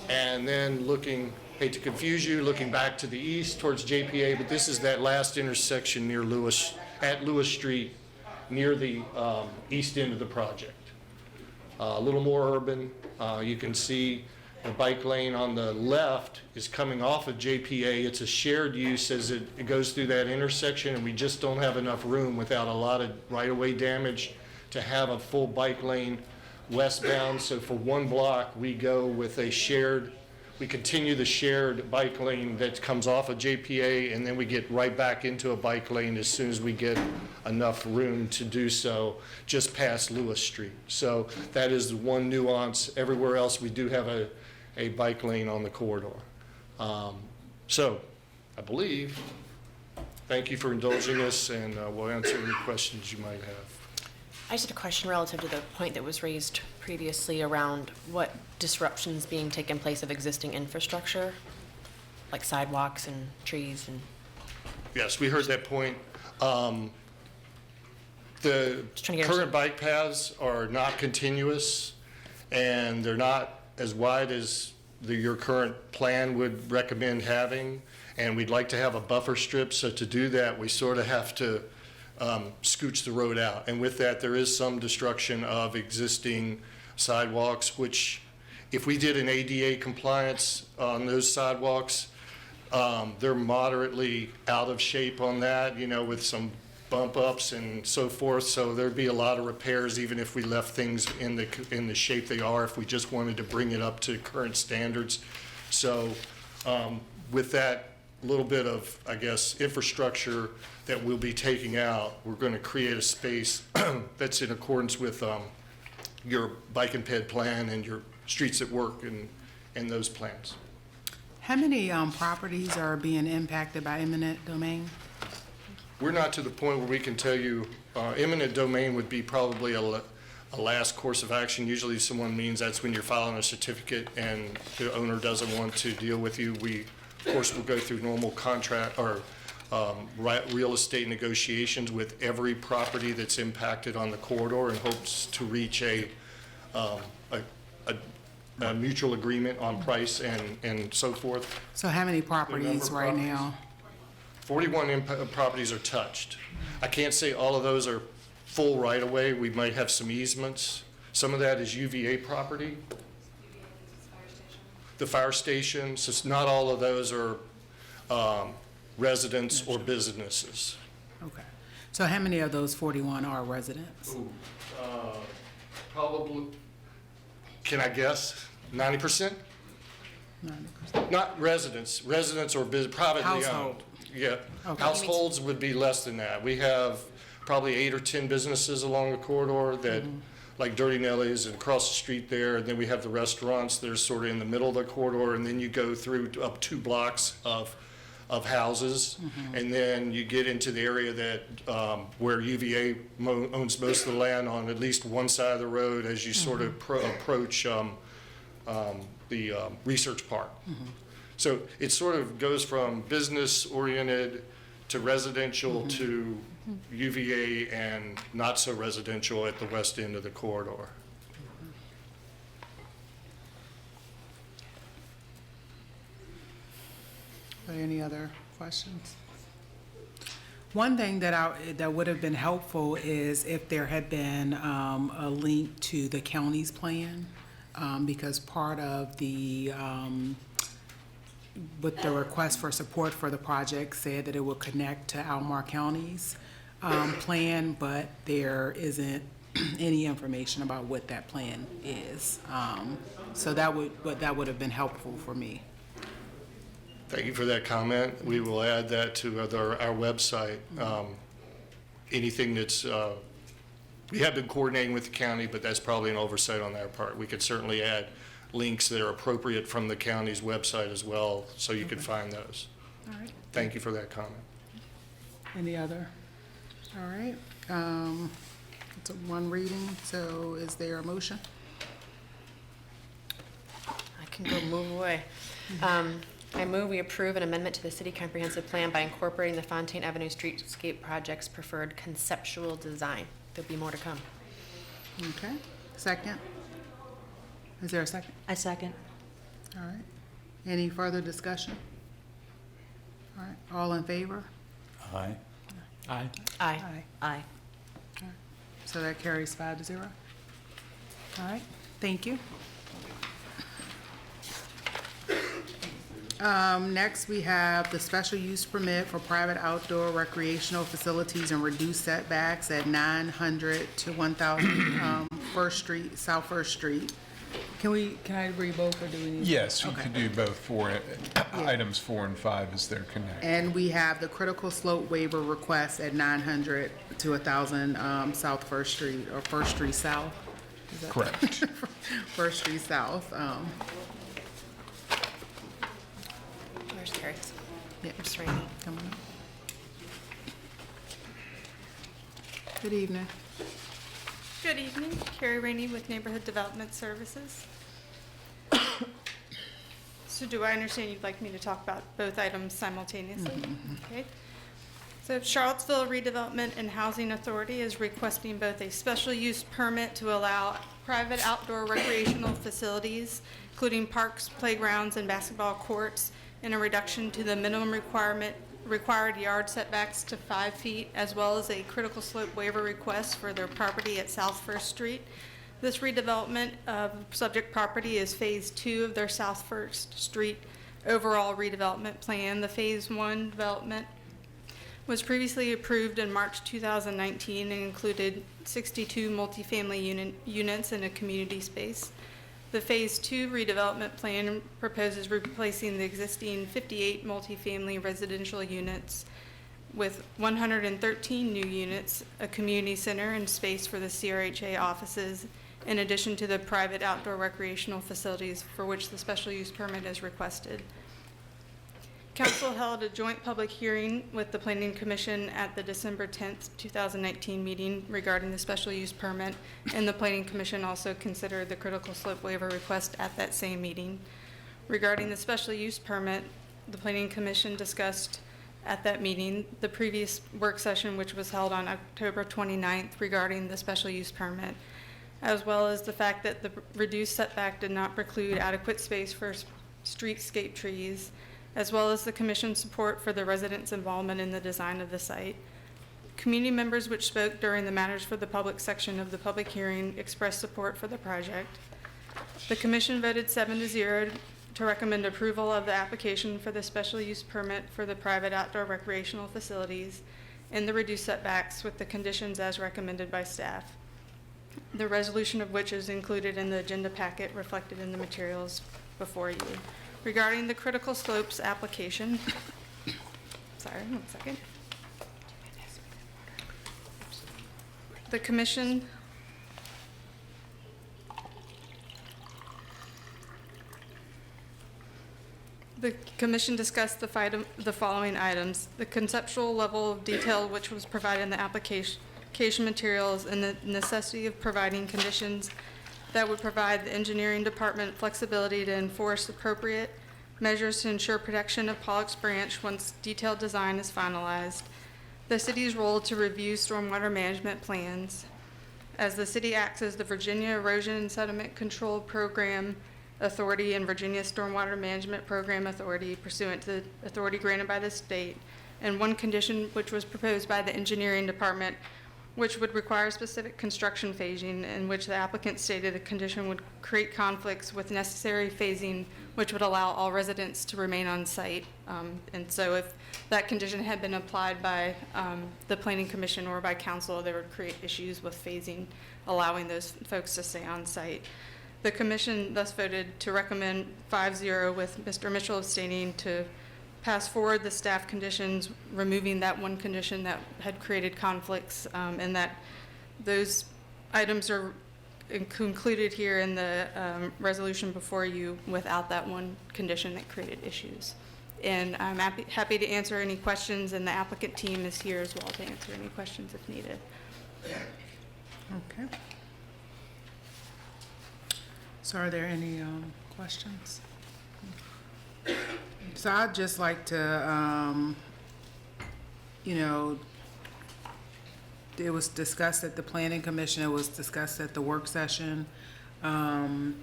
And then looking, hate to confuse you, looking back to the east towards JPA, but this is that last intersection near Lewis, at Lewis Street, near the east end of the project. A little more urban. You can see the bike lane on the left is coming off of JPA. It's a shared use as it goes through that intersection, and we just don't have enough room without a lot of right-of-way damage to have a full bike lane westbound. So for one block, we go with we continue the shared bike lane that comes off of JPA, and then we get right back into a bike lane as soon as we get enough room to do so, just past Lewis Street. So that is the one nuance. Everywhere else, we do have a bike lane on the corridor. So I believe, thank you for indulging us, and we'll answer any questions you might have. I just had a question relative to the point that was raised previously around what disruptions being taken place of existing infrastructure, like sidewalks and trees and... Yes, we heard that point. The current bike paths are not continuous, and they're not as wide as your current plan would recommend having, and we'd like to have a buffer strip. So to do that, we sort of have to scooch the road out. And with that, there is some destruction of existing sidewalks, which if we did an ADA compliance on those sidewalks, they're moderately out of shape on that, with some bump ups and so forth. So there'd be a lot of repairs even if we left things in the shape they are, if we just wanted to bring it up to current standards. So with that little bit of, I guess, infrastructure that we'll be taking out, we're going to create a space that's in accordance with your bike and ped plan and your streets at work and those plans. How many properties are being impacted by eminent domain? We're not to the point where we can tell you. Eminent domain would be probably a last course of action. Usually someone means that's when you're filing a certificate and the owner doesn't want to deal with you. We, of course, will go through normal contract or real estate negotiations with every property that's impacted on the corridor in hopes to reach a mutual agreement on price and so forth. So how many properties right now? 41 properties are touched. I can't say all of those are full right-of-way. We might have some easements. Some of that is UVA property. The fire station, so not all of those are residents or businesses. Okay. So how many of those 41 are residents? Probably, can I guess, 90%? 90%. Not residents or privately Household. owned. Yeah, Okay. households would be less than that. We have probably 8 or 10 businesses along the corridor that, like Dirty Nelly's and across the street there, and then we have the restaurants that are sort of in the middle of the corridor, and then you go through up 2 blocks of houses, and then you get into the area that where UVA owns most of the land on at least one side of the road as you sort of approach the research park. So it sort of goes from business-oriented to residential to UVA and not so residential at the west end of the corridor. Are there any other questions? One thing that would have been helpful is if there had been a link to the county's plan, because part of the with the request for support for the project said that it would connect to Albemarle County's plan, but there isn't any information about what that plan is. So that would have been helpful for me. Thank you for that comment. We will add that to our website. Anything that's, we have been coordinating with the county, but that's probably an oversight on their part. We could certainly add links that are appropriate from the county's website as well, so you could find those. All right. Thank you for that comment. Any other? All right. It's a one reading, so is there a motion? I can go move away. I move we approve an amendment to the city comprehensive plan by incorporating the Fontaine Avenue Streetscape Project's preferred conceptual design. There'll be more to come. Okay. Second? Is there a second? I second. All right. Any further discussion? All right. All in favor? Aye. Aye. Aye. Aye. So that carries 5-0. All right. Thank you. Next, we have the special use permit for private outdoor recreational facilities and reduced setbacks at 900 to 1000 First Street, South First Street. Can I read both, or do we need? Yes, you Okay. could do both items 4 and 5 as they're connected. And we have the critical slope waiver request at 900 to 1000 South First Street, or First Street South. Is that- Correct. First Street South. Where's Carrie? Yeah. Ms. Rainey. Come on up. Good evening. Good evening, Carrie Rainey with Neighborhood Development Services. So do I understand you'd like me to talk about both items simultaneously? Okay. So Charlottesville Redevelopment and Housing Authority is requesting both a special use permit to allow private outdoor recreational facilities, including parks, playgrounds, and basketball courts, and a reduction to the minimum required yard setbacks to 5 feet, as well as a critical slope waiver request for their property at South First Street. This redevelopment of subject property is Phase 2 of their South First Street overall redevelopment plan. The Phase 1 development was previously approved in March 2019 and included 62 multifamily units in a community space. The Phase 2 redevelopment plan proposes replacing the existing 58 multifamily residential units with 113 new units, a community center, and space for the CRHA offices, in addition to the private outdoor recreational facilities for which the special use permit is requested. Council held a joint public hearing with the Planning Commission at the December 10th, 2019 meeting regarding the special use permit, and the Planning Commission also considered the critical slope waiver request at that same meeting. Regarding the special use permit, the Planning Commission discussed at that meeting the previous work session, which was held on October 29th, regarding the special use permit, as well as the fact that the reduced setback did not preclude adequate space for streetscape trees, as well as the Commission's support for the residents' involvement in the design of the site. Community members which spoke during the Matters for the Public section of the public hearing expressed support for the project. The Commission voted 7-0 to recommend approval of the application for the special use permit for the private outdoor recreational facilities and the reduced setbacks with the conditions as recommended by staff, the resolution of which is included in the agenda packet reflected in the materials before you. Regarding the critical slopes application, sorry, 1 second. The Commission discussed the following items: the conceptual level of detail which was provided in the application materials, and the necessity of providing conditions that would provide the engineering department flexibility to enforce appropriate measures to ensure protection of Pollock's Branch once detailed design is finalized. The city's role to review stormwater management plans, as the city acts as the Virginia Erosion and Sediment Control Program Authority and Virginia Stormwater Management Program Authority pursuant to the authority granted by the state. and one condition which was proposed by the engineering department, which would require specific construction phasing, in which the applicant stated the condition would create conflicts with necessary phasing, which would allow all residents to remain on site. And so if that condition had been applied by the Planning Commission or by council, there would create issues with phasing, allowing those folks to stay on site. The commission thus voted to recommend 5-0 with Mr. Mitchell abstaining to pass forward the staff conditions, removing that one condition that had created conflicts, and that those items are included here in the resolution before you without that one condition that created issues. And I'm happy to answer any questions, and the applicant team is here as well to answer any questions if needed. Okay. So are there any questions? So I'd just like to, you know, it was discussed at the Planning Commission, it was discussed at the work session. I've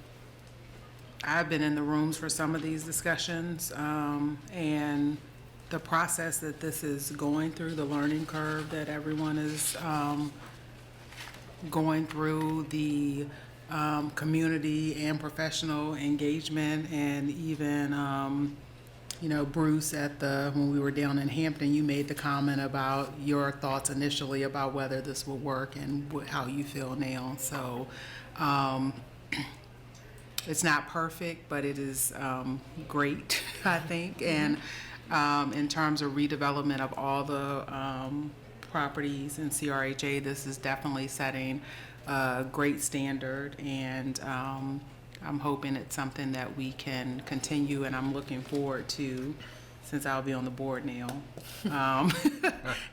been in the rooms for some of these discussions, and the process that this is going through, the learning curve that everyone is going through, the community and professional engagement, and even you know, Bruce, when we were down in Hampton, you made the comment about your thoughts initially about whether this will work and how you feel now. So it's not perfect, but it is great, I think. And in terms of redevelopment of all the properties in CRHA, this is definitely setting a great standard, and I'm hoping it's something that we can continue, and I'm looking forward to, since I'll be on the board now,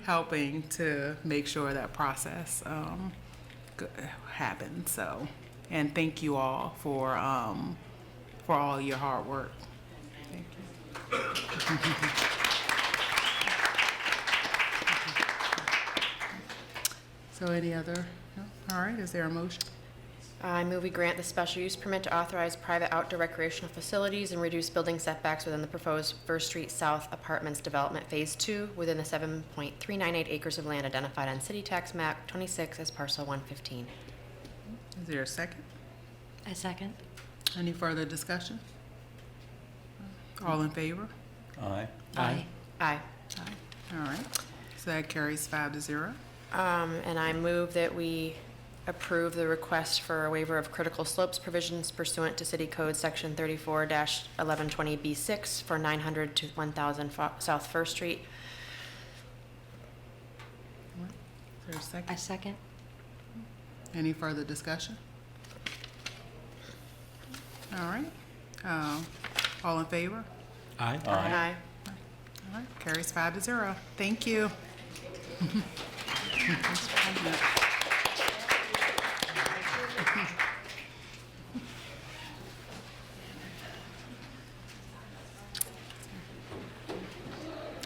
helping to make sure that process happens. So, and thank you all for all your hard work. Thank you. So any other? No? All right, is there a motion? I move we grant the special use permit to authorize private outdoor recreational facilities and reduce building setbacks within the proposed First Street South Apartments Development Phase 2 within the 7.398 acres of land identified on City Tax Map 26 as Parcel 115. Is there a second? A second. Any further discussion? All in favor? Aye. Aye. Aye. All right. So that carries 5-0. And I move that we approve the request for a waiver of critical slopes provisions pursuant to City Code Section 34-1120B6 for 900 to 1000 South First Street. Is there a second? A second. Any further discussion? All right. All in favor? Aye. Aye. All right. Carries 5-0. Thank you.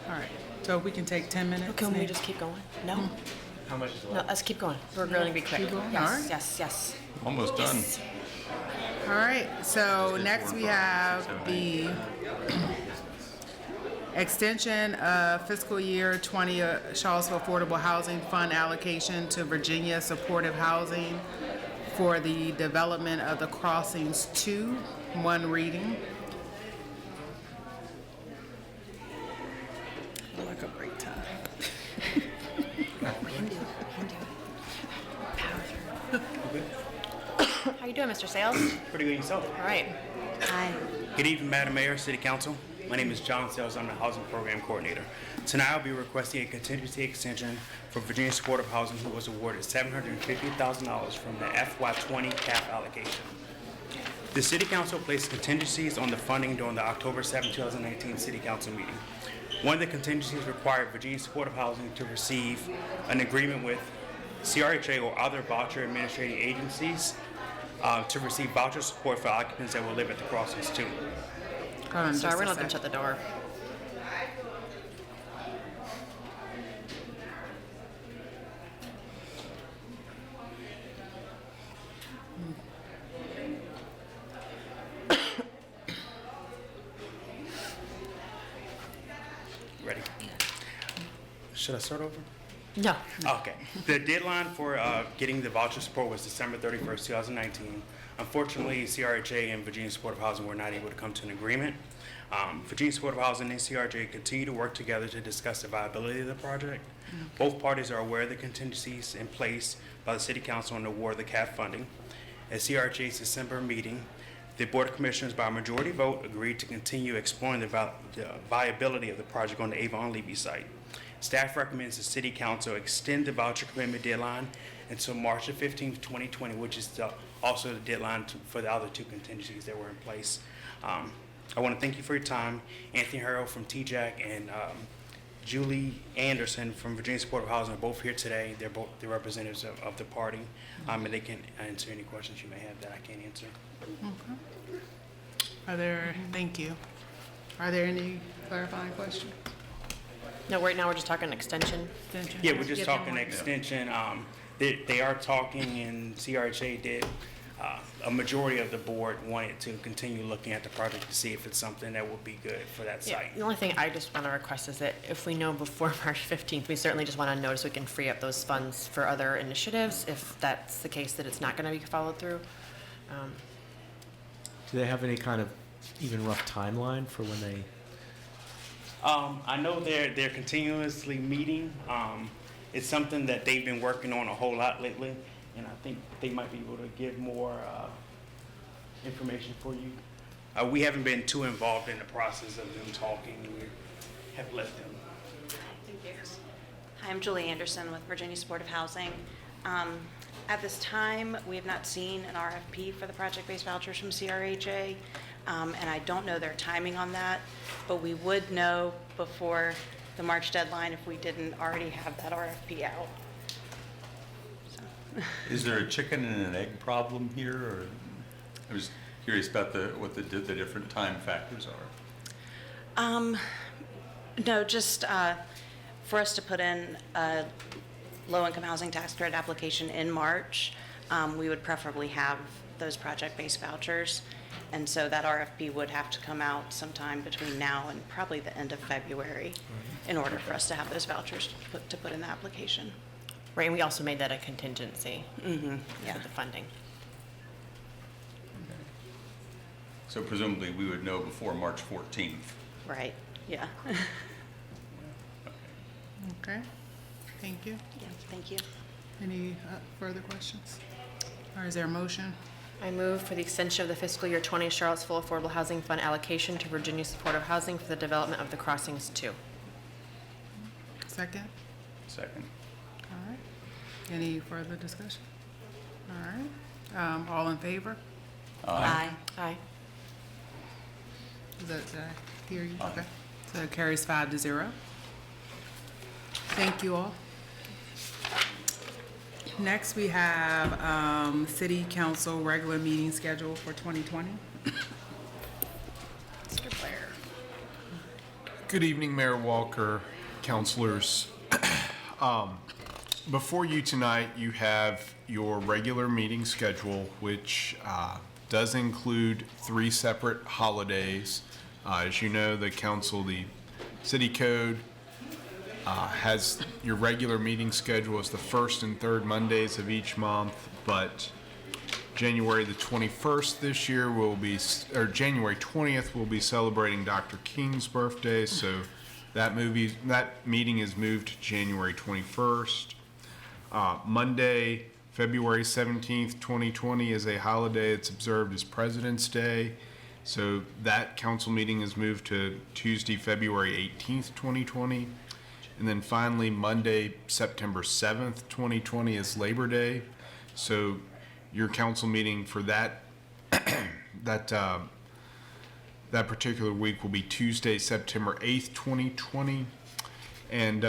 All right, so we can take 10 minutes. Can we now? just keep going? No? How much is No, let's keep going. We're going to be quick. Keep going? Yes, All right. yes, yes. Almost done. All right, so next we have the extension of fiscal year 20 Charlottesville Affordable Housing Fund allocation to Virginia Supportive Housing for the development of the Crossings 2, one reading. Like a great time. How you doing, Mr. Sales? Pretty good yourself. All right. Aye. Good evening, Madam Mayor, City Council. My name is John Sales. I'm the Housing Program Coordinator. Tonight I'll be requesting a contingency extension for Virginia Supportive Housing, who was awarded $750,000 from the FY20 CAF allocation. The City Council placed contingencies on the funding during the October 7, 2019 City Council meeting. One of the contingencies required Virginia Supportive Housing to receive an agreement with CRHA or other voucher administrating agencies to receive voucher support for occupants that will live at the Crossings too. Sorry, we're not going to shut the door. Ready? Should I start over? No. Okay. The deadline for getting the voucher support was December 31st, 2019. Unfortunately, CRHA and Virginia Supportive Housing were not able to come to an agreement. Virginia Supportive Housing and CRHA continue to work together to discuss the viability of the project. Both parties are aware of the contingencies in place by the City Council on the award of the CAF funding. At CRHA's December meeting, the Board of Commissioners, by a majority vote, agreed to continue exploring the viability of the project on the Avon Levy site. Staff recommends the City Council extend the voucher commitment deadline until March the 15th, 2020, which is also the deadline for the other two contingencies that were in place. I want to thank you for your time. Anthony Harrell from TJAC and Julie Anderson from Virginia Supportive Housing are both here today. They're both the representatives of the party, and they can answer any questions you may have that I can't answer. Okay. Thank you. Are there any clarifying questions? No, right now we're just talking extension. Yeah, we're just talking extension. They are talking, and CRHA did. A majority of the board wanted to continue looking at the project to see if it's something that would be good for that Yeah, site. the only thing I just want to request is that if we know before March 15th, we certainly just want to know so we can free up those funds for other initiatives, if that's the case that it's not going to be followed through. Do they have any kind of even rough timeline for when they? I know they're continuously meeting. It's something that they've been working on a whole lot lately, and I think they might be able to give more information for you. We haven't been too involved in the process of them talking. We have let them. Thank you. Hi, I'm Julie Anderson with Virginia Supportive Housing. At this time, we have not seen an RFP for the project-based vouchers from CRHA, and I don't know their timing on that, but we would know before the March deadline if we didn't already have that RFP out. So. Is there a chicken and an egg problem here, or I was curious about what the different time factors are? No, just for us to put in a low-income housing tax credit application in March, we would preferably have those project-based vouchers. And so that RFP would have to come out sometime between now and probably the end of February in order for us to have those vouchers to put in the application. Right, and we also made that a contingency Yeah. for the funding. So presumably we would know before March 14th. Right, yeah. Okay, thank you. Yeah, thank you. Any further questions? Or is there a motion? I move for the extension of the fiscal year 20 Charlottesville Affordable Housing Fund allocation to Virginia Supportive Housing for the development of the Crossings 2. Second? Second. All right. Any further discussion? All right. All in favor? Aye. Aye. Did I hear you? Okay. So it carries 5-0. Thank you all. Next, we have City Council regular meeting schedule for 2020. Mr. Blair. Good evening, Mayor Walker, councilors. Before you tonight, you have your regular meeting schedule, which does include 3 separate holidays. As you know, the city code has your regular meeting schedule as the first and third Mondays of each month, but January the 21st this year January 20th we'll be celebrating Dr. King's birthday, so that meeting is moved to January 21st. Monday, February 17th, 2020 is a holiday. It's observed as President's Day, so that council meeting is moved to Tuesday, February 18th, 2020. And then finally, Monday, September 7th, 2020 is Labor Day. So your council meeting for that that particular week will be Tuesday, September 8th, 2020. And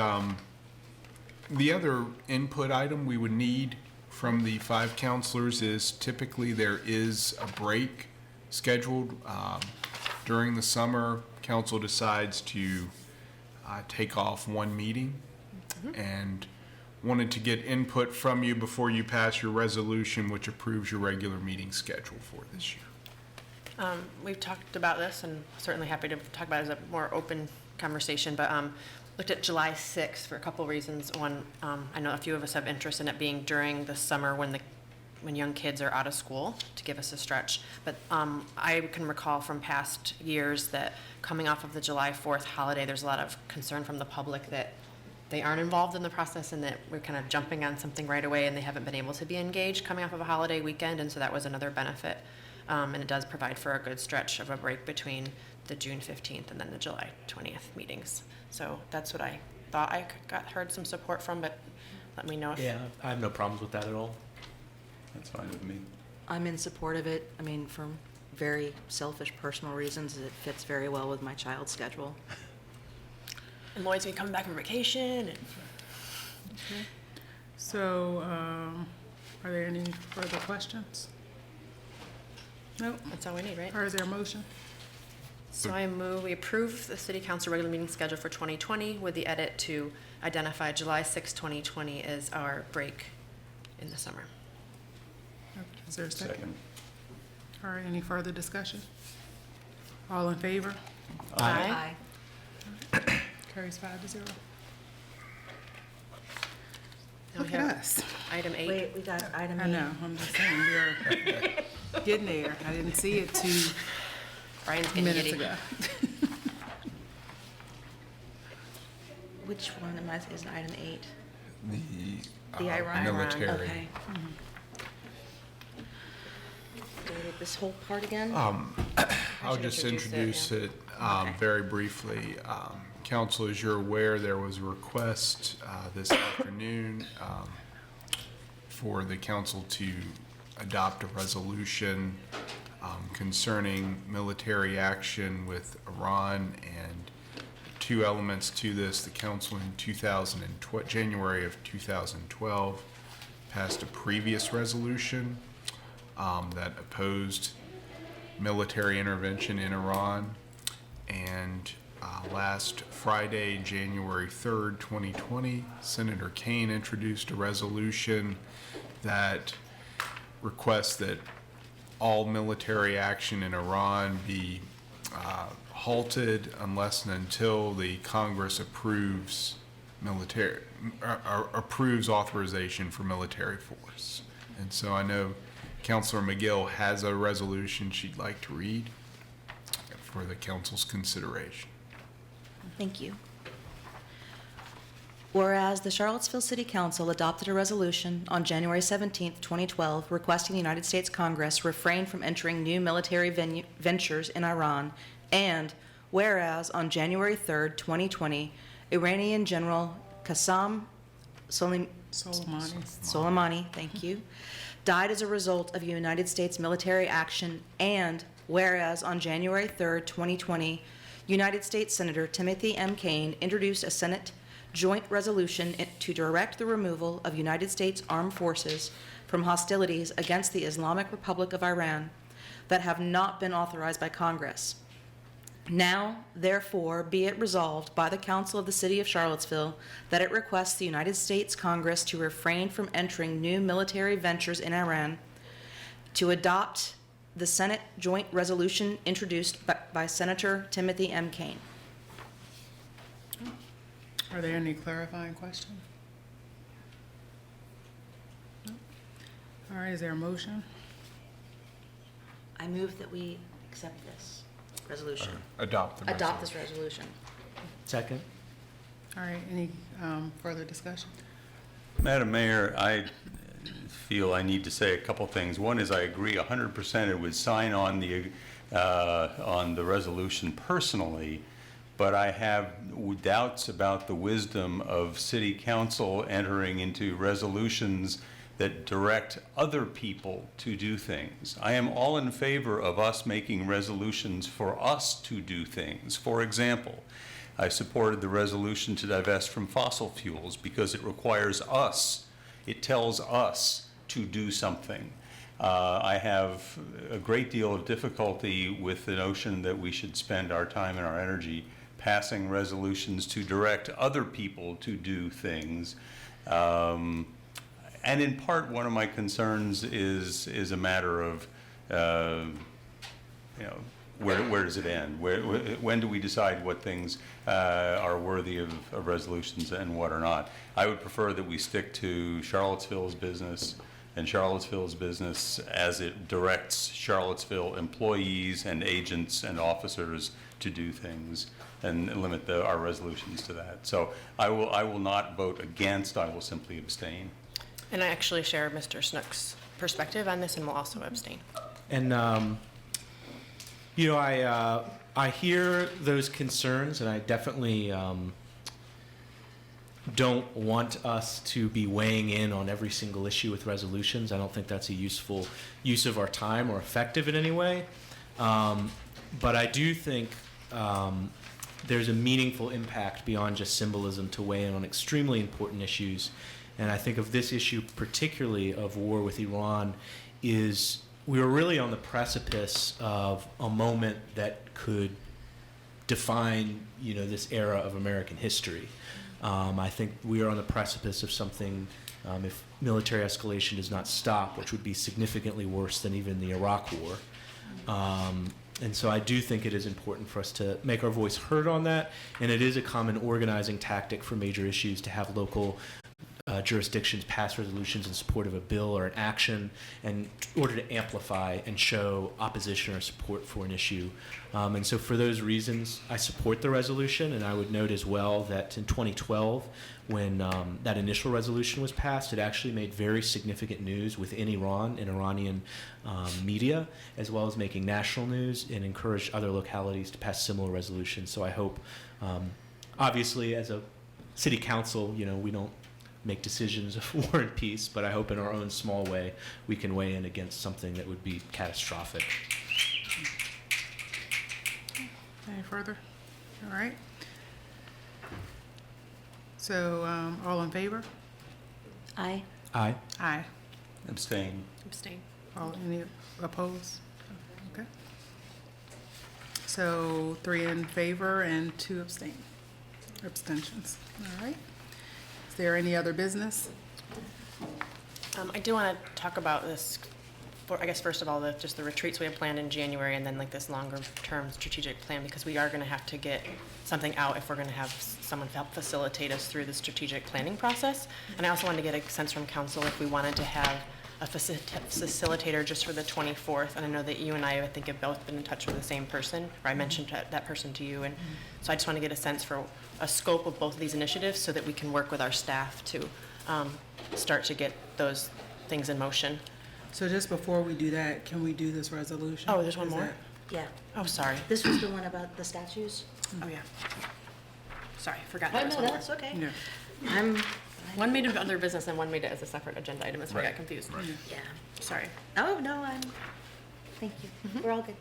the other input item we would need from the 5 councilors is typically there is a break scheduled during the summer. Council decides to take off one meeting, and wanted to get input from you before you pass your resolution, which approves your regular meeting schedule for this year. We've talked about this, and certainly happy to talk about it as a more open conversation, but looked at July 6th for a couple reasons. One, I know a few of us have interest in it being during the summer when young kids are out of school, to give us a stretch. But I can recall from past years that coming off of the July 4th holiday, there's a lot of concern from the public that they aren't involved in the process and that we're kind of jumping on something right away and they haven't been able to be engaged coming off of a holiday weekend. And so that was another benefit. And it does provide for a good stretch of a break between the June 15th and then the July 20th meetings. So that's what I thought I heard some support from, but let me know if... Yeah, I have no problems with that at all. That's fine with me. I'm in support of it. I mean, for very selfish personal reasons, it fits very well with my child's schedule. And Lloyd's been coming back from vacation. And... So, are there any further questions? Nope. That's all we need, right? Or is there a motion? So I move we approve the City Council regular meeting schedule for 2020 with the edit to identify July 6, 2020 as our break in the summer. Is there a second? All right, any further discussion? All in favor? Aye. Carries 5-0. Now we Look at have us. Item 8. Wait, we got item 8. I know, I'm just saying, we're getting there. I didn't see it 2 Brian's getting minutes giddy. ago. Which one is item 8? The Iran. military. Okay. Dated this whole part again? I'll just introduce it very briefly. Council, as you're aware, there was a request this afternoon for the council to adopt a resolution concerning military action with Iran, and 2 elements to this. The council in January of 2012 passed a previous resolution that opposed military intervention in Iran, and last Friday, January 3rd, 2020, Senator Kaine introduced a resolution that requests that all military action in Iran be halted unless and until the Congress approves authorization for military force. And so I know Councilor McGill has a resolution she'd like to read for the council's consideration. Thank you. Whereas the Charlottesville City Council adopted a resolution on January 17, 2012, requesting the United States Congress refrain from entering new military ventures in Iran, and whereas on January 3, 2020, Iranian General Qassem Soleimani, thank you, died as a result of United States military action, and whereas on January 3, 2020, United States Senator Timothy M. Kaine introduced a Senate joint resolution to direct the removal of United States armed forces from hostilities against the Islamic Republic of Iran that have not been authorized by Congress. Now, therefore, be it resolved by the Council of the City of Charlottesville that it requests the United States Congress to refrain from entering new military ventures in Iran, to adopt the Senate joint resolution introduced by Senator Timothy M. Kaine. Are there any clarifying questions? No? All right, is there a motion? I move that we accept this resolution. Adopt the Adopt this resolution. Second. All right, any further discussion? Madam Mayor, I feel I need to say a couple things. One is I agree 100% it would sign on the resolution personally, but I have doubts about the wisdom of City Council entering into resolutions that direct other people to do things. I am all in favor of us making resolutions for us to do things. For example, I supported the resolution to divest from fossil fuels because it requires us, it tells us to do something. I have a great deal of difficulty with the notion that we should spend our time and our energy passing resolutions to direct other people to do things. And in part, one of my concerns is a matter of, where does it end? When do we decide what things are worthy of resolutions and what are not? I would prefer that we stick to Charlottesville's business and Charlottesville's business as it directs Charlottesville employees and agents and officers to do things, and limit our resolutions to that. So I will not vote against, I will simply abstain. And I actually share Mr. Snook's perspective on this and will also abstain. And, I hear those concerns, and I definitely don't want us to be weighing in on every single issue with resolutions. I don't think that's a useful use of our time or effective in any way. But I do think there's a meaningful impact beyond just symbolism to weigh in on extremely important issues. And I think of this issue particularly of war with Iran is we were really on the precipice of a moment that could define, this era of American history. I think we are on the precipice of something, if military escalation does not stop, which would be significantly worse than even the Iraq War. And so I do think it is important for us to make our voice heard on that, and it is a common organizing tactic for major issues to have local jurisdictions pass resolutions in support of a bill or an action in order to amplify and show opposition or support for an issue. And so for those reasons, I support the resolution, and I would note as well that in 2012, when that initial resolution was passed, it actually made very significant news within Iran and Iranian media, as well as making national news, and encouraged other localities to pass similar resolutions. So I hope, obviously, as a city council, we don't make decisions of war and peace, but I hope in our own small way we can weigh in against something that would be catastrophic. Any further? All right. So, all in favor? Aye. Aye. Aye. Abstain. Abstain. Any opposed? Okay. So 3 in favor and 2 abstentions. All right. Is there any other business? I do want to talk about this, I guess first of all, just the retreats we have planned in January, and then like this longer term strategic plan, because we are going to have to get something out if we're going to have someone help facilitate us through the strategic planning process. And I also wanted to get a sense from council if we wanted to have a facilitator just for the 24th. And I know that you and I think, have both been in touch with the same person, or I mentioned that person to you. And so I just want to get a sense for a scope of both of these initiatives so that we can work with our staff to start to get those things in motion. So just before we do that, can we do this resolution? Oh, there's one Is more? that- Yeah. Oh, sorry. This was the one about the statues? Oh, yeah. Sorry, forgot Oh, there was no, one more. that's okay. Yeah. One made it under business and one made it as a separate agenda item, so I got confused. Yeah. Sorry. Oh, no, thank you. We're all good.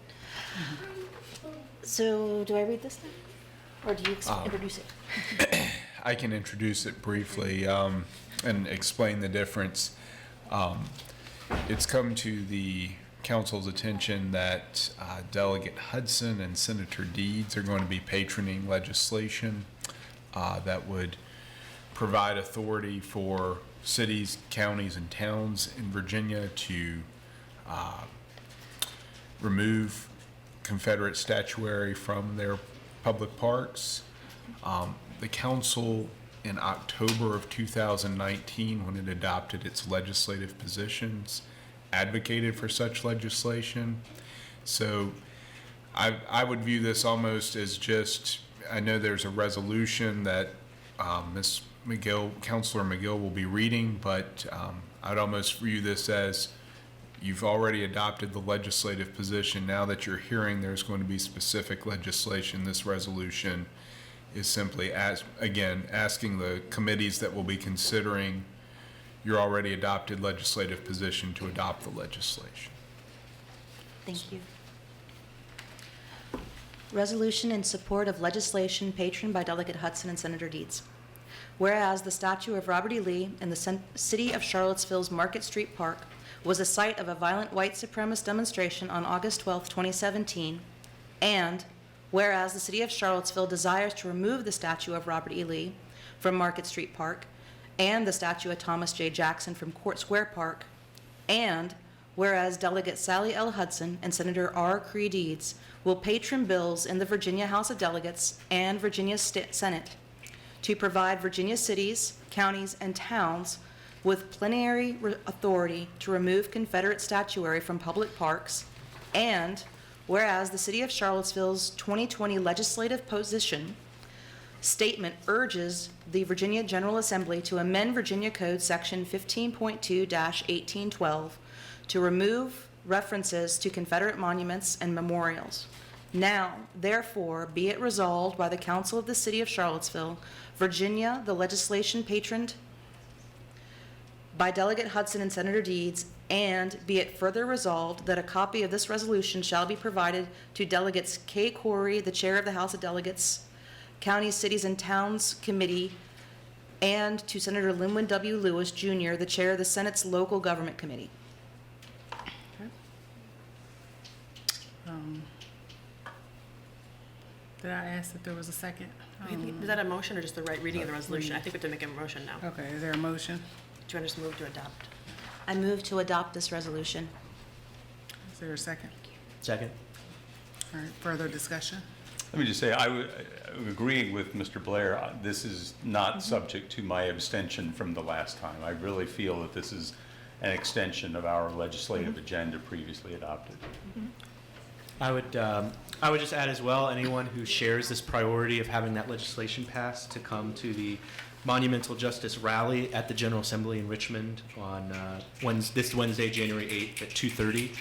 So, do I read this then? Or do you introduce it? I can introduce it briefly and explain the difference. It's come to the council's attention that Delegate Hudson and Senator Deeds are going to be patroning legislation that would provide authority for cities, counties, and towns in Virginia to remove Confederate statuary from their public parks. The council in October of 2019, when it adopted its legislative positions, advocated for such legislation. So I would view this almost as just, I know there's a resolution that Ms. McGill, Councilor McGill will be reading, but I'd almost view this as you've already adopted the legislative position. Now that you're hearing there's going to be specific legislation, this resolution is simply, asking the committees that will be considering your already adopted legislative position to adopt the legislation. Thank you. Resolution in support of legislation patroned by Delegate Hudson and Senator Deeds. Whereas the statue of Robert E. Lee in the city of Charlottesville's Market Street Park was a site of a violent white supremacist demonstration on August 12, 2017, and whereas the city of Charlottesville desires to remove the statue of Robert E. Lee from Market Street Park and the statue of Thomas J. Jackson from Court Square Park, and whereas Delegate Sally L. Hudson and Senator R. Cree Deeds will patron bills in the Virginia House of Delegates and Virginia Senate to provide Virginia cities, counties, and towns with plenary authority to remove Confederate statuary from public parks, and whereas the City of Charlottesville's 2020 legislative position statement urges the Virginia General Assembly to amend Virginia Code Section 15.2-1812 to remove references to Confederate monuments and memorials. Now, therefore, be it resolved by the Council of the City of Charlottesville, Virginia, the legislation patroned by Delegate Hudson and Senator Deeds, and be it further resolved that a copy of this resolution shall be provided to Delegates Kay Corey, the Chair of the House of Delegates, Counties, Cities, and Towns Committee, and to Senator Linwood W. Lewis, Jr., the Chair of the Senate's Local Government Committee. Did I ask if there was a second? Is that a motion or just the right reading of the resolution? I think we have to make a motion now. Okay, is there a motion? Do you want to just move to adopt? I move to adopt this resolution. Is there a second? Second. All right, further discussion? Let me just say, I'm agreeing with Mr. Blair. This is not subject to my abstention from the last time. I really feel that this is an extension of our legislative agenda previously adopted. I would just add as well, anyone who shares this priority of having that legislation passed to come to the Monumental Justice Rally at the General Assembly in Richmond on this Wednesday, January 8th at 2:30.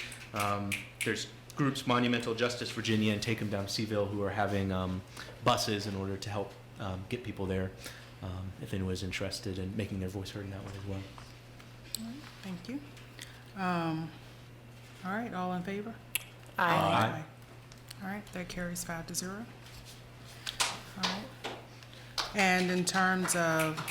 There's groups, Monumental Justice Virginia and Take 'em Down Seville, who are having buses in order to help get people there if anyone's interested in making their voice heard in that way as well. All right, thank you. All right, all in favor? Aye. Aye. All right, that carries 5-0. All right. And in terms of,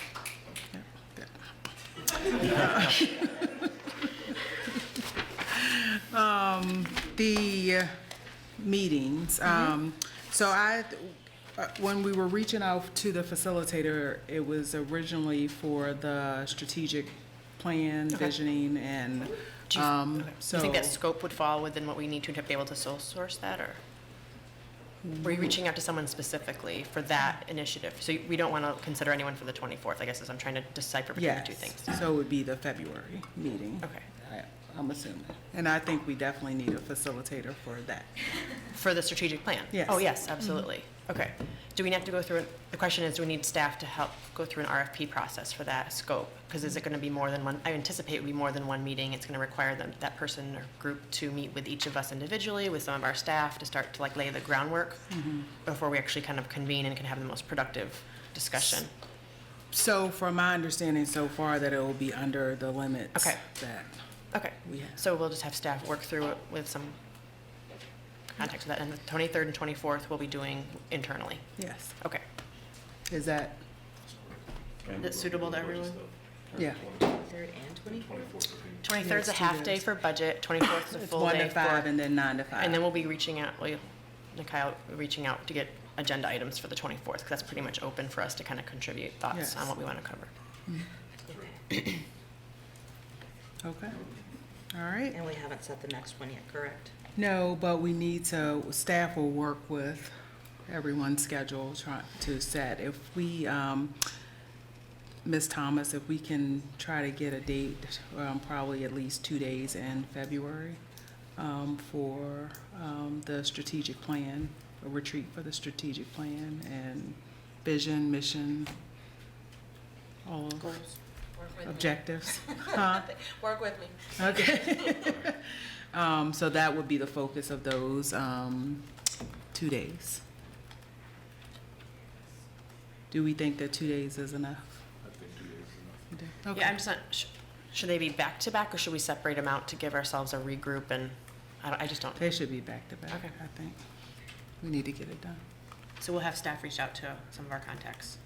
the meetings, so when we were reaching out to the facilitator, it was originally for the strategic plan, visioning, and Do you so think that scope would fall within what we need to be able to sole source that, or were you reaching out to someone specifically for that initiative? So we don't want to consider anyone for the 24th, I guess, as I'm trying to decipher between the two things. So it would be the February meeting. Okay. I'm assuming. And I think we definitely need a facilitator for that. For the strategic plan? Yes. Oh, yes, absolutely. Okay. Do we have to go through, the question is, do we need staff to help go through an RFP process for that scope? Because is it going to be more than one? I anticipate it would be more than one meeting. It's going to require that person or group to meet with each of us individually, with some of our staff, to start to lay the groundwork before we actually kind of convene and can have the most productive discussion. So from my understanding so far, that it will be under the limits that Okay, so we'll just have staff work through it with some context of that, and the 23rd and 24th we'll be doing internally. Yes. Okay. Is that? Is it suitable to everyone? Yeah. 23rd and 24th? 23rd is a half day for budget, 24th is a It's full 1 day to 5 for, and then 9 to 5. and then we'll be reaching out, Nikyle, reaching out to get agenda items for the 24th, because that's pretty much open for us to kind of contribute thoughts Yes. on what we want to cover. Okay. All right. And we haven't set the next one yet, correct? No, but we need to, staff will work with everyone's schedule to set. If we, Ms. Thomas, if we can try to get a date, probably at least 2 days in February, for the strategic plan, a retreat for the strategic plan and vision, mission, all Goals. objectives. Huh? Work with me. Okay. So that would be the focus of those 2 days. Do we think that 2 days is enough? I think 2 days is enough. Okay. Yeah, I'm just not, should they be back to back, or should we separate them out to give ourselves a regroup, and I just don't. They should be back to back, Okay. I think. We need to get it done. So we'll have staff reach out to some of our contacts.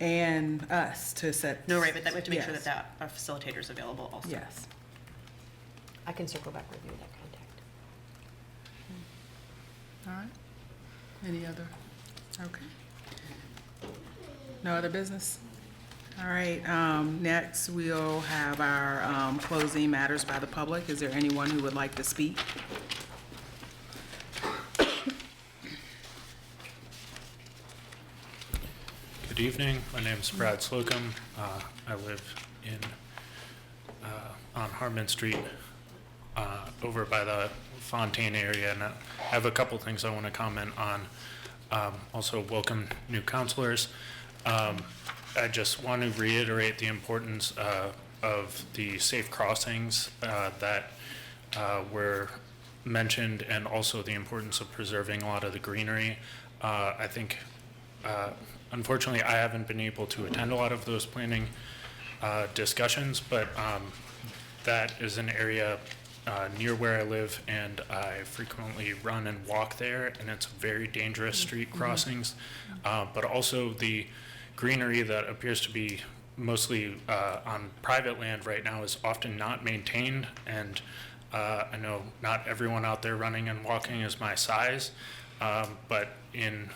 And us to set. No, right, but we have to make sure Yes. that our facilitator is available also. Yes. I can circle back with you with that contact. All right. Any other? Okay. No other business? All right, next we'll have our closing matters by the public. Is there anyone who would like to speak? Good evening. My name is Brad Slocum. I live in on Harmon Street, over by the Fontaine area, and I have a couple things I want to comment on. Also, welcome new counselors. I just want to reiterate the importance of the safe crossings that were mentioned, and also the importance of preserving a lot of the greenery. I think, unfortunately, I haven't been able to attend a lot of those planning discussions, but that is an area near where I live, and I frequently run and walk there, and it's very dangerous street crossings. But also the greenery that appears to be mostly on private land right now is often not maintained, and I know not everyone out there running and walking is my size, but in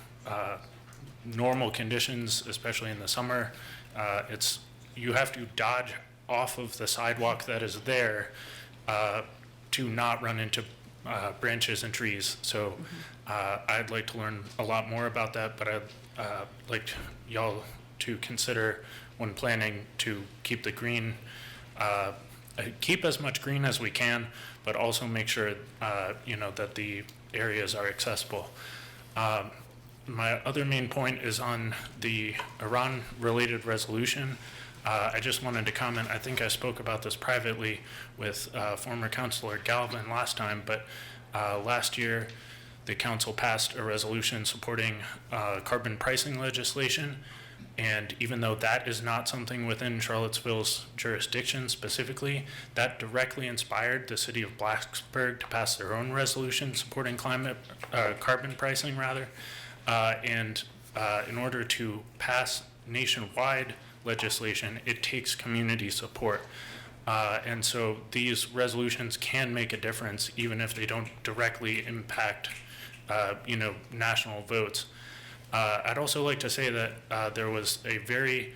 normal conditions, especially in the summer, you have to dodge off of the sidewalk that is there to not run into branches and trees. So I'd like to learn a lot more about that, but I'd like y'all to consider when planning to keep the green, keep as much green as we can, but also make sure that the areas are accessible. My other main point is on the Iran-related resolution. I just wanted to comment, I think I spoke about this privately with former Councilor Galvin last time, but last year the council passed a resolution supporting carbon pricing legislation, and even though that is not something within Charlottesville's jurisdiction specifically, that directly inspired the city of Blacksburg to pass their own resolution supporting carbon pricing rather. And in order to pass nationwide legislation, it takes community support. And so these resolutions can make a difference even if they don't directly impact, national votes. I'd also like to say that there was a very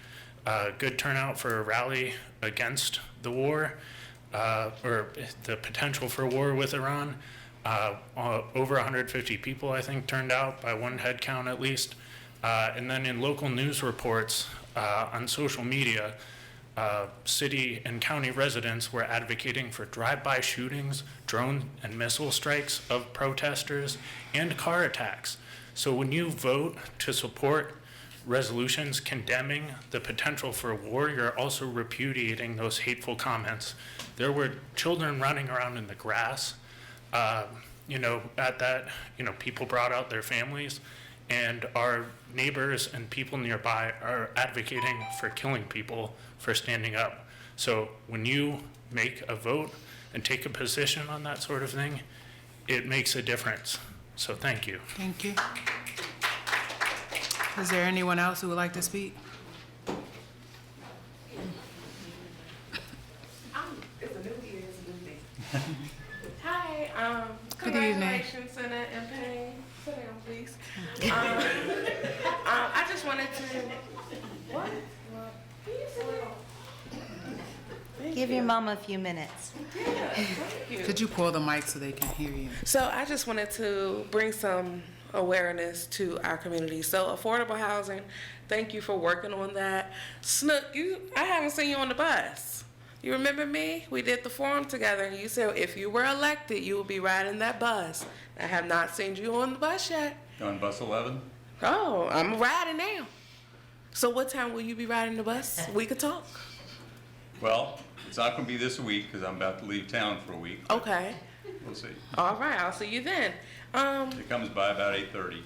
good turnout for a rally against the war, or the potential for war with Iran. Over 150 people, I think, turned out by one head count at least. And then in local news reports on social media, city and county residents were advocating for drive-by shootings, drone and missile strikes of protesters, and car attacks. So when you vote to support resolutions condemning the potential for war, you're also repudiating those hateful comments. There were children running around in the grass. At that, people brought out their families, and our neighbors and people nearby are advocating for killing people for standing up. So when you make a vote and take a position on that sort of thing, it makes a difference. So thank you. Thank you. Is there anyone else who would like to speak? Hi, Good evening. congratulations, Senna and Payne. Sit down, please. I just wanted to, what? Give your mom a few minutes. Could you pull the mic so they can hear you? So I just wanted to bring some awareness to our community. So affordable housing, thank you for working on that. Snook, I haven't seen you on the bus. You remember me? We did the forum together, and you said if you were elected, you would be riding that bus. I have not seen you on the bus yet. On bus 11? Oh, I'm riding now. So what time will you be riding the bus? We could talk. Well, it's not going to be this week because I'm about to leave town for a week. Okay. We'll see. All right, I'll see you then. It comes by about 8:30.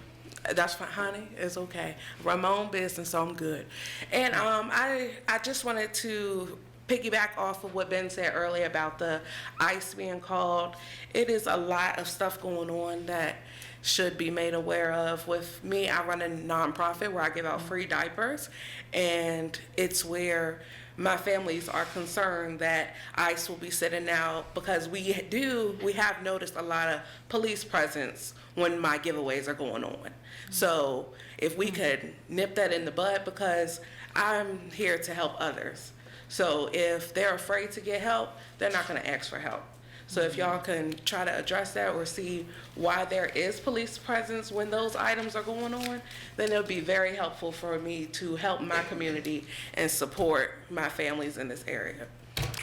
That's fine, honey. It's okay. Run my own business, so I'm good. And I just wanted to piggyback off of what Ben said earlier about the ICE being called. It is a lot of stuff going on that should be made aware of. With me, I run a nonprofit where I give out free diapers, and it's where my families are concerned that ICE will be sitting out because we have noticed a lot of police presence when my giveaways are going on. So if we could nip that in the bud, because I'm here to help others. So if they're afraid to get help, they're not going to ask for help. So if y'all can try to address that or see why there is police presence when those items are going on, then it'll be very helpful for me to help my community and support my families in this area.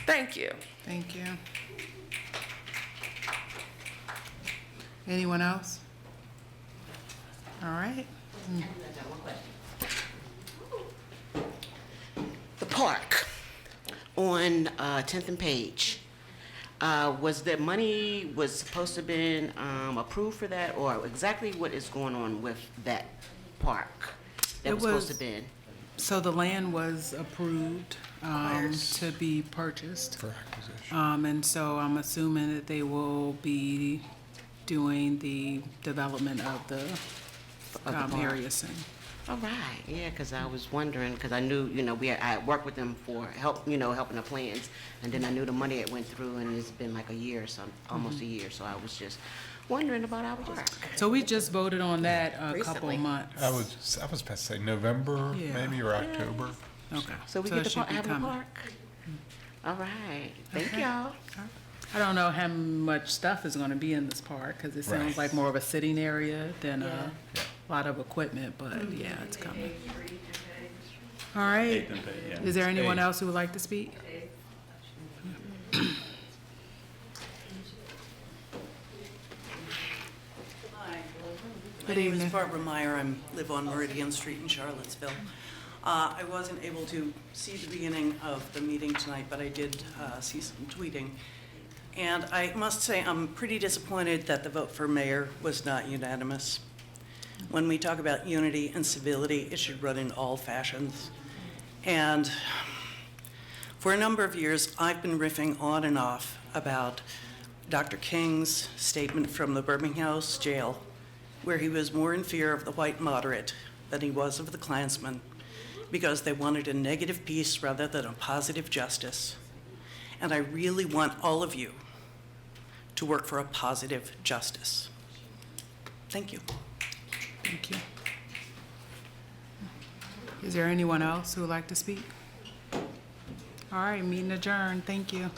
Thank you. Thank you. Anyone else? All right. The park on 10th and Page. Was the money was supposed to have been approved for that, or exactly what is going on with that park that It was supposed was- to have been? So the land was approved to be purchased. For acquisition. And so I'm assuming that they will be doing the development of the park. area soon. All right, yeah, because I was wondering, because I knew, I had worked with them for help, helping the plans, and then I knew the money had went through, and it's been like a year or something, almost a year, so I was just wondering about our park. So we just voted on that a couple Recently. months. I was about to say November, Yeah. maybe, or October. Okay. So we So get it to should be have a coming. park? All right, thank Okay. y'all. I don't know how much stuff is gonna be in this park, because it sounds Right. like more of a sitting area than Yeah. a lot of equipment, but yeah, it's coming. All right. Yeah. Is there anyone Eight. else who would like to speak? My name is Barbara Meyer. I live on Meridian Street in Charlottesville. I wasn't able to see the beginning of the meeting tonight, but I did see some tweeting. And I must say, I'm pretty disappointed that the vote for mayor was not unanimous. When we talk about unity and civility, it should run in all fashions. And for a number of years, I've been riffing on and off about Dr. King's statement from the Birmingham House jail, where he was more in fear of the white moderate than he was of the Klansmen, because they wanted a negative peace rather than a positive justice. And I really want all of you to work for a positive justice. Thank you. Thank you. Is there anyone else who would like to speak? All right, meeting adjourned. Thank you.